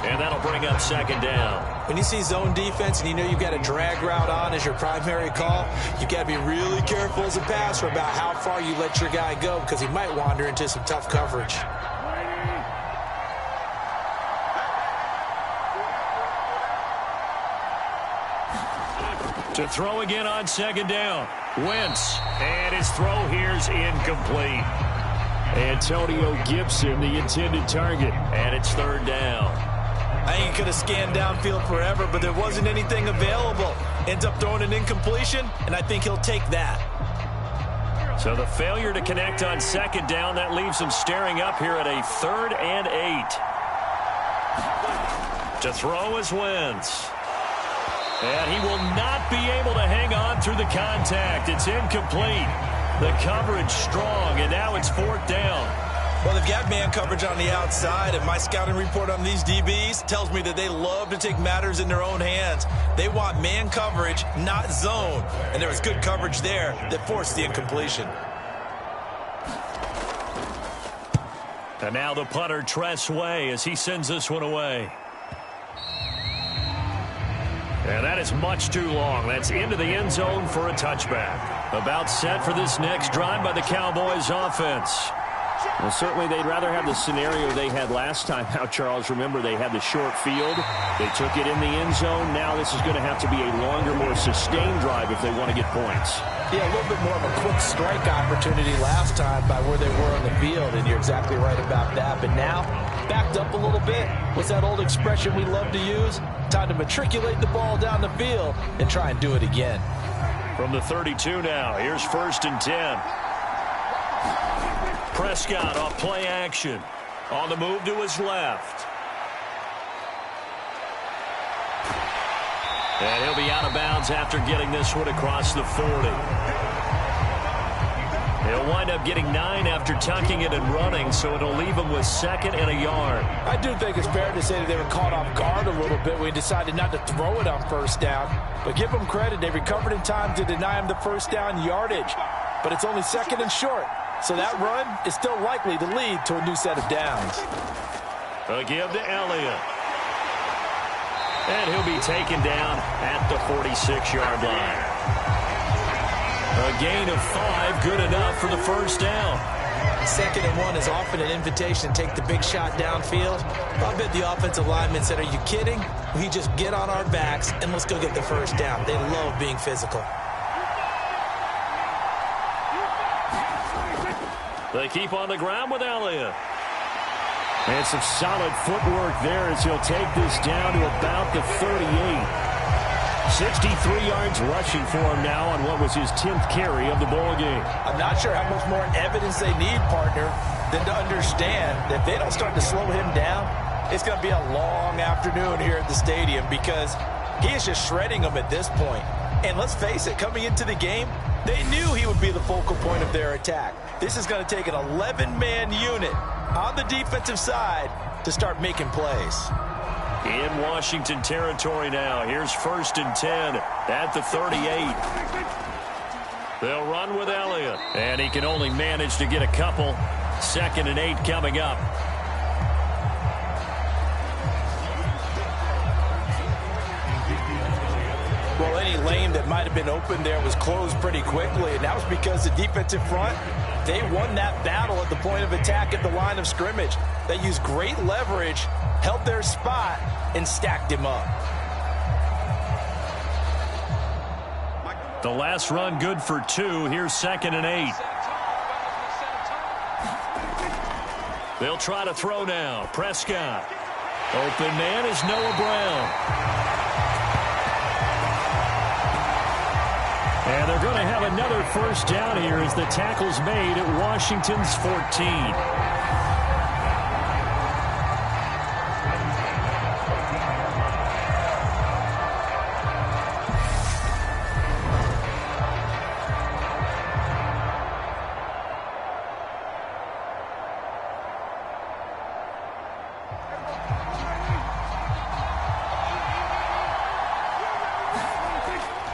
Speaker 2: And that'll bring up 2nd down.
Speaker 3: When you see zone defense and you know you've got a drag route on as your primary call, you've got to be really careful as a passer about how far you let your guy go because he might wander into some tough coverage.
Speaker 2: To throw again on 2nd down. Wentz. And his throw here's incomplete.
Speaker 4: Antonio Gibson, the intended target.
Speaker 2: And it's 3rd down.
Speaker 3: I think he could have scanned downfield forever, but there wasn't anything available. Ends up throwing an incompletion, and I think he'll take that.
Speaker 2: So the failure to connect on 2nd down, that leaves him staring up here at a 3rd and 8. To throw is Wentz. And he will not be able to hang on through the contact. It's incomplete. The coverage strong, and now it's 4th down.
Speaker 3: Well, they've got man coverage on the outside, and my scouting report on these DBs tells me that they love to take matters in their own hands. They want man coverage, not zone. And there was good coverage there that forced the incompletion.
Speaker 2: And now the punter, Tress Way, as he sends this one away. And that is much too long. That's into the end zone for a touchback. About set for this next drive by the Cowboys offense.
Speaker 4: Well, certainly they'd rather have the scenario they had last time out, Charles. Remember, they had the short field. They took it in the end zone. Now this is going to have to be a longer, more sustained drive if they want to get points.
Speaker 3: Yeah, a little bit more of a quick strike opportunity last time by where they were on the field, and you're exactly right about that. But now, backed up a little bit. What's that old expression we love to use? Time to matriculate the ball down the field and try and do it again.
Speaker 2: From the 32 now, here's 1st and 10. Prescott off play action. On the move to his left. And he'll be out of bounds after getting this one across the 40. He'll wind up getting 9 after tucking it and running, so it'll leave him with 2nd and a yard.
Speaker 3: I do think it's fair to say that they were caught off guard a little bit when he decided not to throw it on 1st down. But give them credit. They recovered in time to deny him the 1st down yardage. But it's only 2nd and short. So that run is still likely to lead to a new set of downs.
Speaker 2: A give to Elliott. And he'll be taken down at the 46-yard line. A gain of 5, good enough for the 1st down.
Speaker 3: 2nd and 1 is often an invitation to take the big shot downfield. I bet the offensive lineman said, are you kidding? We just get on our backs and let's go get the 1st down. They love being physical.
Speaker 2: They keep on the ground with Elliott.
Speaker 4: And some solid footwork there as he'll take this down to about the 38. 63 yards rushing for him now on what was his 10th carry of the ball game.
Speaker 3: I'm not sure how much more evidence they need, partner, than to understand that if they don't start to slow him down, it's going to be a long afternoon here at the stadium because he is just shredding them at this point. And let's face it, coming into the game, they knew he would be the focal point of their attack. This is going to take an 11-man unit on the defensive side to start making plays.
Speaker 2: In Washington territory now. Here's 1st and 10 at the 38. They'll run with Elliott. And he can only manage to get a couple. 2nd and 8 coming up.
Speaker 3: Well, any lane that might have been open there was closed pretty quickly, and that was because the defensive front, they won that battle at the point of attack at the line of scrimmage. They used great leverage, held their spot, and stacked him up.
Speaker 2: The last run good for 2. Here's 2nd and 8. They'll try to throw now. Prescott. Open man is Noah Brown.
Speaker 4: And they're going to have another 1st down here as the tackle's made at Washington's 14.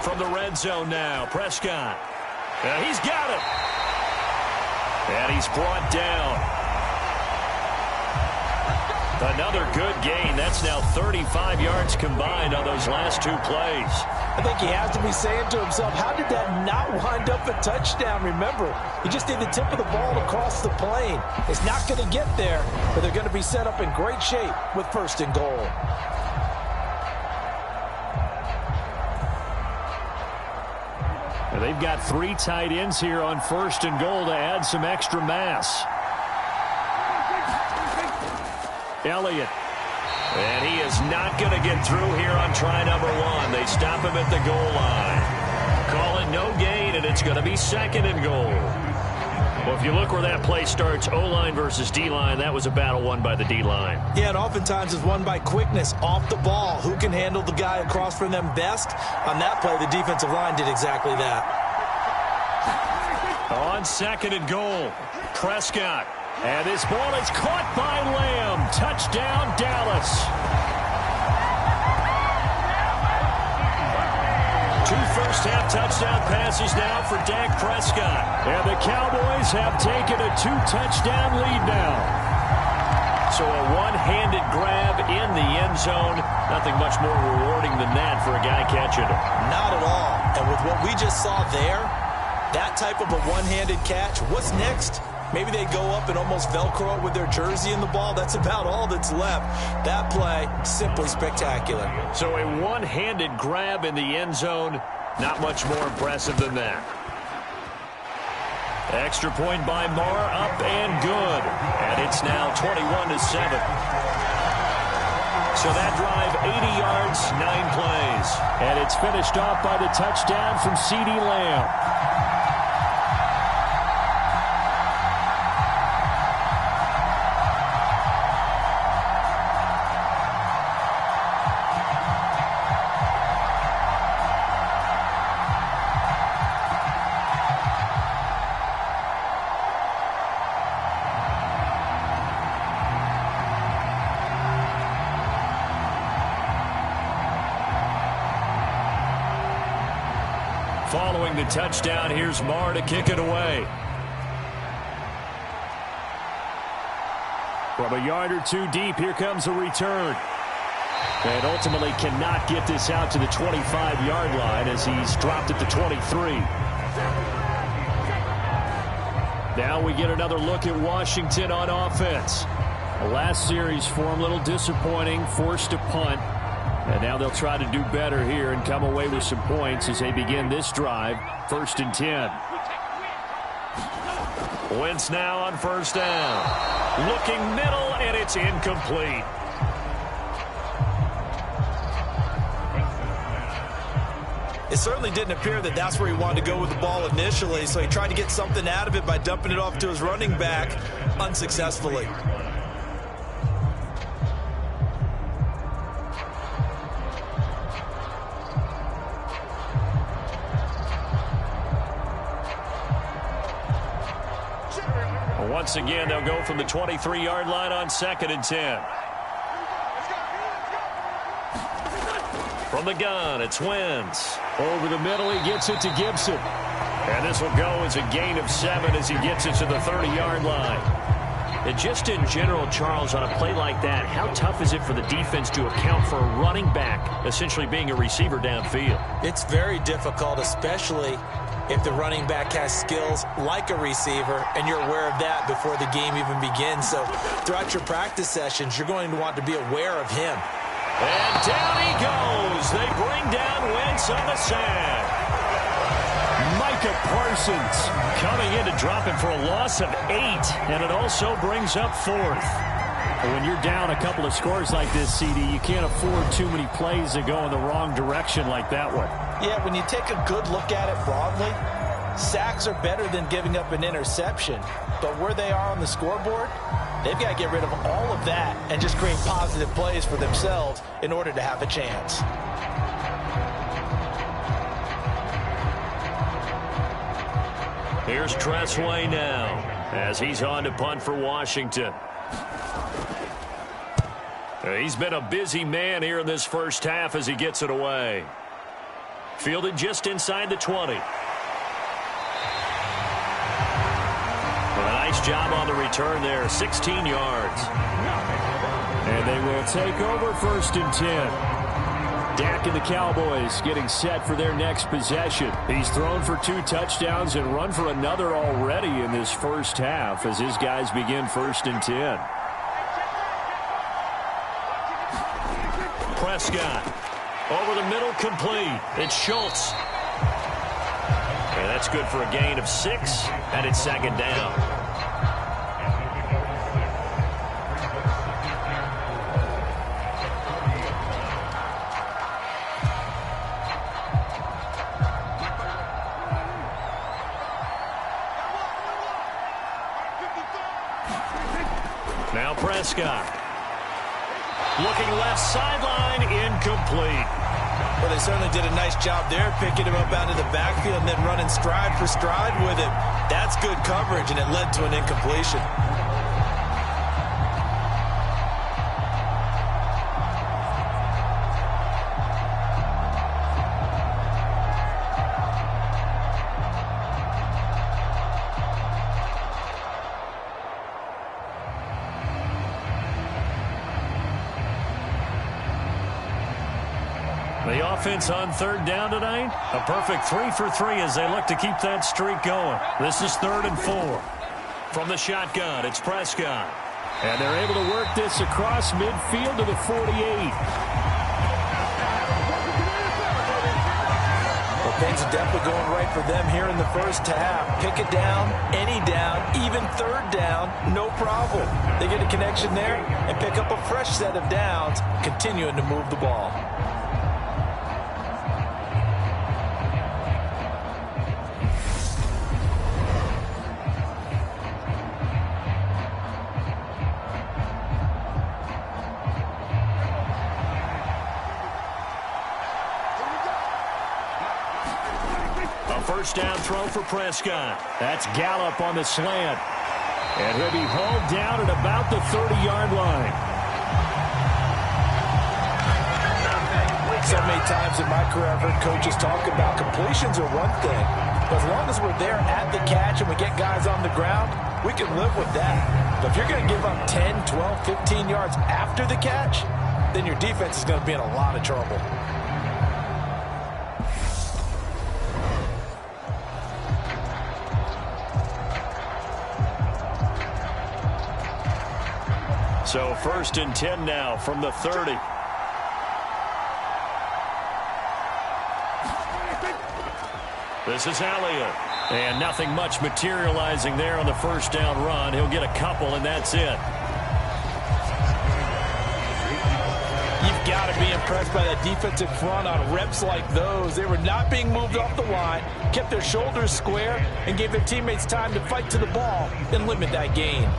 Speaker 2: From the red zone now, Prescott. He's got it. And he's brought down. Another good gain. That's now 35 yards combined on those last 2 plays.
Speaker 3: I think he has to be saying to himself, how did that not wind up a touchdown? Remember, he just did the tip of the ball across the plane. It's not going to get there, but they're going to be set up in great shape with 1st and goal.
Speaker 4: They've got 3 tight ends here on 1st and goal to add some extra mass. Elliott.
Speaker 2: And he is not going to get through here on try number 1. They stop him at the goal line. Call it no gain, and it's going to be 2nd and goal. Well, if you look where that play starts, O-line versus D-line, that was a battle won by the D-line.
Speaker 3: Yeah, and oftentimes it's won by quickness off the ball. Who can handle the guy across from them best? On that play, the defensive line did exactly that.
Speaker 2: On 2nd and goal, Prescott.
Speaker 4: And this ball is caught by Lamb. Touchdown, Dallas.
Speaker 2: 2 first-half touchdown passes now for Dak Prescott.
Speaker 4: And the Cowboys have taken a 2-touchdown lead now.
Speaker 2: So a one-handed grab in the end zone. Nothing much more rewarding than that for a guy catching it.
Speaker 3: Not at all. And with what we just saw there, that type of a one-handed catch, what's next? Maybe they go up and almost Velcro it with their jersey in the ball. That's about all that's left. That play, simply spectacular.
Speaker 2: So a one-handed grab in the end zone, not much more impressive than that. Extra point by Marr, up and good. And it's now 21-7. So that drive, 80 yards, 9 plays.
Speaker 4: And it's finished off by the touchdown from CeeDee Lamb. Following the touchdown, here's Marr to kick it away. From a yard or two deep, here comes a return. And ultimately cannot get this out to the 25-yard line as he's dropped at the 23. Now we get another look at Washington on offense. The last series for him, a little disappointing, forced a punt. And now they'll try to do better here and come away with some points as they begin this drive. 1st and 10.
Speaker 2: Wentz now on first down. Looking middle, and it's incomplete.
Speaker 3: It certainly didn't appear that that's where he wanted to go with the ball initially, so he tried to get something out of it by dumping it off to his running back unsuccessfully.
Speaker 2: Once again, they'll go from the 23-yard line on 2nd and 10. From the gun, it's Wentz.
Speaker 4: Over the middle, he gets it to Gibson.
Speaker 2: And this will go as a gain of 7 as he gets it to the 30-yard line. And just in general, Charles, on a play like that, how tough is it for the defense to account for a running back essentially being a receiver downfield?
Speaker 3: It's very difficult, especially if the running back has skills like a receiver, and you're aware of that before the game even begins. So throughout your practice sessions, you're going to want to be aware of him.
Speaker 2: And down he goes. They bring down Wentz on the sand.
Speaker 4: Micah Parsons
Speaker 2: Coming in to drop him for a loss of 8, and it also brings up 4th.
Speaker 4: When you're down a couple of scores like this, CD, you can't afford too many plays that go in the wrong direction like that one.
Speaker 3: Yeah, when you take a good look at it broadly, sacks are better than giving up an interception. But where they are on the scoreboard, they've got to get rid of all of that and just create positive plays for themselves in order to have a chance.
Speaker 2: Here's Tressway now as he's on to punt for Washington. He's been a busy man here in this first half as he gets it away. Fielded just inside the 20. A nice job on the return there, 16 yards.
Speaker 4: And they will take over 1st and 10. Dak and the Cowboys getting set for their next possession. He's thrown for 2 touchdowns and run for another already in this first half as his guys begin 1st and 10.
Speaker 2: Prescott over the middle, complete. It's Schultz. And that's good for a gain of 6, and it's 2nd down. Now Prescott. Looking left sideline, incomplete.
Speaker 3: Well, they certainly did a nice job there, picking him up out of the backfield and then running stride for stride with him. That's good coverage, and it led to an incompletion.
Speaker 2: The offense on 3rd down tonight, a perfect 3 for 3 as they look to keep that streak going. This is 3rd and 4. From the shotgun, it's Prescott.
Speaker 4: And they're able to work this across midfield to the 48.
Speaker 3: Well, things are definitely going right for them here in the first half. Pick it down, any down, even third down, no problem. They get a connection there and pick up a fresh set of downs, continuing to move the ball.
Speaker 2: First down throw for Prescott.
Speaker 4: That's Gallup on the slant. And he'll be hauled down at about the 30-yard line.
Speaker 3: So many times in my career, I've heard coaches talk about completions are one thing. But as long as we're there at the catch and we get guys on the ground, we can live with that. But if you're going to give up 10, 12, 15 yards after the catch, then your defense is going to be in a lot of trouble.
Speaker 2: So 1st and 10 now from the 30. This is Elliott. And nothing much materializing there on the first down run. He'll get a couple, and that's it.
Speaker 3: You've got to be impressed by that defensive front on reps like those. They were not being moved off the line, kept their shoulders square, and gave their teammates time to fight to the ball and limit that gain.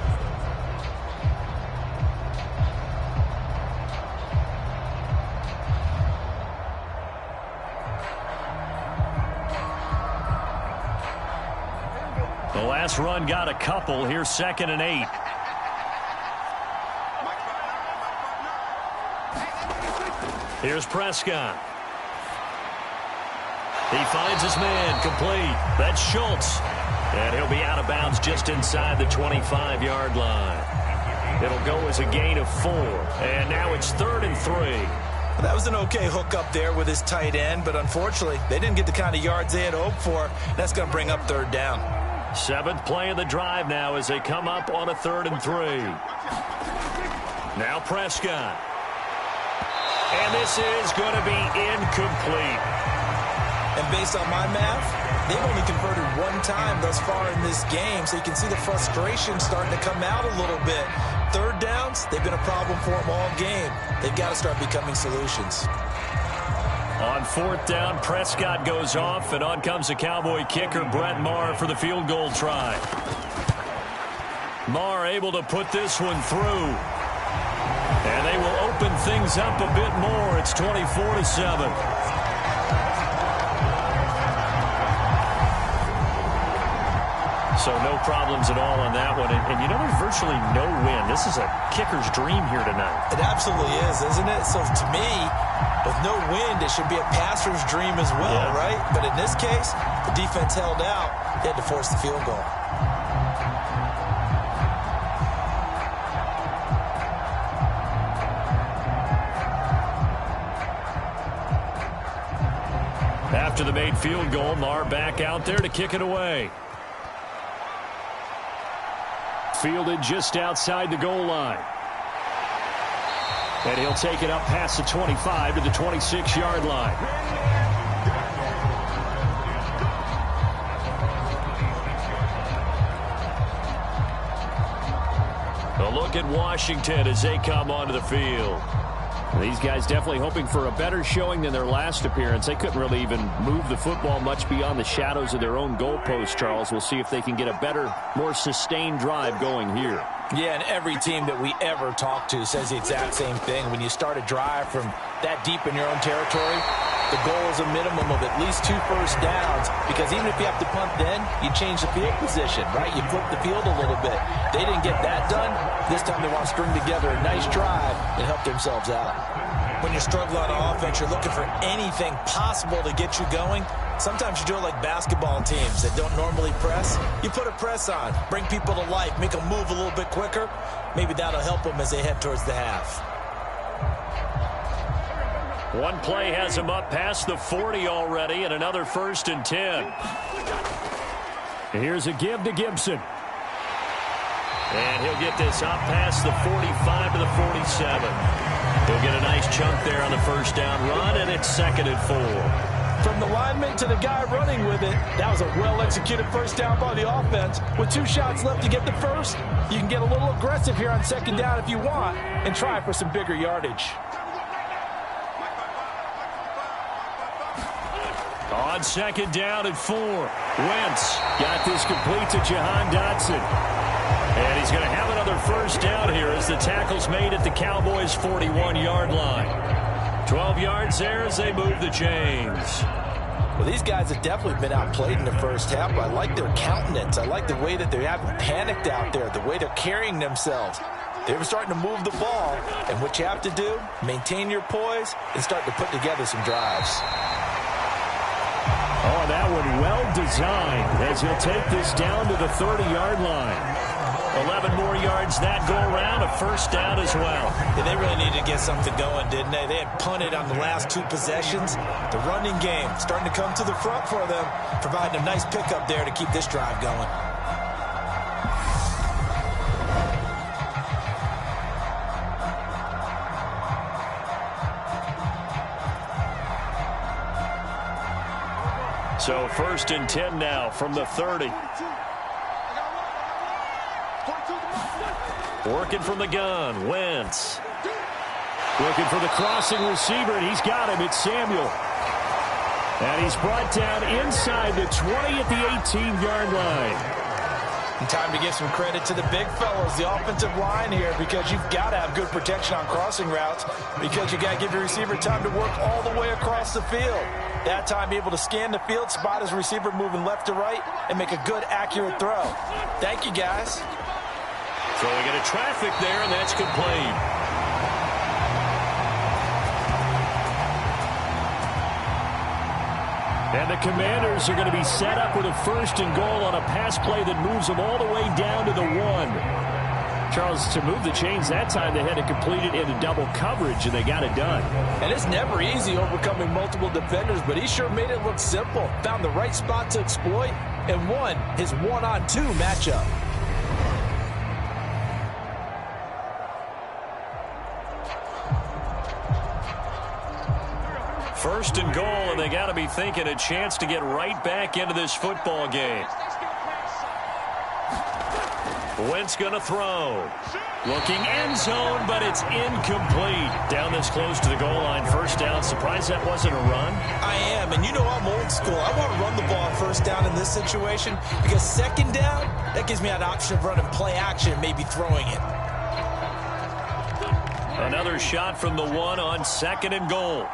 Speaker 2: The last run got a couple. Here's 2nd and 8. Here's Prescott. He finds his man, complete. That's Schultz. And he'll be out of bounds just inside the 25-yard line. It'll go as a gain of 4. And now it's 3rd and 3.
Speaker 3: That was an okay hook up there with his tight end, but unfortunately, they didn't get the kind of yards they had hoped for. That's going to bring up 3rd down.
Speaker 2: 7th play of the drive now as they come up on a 3rd and 3. Now Prescott. And this is going to be incomplete.
Speaker 3: And based on my math, they've only converted one time thus far in this game, so you can see the frustration starting to come out a little bit. 3rd downs, they've been a problem for them all game. They've got to start becoming solutions.
Speaker 2: On 4th down, Prescott goes off, and on comes the Cowboy kicker, Brett Maher, for the field goal try. Maher able to put this one through. And they will open things up a bit more. It's 24-7. So no problems at all on that one. And you know, there's virtually no wind. This is a kicker's dream here tonight.
Speaker 3: It absolutely is, isn't it? So to me, with no wind, it should be a passer's dream as well, right? But in this case, the defense held out. They had to force the field goal.
Speaker 2: After the made field goal, Maher back out there to kick it away.
Speaker 4: Fielded just outside the goal line. And he'll take it up past the 25 to the 26-yard line.
Speaker 2: A look at Washington as they come onto the field.
Speaker 4: These guys definitely hoping for a better showing than their last appearance. They couldn't really even move the football much beyond the shadows of their own goalpost, Charles. We'll see if they can get a better, more sustained drive going here.
Speaker 3: Yeah, and every team that we ever talk to says the exact same thing. When you start a drive from that deep in your own territory, the goal is a minimum of at least 2 first downs, because even if you have to punt then, you change the field position, right? You flip the field a little bit. They didn't get that done. This time they want to string together a nice drive and help themselves out. When you struggle on offense, you're looking for anything possible to get you going. Sometimes you do it like basketball teams that don't normally press. You put a press on, bring people to life, make them move a little bit quicker. Maybe that'll help them as they head towards the half.
Speaker 2: One play has him up past the 40 already, and another 1st and 10.
Speaker 4: Here's a give to Gibson.
Speaker 2: And he'll get this up past the 45 to the 47. He'll get a nice chunk there on the first down run, and it's 2nd and 4.
Speaker 3: From the lineman to the guy running with it, that was a well-executed first down by the offense. With 2 shots left to get the first, you can get a little aggressive here on 2nd down if you want and try for some bigger yardage.
Speaker 4: On 2nd down and 4. Wentz got this complete to Jahan Dotson.
Speaker 2: And he's going to have another first down here as the tackle's made at the Cowboys' 41-yard line. 12 yards there as they move the chains.
Speaker 3: Well, these guys have definitely been outplayed in the first half, but I like their countenance. I like the way that they haven't panicked out there, the way they're carrying themselves. They were starting to move the ball, and what you have to do, maintain your poise and start to put together some drives.
Speaker 4: Oh, that one well designed as he'll take this down to the 30-yard line.
Speaker 2: 11 more yards that go around, a first down as well.
Speaker 5: Yeah, they really needed to get something going, didn't they? They had punted on the last 2 possessions. The running game starting to come to the front for them, providing a nice pickup there to keep this drive going.
Speaker 2: So 1st and 10 now from the 30. Working from the gun, Wentz.
Speaker 4: Looking for the crossing receiver, and he's got him. It's Samuel. And he's brought down inside the 20 at the 18-yard line.
Speaker 3: And time to give some credit to the big fellas, the offensive line here, because you've got to have good protection on crossing routes, because you got to give your receiver time to work all the way across the field. That time, be able to scan the field, spot his receiver moving left to right, and make a good, accurate throw. Thank you, guys.
Speaker 2: Throwing into traffic there, and that's complete.
Speaker 4: And the Commanders are going to be set up with a 1st and goal on a pass play that moves them all the way down to the 1. Charles, to move the chains that time, they had to complete it into double coverage, and they got it done.
Speaker 3: And it's never easy overcoming multiple defenders, but he sure made it look simple. Found the right spot to exploit and won his 1-on-2 matchup.
Speaker 2: First and goal, and they got to be thinking a chance to get right back into this football game. Wentz going to throw. Looking end zone, but it's incomplete. Down this close to the goal line, first down. Surprised that wasn't a run?
Speaker 5: I am, and you know I'm old school. I want to run the ball on first down in this situation because 2nd down, that gives me an option of running play action, maybe throwing it.
Speaker 2: Another shot from the 1 on 2nd and goal.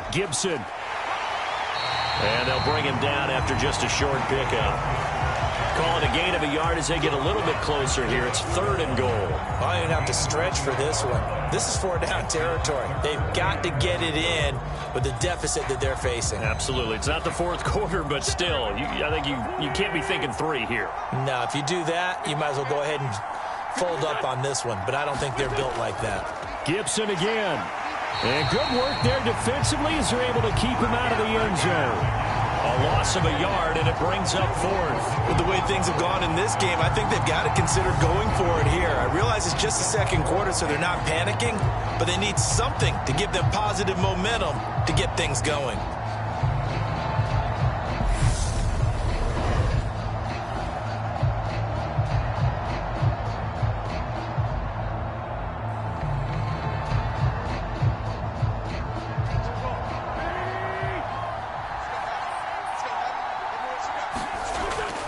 Speaker 4: Gibson.
Speaker 2: And they'll bring him down after just a short pickup. Call it a gain of a yard as they get a little bit closer here. It's 3rd and goal.
Speaker 5: I didn't have to stretch for this one. This is 4th-down territory. They've got to get it in with the deficit that they're facing.
Speaker 2: Absolutely. It's not the 4th quarter, but still, I think you can't be thinking 3 here.
Speaker 5: No, if you do that, you might as well go ahead and fold up on this one, but I don't think they're built like that.
Speaker 4: Gibson again. And good work there defensively as they're able to keep him out of the end zone.
Speaker 2: A loss of a yard, and it brings up 4th.
Speaker 5: With the way things have gone in this game, I think they've got to consider going for it here. I realize it's just the 2nd quarter, so they're not panicking, but they need something to give them positive momentum to get things going.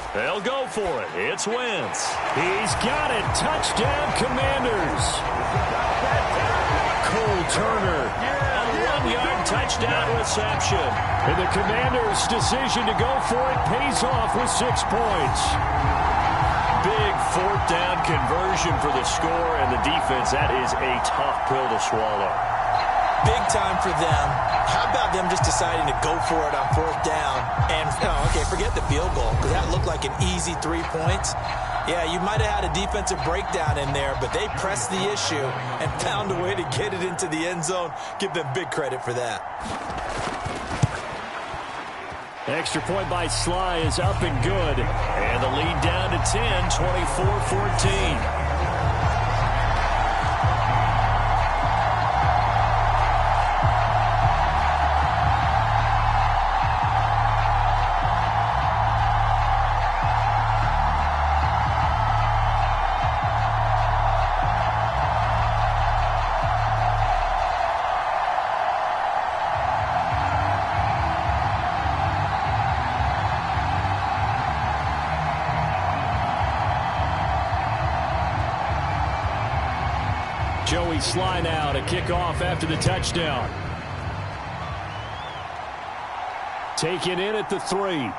Speaker 2: They'll go for it. It's Wentz.
Speaker 4: He's got it. Touchdown, Commanders. Cole Turner.
Speaker 2: A 1-yard touchdown reception.
Speaker 4: And the Commanders' decision to go for it pays off with 6 points.
Speaker 2: Big 4th down conversion for the score, and the defense, that is a tough pill to swallow.
Speaker 5: Big time for them. How about them just deciding to go for it on 4th down? And, okay, forget the field goal, because that looked like an easy 3 points. Yeah, you might have had a defensive breakdown in there, but they pressed the issue and found a way to get it into the end zone. Give them big credit for that.
Speaker 4: Extra point by Sly is up and good. And the lead down to 10, 24-14. Joey Sly now to kick off after the touchdown. Taken in at the 3.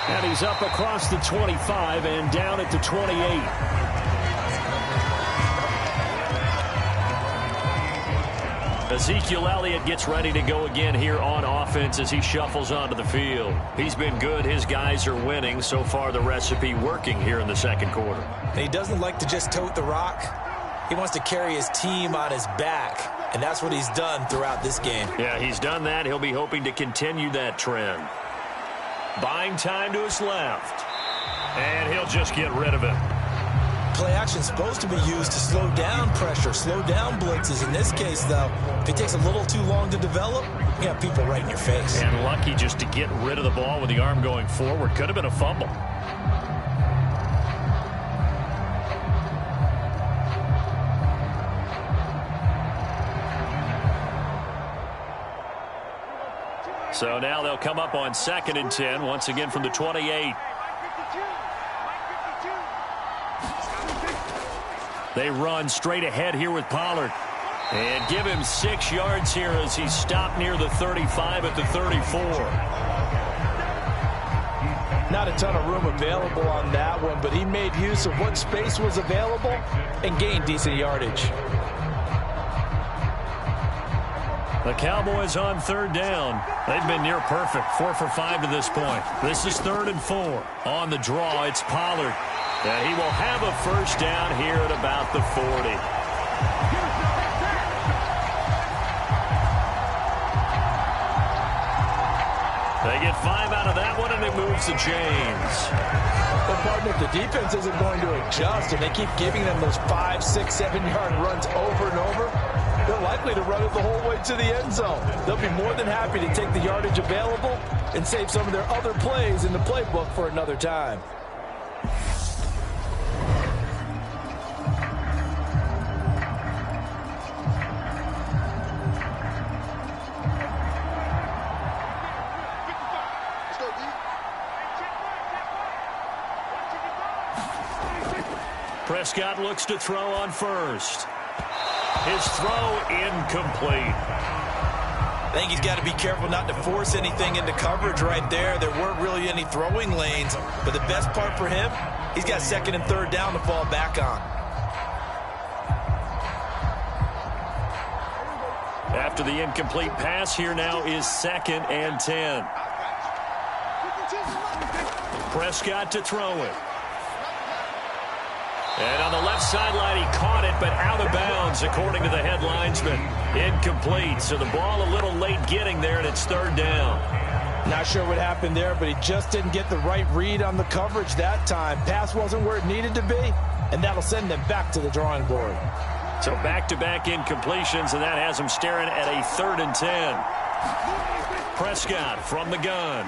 Speaker 4: And he's up across the 25 and down at the 28.
Speaker 2: Ezekiel Elliott gets ready to go again here on offense as he shuffles onto the field. He's been good. His guys are winning. So far, the recipe working here in the second quarter.
Speaker 5: And he doesn't like to just tote the rock. He wants to carry his team on his back, and that's what he's done throughout this game.
Speaker 2: Yeah, he's done that. He'll be hoping to continue that trend. Buying time to his left. And he'll just get rid of it.
Speaker 5: Play action is supposed to be used to slow down pressure, slow down blitzes. In this case, though, if it takes a little too long to develop, you have people right in your face.
Speaker 2: And lucky just to get rid of the ball with the arm going forward. Could have been a fumble. So now they'll come up on 2nd and 10, once again from the 28. They run straight ahead here with Pollard. And give him 6 yards here as he stopped near the 35 at the 34.
Speaker 3: Not a ton of room available on that one, but he made use of what space was available and gained decent yardage.
Speaker 2: The Cowboys on 3rd down. They've been near perfect, 4 for 5 to this point. This is 3rd and 4. On the draw, it's Pollard. And he will have a first down here at about the 40. They get 5 out of that one, and it moves the chains.
Speaker 3: But, partner, if the defense isn't going to adjust and they keep giving them those 5, 6, 7-yard runs over and over, they're likely to run it the whole way to the end zone. They'll be more than happy to take the yardage available and save some of their other plays in the playbook for another time.
Speaker 2: Prescott looks to throw on first. His throw incomplete.
Speaker 5: I think he's got to be careful not to force anything into coverage right there. There weren't really any throwing lanes, but the best part for him, he's got 2nd and 3rd down to fall back on.
Speaker 2: After the incomplete pass, here now is 2nd and 10. Prescott to throw it. And on the left sideline, he caught it, but out of bounds, according to the head linesman. Incomplete, so the ball a little late getting there, and it's 3rd down.
Speaker 3: Not sure what happened there, but he just didn't get the right read on the coverage that time. Pass wasn't where it needed to be, and that'll send them back to the drawing board.
Speaker 2: So back-to-back incompletions, and that has him staring at a 3rd and 10. Prescott from the gun.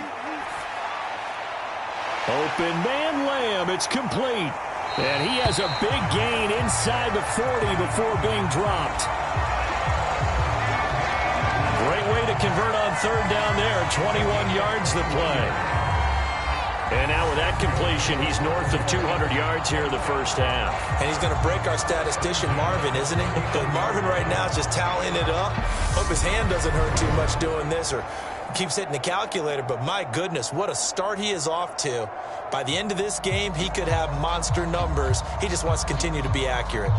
Speaker 2: Open man Lamb, it's complete. And he has a big gain inside the 40 before being dropped. Great way to convert on 3rd down there. 21 yards the play. And now with that completion, he's north of 200 yards here in the first half.
Speaker 5: And he's going to break our statistician, Marvin, isn't he? Because Marvin right now is just tallying it up. Hope his hand doesn't hurt too much doing this or keeps hitting the calculator. But my goodness, what a start he is off to. By the end of this game, he could have monster numbers. He just wants to continue to be accurate.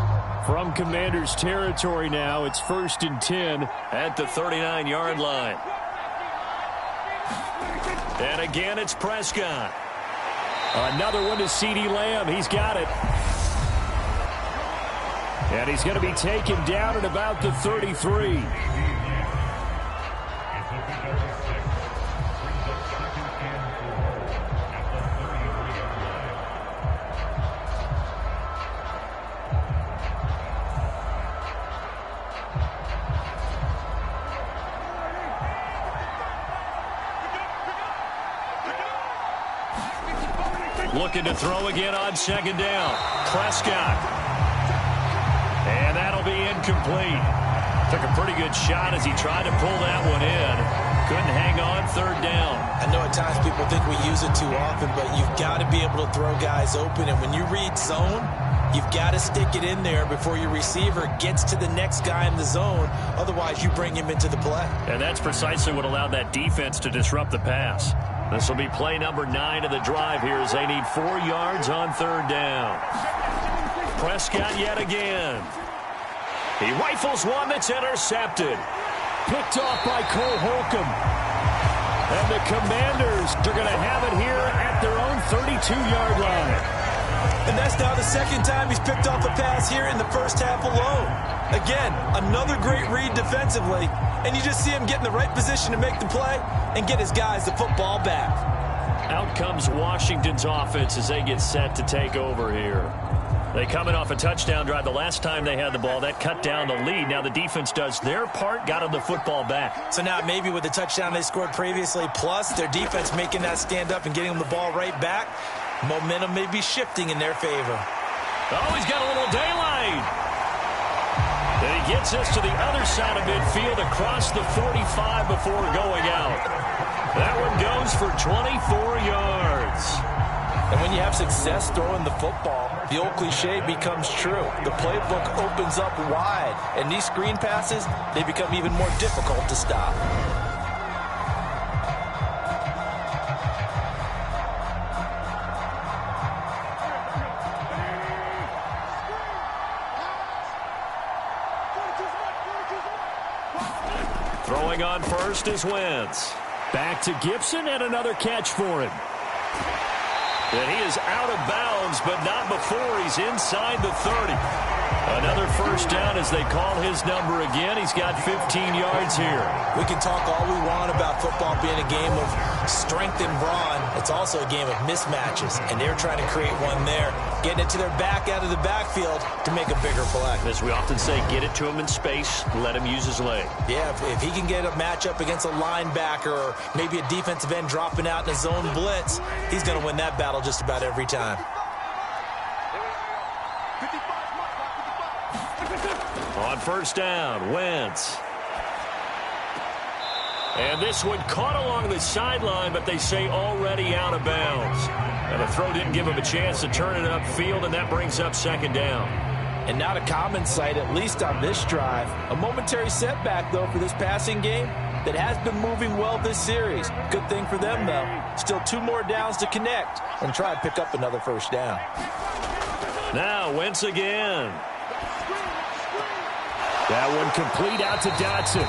Speaker 4: From Commander's territory now, it's 1st and 10
Speaker 2: at the 39-yard line. And again, it's Prescott.
Speaker 4: Another one to CeeDee Lamb. He's got it. And he's going to be taken down at about the 33.
Speaker 2: Looking to throw again on second down. Prescott. And that'll be incomplete. Took a pretty good shot as he tried to pull that one in. Couldn't hang on third down.
Speaker 3: I know at times people think we use it too often, but you've got to be able to throw guys open. And when you read zone, you've got to stick it in there before your receiver gets to the next guy in the zone. Otherwise, you bring him into the play.
Speaker 2: And that's precisely what allowed that defense to disrupt the pass. This will be play number 9 of the drive here as they need 4 yards on third down. Prescott yet again. He rifles one that's intercepted.
Speaker 4: Picked off by Cole Holcomb. And the Commanders are going to have it here at their own 32-yard line.
Speaker 3: And that's now the second time he's picked off a pass here in the first half alone. Again, another great read defensively. And you just see him get in the right position to make the play and get his guys the football back.
Speaker 2: Out comes Washington's offense as they get set to take over here. They coming off a touchdown drive the last time they had the ball. That cut down the lead. Now the defense does their part, got them the football back.
Speaker 3: So now maybe with the touchdown they scored previously, plus their defense making that stand up and getting them the ball right back, momentum may be shifting in their favor.
Speaker 2: Oh, he's got a little daylight. And he gets us to the other side of midfield across the 45 before going out. That one goes for 24 yards.
Speaker 3: And when you have success throwing the football, the old cliche becomes true. The playbook opens up wide, and these screen passes, they become even more difficult to stop.
Speaker 2: Throwing on first is Wentz.
Speaker 4: Back to Gibson and another catch for him.
Speaker 2: And he is out of bounds, but not before he's inside the 30. Another first down as they call his number again. He's got 15 yards here.
Speaker 3: We can talk all we want about football being a game of strength and brawn. It's also a game of mismatches, and they're trying to create one there, getting it to their back out of the backfield to make a bigger play.
Speaker 2: As we often say, get it to him in space, let him use his leg.
Speaker 3: Yeah, if he can get a matchup against a linebacker or maybe a defensive end dropping out in a zone blitz, he's going to win that battle just about every time.
Speaker 2: On first down, Wentz. And this one caught along the sideline, but they say already out of bounds. And the throw didn't give him a chance to turn it upfield, and that brings up second down.
Speaker 3: And not a common sight, at least on this drive. A momentary setback, though, for this passing game that has been moving well this series. Good thing for them, though. Still 2 more downs to connect and try to pick up another first down.
Speaker 2: Now Wentz again.
Speaker 4: That one complete out to Dotson.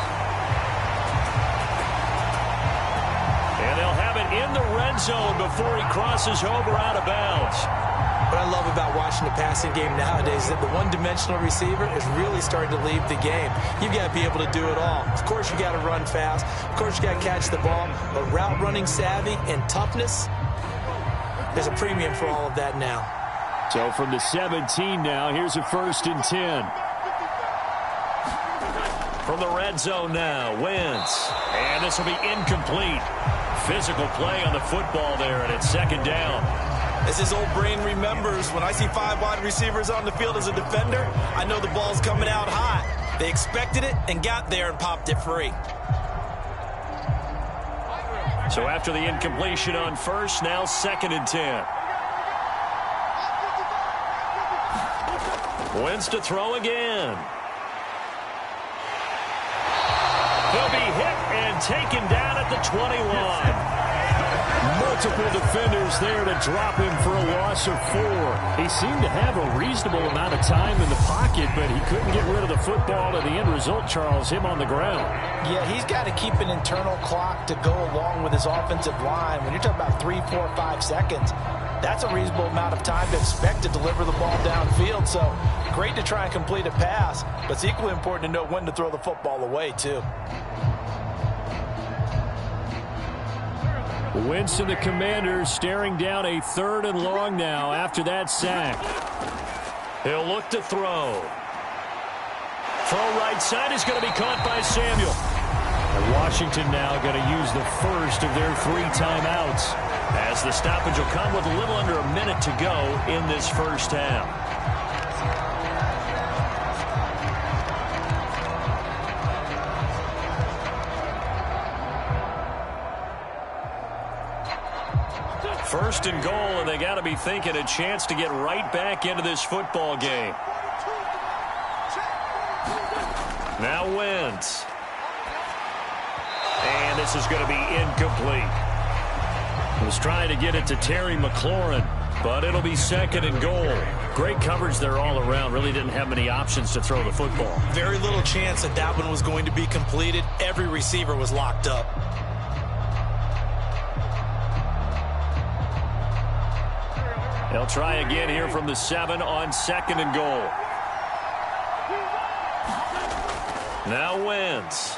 Speaker 2: And they'll have it in the red zone before he crosses over out of bounds.
Speaker 3: What I love about watching the passing game nowadays is that the one-dimensional receiver is really starting to leave the game. You've got to be able to do it all. Of course, you got to run fast. Of course, you got to catch the ball. But route running savvy and toughness, there's a premium for all of that now.
Speaker 4: So from the 17 now, here's a 1st and 10.
Speaker 2: From the red zone now, Wentz. And this will be incomplete. Physical play on the football there, and it's second down.
Speaker 3: As his old brain remembers, when I see 5 wide receivers on the field as a defender, I know the ball's coming out hot. They expected it and got there and popped it free.
Speaker 2: So after the incompletion on first, now 2nd and 10. Wentz to throw again. He'll be hit and taken down at the 21.
Speaker 4: Multiple defenders there to drop him for a loss of 4. He seemed to have a reasonable amount of time in the pocket, but he couldn't get rid of the football, and the end result, Charles, him on the ground.
Speaker 3: Yeah, he's got to keep an internal clock to go along with his offensive line. When you're talking about 3, 4, 5 seconds, that's a reasonable amount of time to expect to deliver the ball downfield. So great to try and complete a pass, but it's equally important to know when to throw the football away, too.
Speaker 4: Wentz and the Commanders staring down a 3rd and long now after that sack.
Speaker 2: He'll look to throw. Throw right side is going to be caught by Samuel.
Speaker 4: And Washington now going to use the first of their 3 timeouts, as the stoppage will come with a little under a minute to go in this first half. First and goal, and they got to be thinking a chance to get right back into this football game. Now Wentz. And this is going to be incomplete. Was trying to get it to Terry McLaurin, but it'll be second and goal. Great coverage there all around. Really didn't have many options to throw the football.
Speaker 3: Very little chance that that one was going to be completed. Every receiver was locked up.
Speaker 4: They'll try again here from the 7 on second and goal. Now Wentz.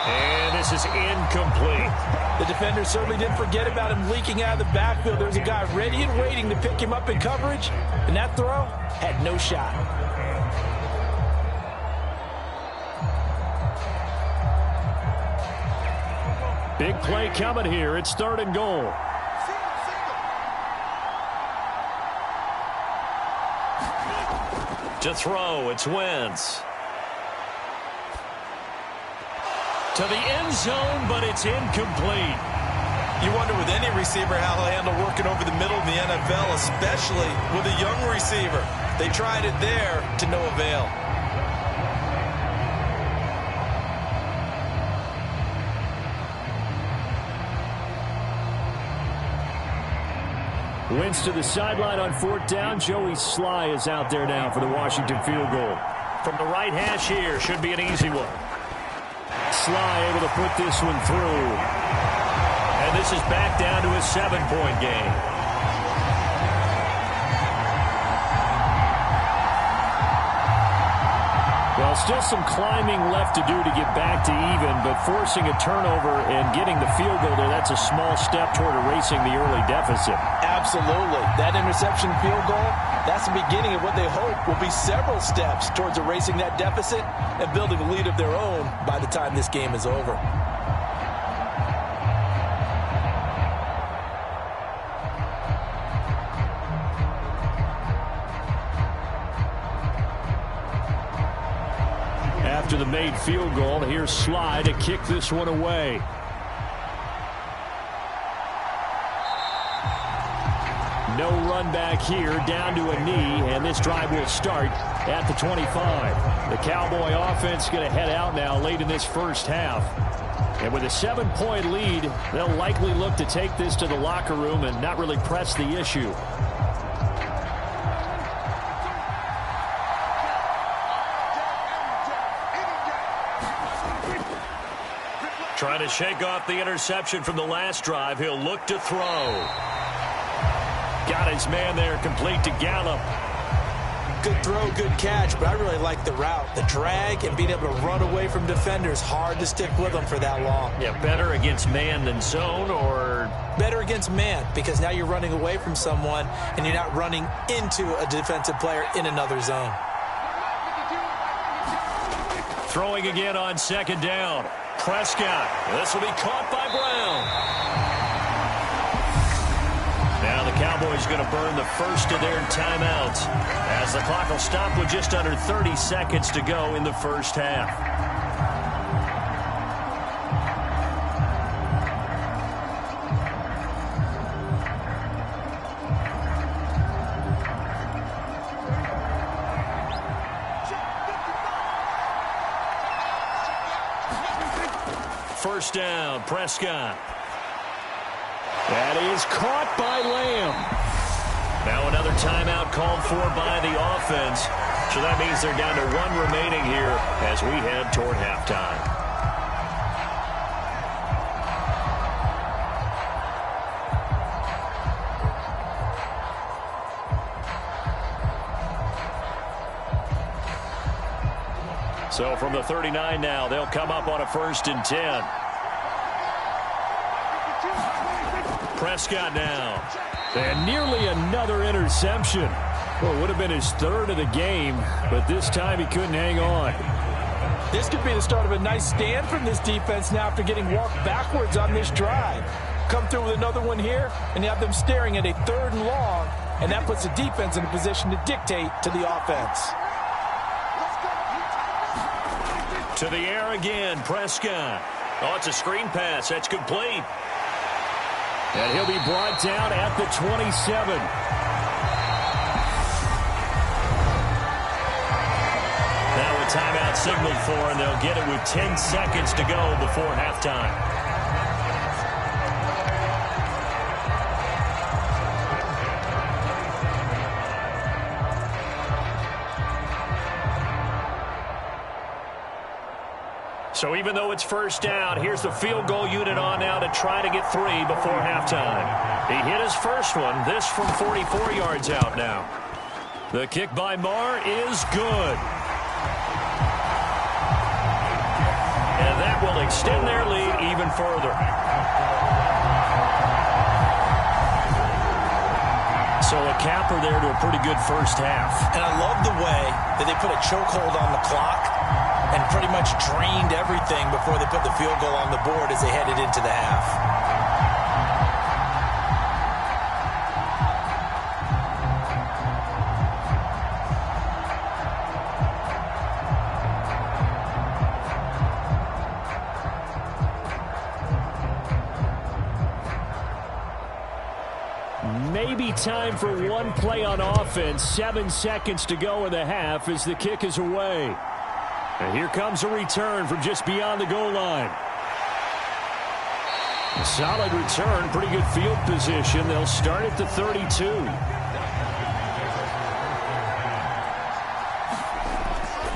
Speaker 4: And this is incomplete.
Speaker 3: The defender certainly didn't forget about him leaking out of the backfield. There's a guy ready and waiting to pick him up in coverage, and that throw had no shot.
Speaker 4: Big play coming here. It's third and goal. To throw, it's Wentz. To the end zone, but it's incomplete.
Speaker 3: You wonder with any receiver how he'll handle working over the middle in the NFL, especially with a young receiver. They tried it there to no avail.
Speaker 4: Wentz to the sideline on 4th down. Joey Sly is out there now for the Washington field goal.
Speaker 2: From the right hash here, should be an easy one.
Speaker 4: Sly able to put this one through.
Speaker 2: And this is back down to a 7-point game.
Speaker 4: Well, still some climbing left to do to get back to even, but forcing a turnover and getting the field goal there, that's a small step toward erasing the early deficit.
Speaker 3: Absolutely. That interception field goal, that's the beginning of what they hope will be several steps towards erasing that deficit and building a lead of their own by the time this game is over.
Speaker 4: After the made field goal, here's Sly to kick this one away. No run back here, down to a knee, and this drive will start at the 25. The Cowboy offense going to head out now late in this first half. And with a 7-point lead, they'll likely look to take this to the locker room and not really press the issue.
Speaker 2: Trying to shake off the interception from the last drive. He'll look to throw.
Speaker 4: Got his man there, complete to Gallup.
Speaker 3: Good throw, good catch, but I really like the route. The drag and being able to run away from defenders. Hard to stick with them for that long.
Speaker 2: Yeah, better against man than zone, or?
Speaker 3: Better against man, because now you're running away from someone and you're not running into a defensive player in another zone.
Speaker 2: Throwing again on second down. Prescott. This will be caught by Brown. Now the Cowboys going to burn the first of their timeouts as the clock will stop with just under 30 seconds to go in the first half. First down, Prescott.
Speaker 4: That is caught by Lamb.
Speaker 2: Now another timeout called for by the offense. So that means they're down to 1 remaining here as we head toward halftime. So from the 39 now, they'll come up on a 1st and 10. Prescott now.
Speaker 4: And nearly another interception. Well, it would have been his 3rd of the game, but this time he couldn't hang on.
Speaker 3: This could be the start of a nice stand from this defense now after getting walked backwards on this drive. Come through with another one here, and you have them staring at a 3rd and long, and that puts the defense in a position to dictate to the offense.
Speaker 2: To the air again, Prescott. Oh, it's a screen pass. That's complete.
Speaker 4: And he'll be brought down at the 27.
Speaker 2: Now a timeout signaled for, and they'll get it with 10 seconds to go before halftime. So even though it's first down, here's the field goal unit on now to try to get 3 before halftime. He hit his first one, this from 44 yards out now. The kick by Marr is good. And that will extend their lead even further. So a capper there to a pretty good first half.
Speaker 3: And I love the way that they put a chokehold on the clock and pretty much drained everything before they put the field goal on the board as they headed into the half.
Speaker 4: Maybe time for one play on offense. 7 seconds to go in the half as the kick is away. And here comes a return from just beyond the goal line. A solid return, pretty good field position. They'll start at the 32.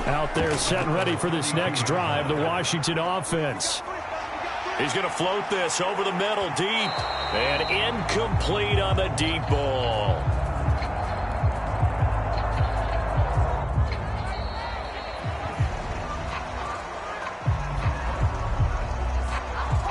Speaker 4: Out there set and ready for this next drive, the Washington offense.
Speaker 2: He's going to float this over the middle deep. And incomplete on the deep ball.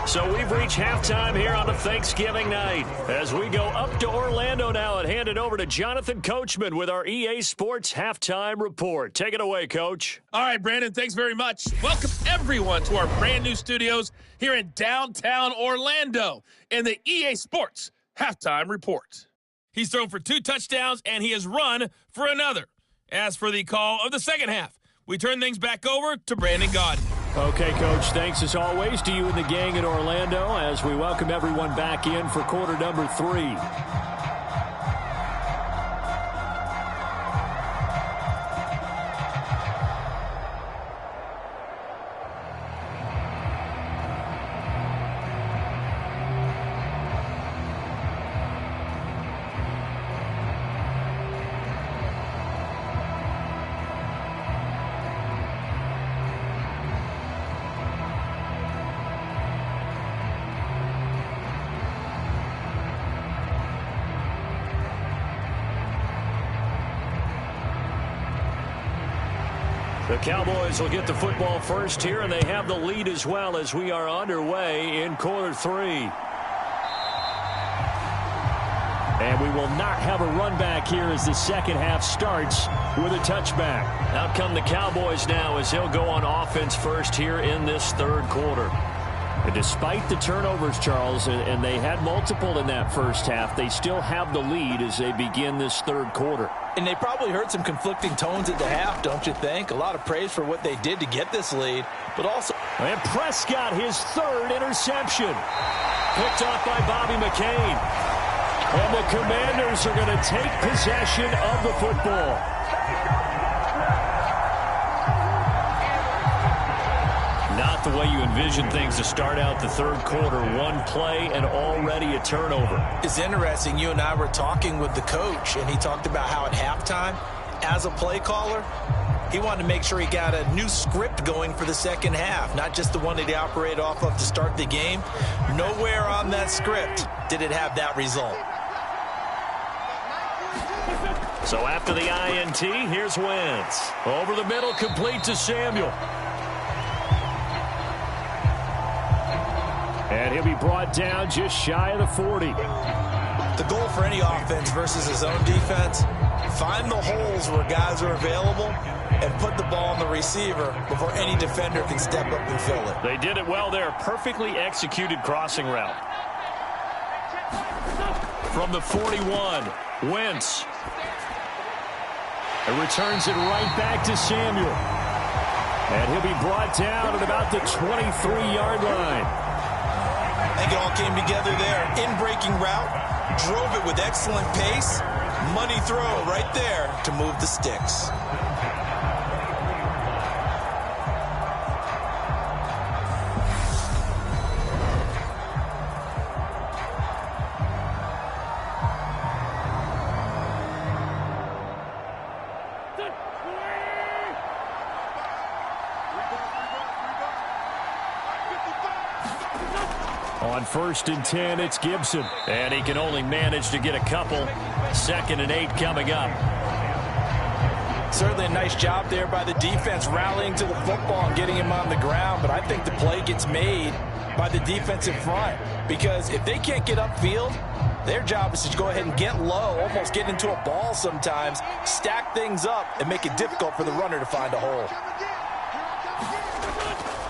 Speaker 2: So we've reached halftime here on a Thanksgiving night. As we go up to Orlando now and hand it over to Jonathan Coachman with our EA Sports Halftime Report. Take it away, Coach.
Speaker 6: All right, Brandon, thanks very much. Welcome, everyone, to our brand new studios here in downtown Orlando in the EA Sports Halftime Report. He's thrown for 2 touchdowns, and he has run for another. As for the call of the second half, we turn things back over to Brandon Gaudin.
Speaker 4: Okay, Coach, thanks as always to you and the gang in Orlando as we welcome everyone back in for quarter number 3. The Cowboys will get the football first here, and they have the lead as well as we are underway in quarter 3. And we will not have a run back here as the second half starts with a touchback. Out come the Cowboys now as they'll go on offense first here in this third quarter. And despite the turnovers, Charles, and they had multiple in that first half, they still have the lead as they begin this third quarter.
Speaker 3: And they probably heard some conflicting tones at the half, don't you think? A lot of praise for what they did to get this lead, but also...
Speaker 4: And Prescott, his third interception. Picked off by Bobby McCain. And the Commanders are going to take possession of the football. Not the way you envision things to start out the third quarter. One play and already a turnover.
Speaker 3: It's interesting. You and I were talking with the coach, and he talked about how at halftime, as a play caller, he wanted to make sure he got a new script going for the second half, not just the one that he operated off of to start the game. Nowhere on that script did it have that result.
Speaker 2: So after the INT, here's Wentz. Over the middle, complete to Samuel.
Speaker 4: And he'll be brought down just shy of the 40.
Speaker 3: The goal for any offense versus his own defense, find the holes where guys are available and put the ball on the receiver before any defender can step up and fill it.
Speaker 2: They did it well there. Perfectly executed crossing route. From the 41, Wentz. It returns it right back to Samuel. And he'll be brought down at about the 23-yard line.
Speaker 3: I think it all came together there. In-breaking route, drove it with excellent pace. Money throw right there to move the sticks.
Speaker 4: On 1st and 10, it's Gibson.
Speaker 2: And he can only manage to get a couple. 2nd and 8 coming up.
Speaker 3: Certainly a nice job there by the defense rallying to the football and getting him on the ground. But I think the play gets made by the defensive front. Because if they can't get upfield, their job is to go ahead and get low, almost get into a ball sometimes, stack things up, and make it difficult for the runner to find a hole.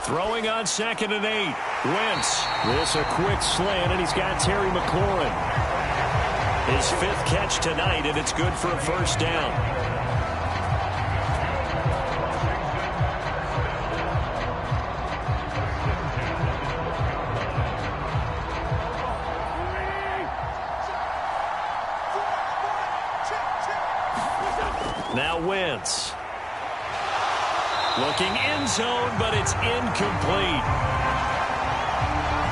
Speaker 2: Throwing on 2nd and 8. Wentz.
Speaker 4: This a quick slant, and he's got Terry McLaurin.
Speaker 2: His 5th catch tonight, and it's good for a 1st down. Now Wentz. Looking end zone, but it's incomplete.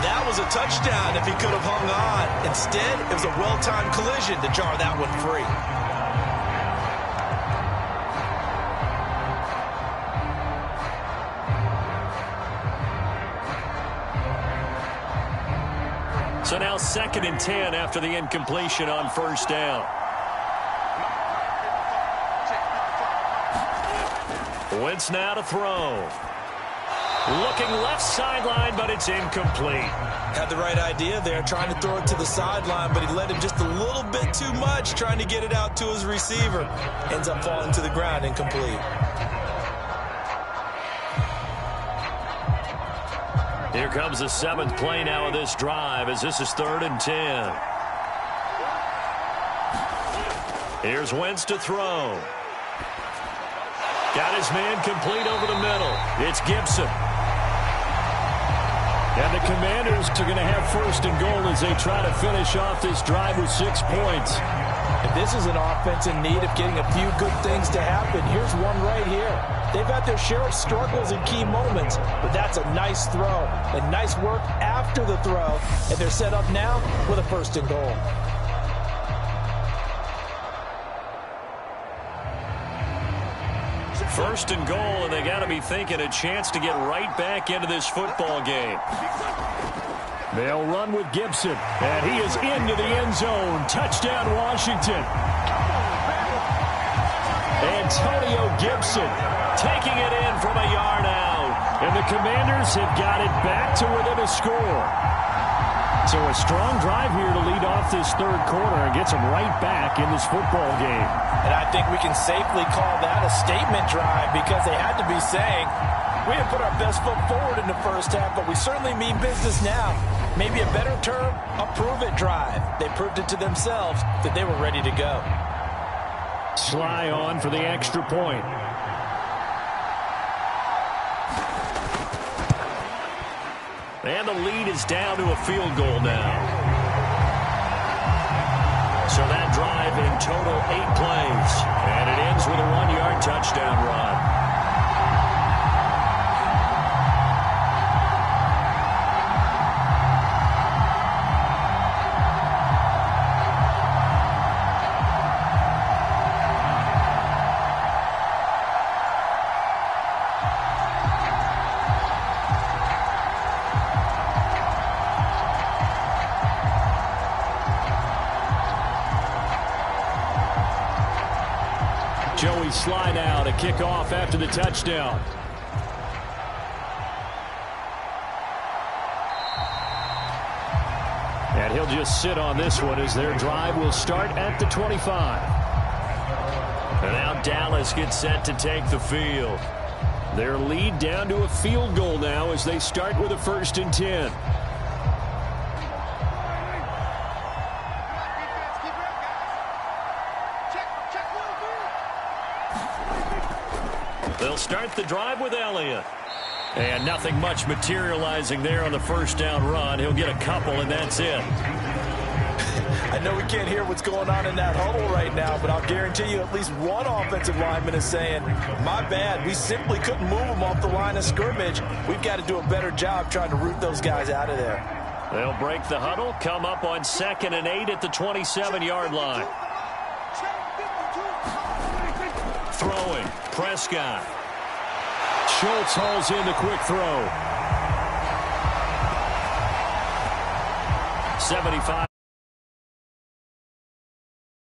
Speaker 3: That was a touchdown if he could have hung on. Instead, it was a well-timed collision to jar that one free.
Speaker 2: So now 2nd and 10 after the incompletion on 1st down. Wentz now to throw. Looking left sideline, but it's incomplete.
Speaker 3: Had the right idea there, trying to throw it to the sideline, but he led him just a little bit too much, trying to get it out to his receiver. Ends up falling to the ground, incomplete.
Speaker 2: Here comes the 7th play now of this drive, as this is 3rd and 10. Here's Wentz to throw. Got his man complete over the middle. It's Gibson.
Speaker 4: And the Commanders are going to have 1st and goal as they try to finish off this drive with 6 points.
Speaker 3: And this is an offense in need of getting a few good things to happen. Here's one right here. They've had their share of struggles in key moments, but that's a nice throw. And nice work after the throw. And they're set up now with a 1st and goal.
Speaker 2: First and goal, and they got to be thinking a chance to get right back into this football game.
Speaker 4: They'll run with Gibson, and he is into the end zone. Touchdown, Washington. Antonio Gibson taking it in from a yard out, and the Commanders have got it back to within a score. So a strong drive here to lead off this 3rd quarter and gets them right back in this football game.
Speaker 3: And I think we can safely call that a statement drive because they had to be saying, we didn't put our best foot forward in the 1st half, but we certainly mean business now. Maybe a better term, a prove-it drive. They proved it to themselves that they were ready to go.
Speaker 4: Sly on for the extra point.
Speaker 2: And the lead is down to a field goal now. So that drive in total 8 plays. And it ends with a 1-yard touchdown run.
Speaker 4: Joey Sly now to kick off after the touchdown. And he'll just sit on this one as their drive will start at the 25.
Speaker 2: And now Dallas gets set to take the field. Their lead down to a field goal now as they start with a 1st and 10. They'll start the drive with Elliott. And nothing much materializing there on the 1st down run. He'll get a couple, and that's it.
Speaker 3: I know we can't hear what's going on in that huddle right now, but I'll guarantee you at least one offensive lineman is saying, my bad, we simply couldn't move them off the line of scrimmage. We've got to do a better job trying to root those guys out of there.
Speaker 2: They'll break the huddle, come up on 2nd and 8 at the 27-yard line. Throwing, Prescott.
Speaker 4: Schultz hauls in the quick throw.
Speaker 2: 75.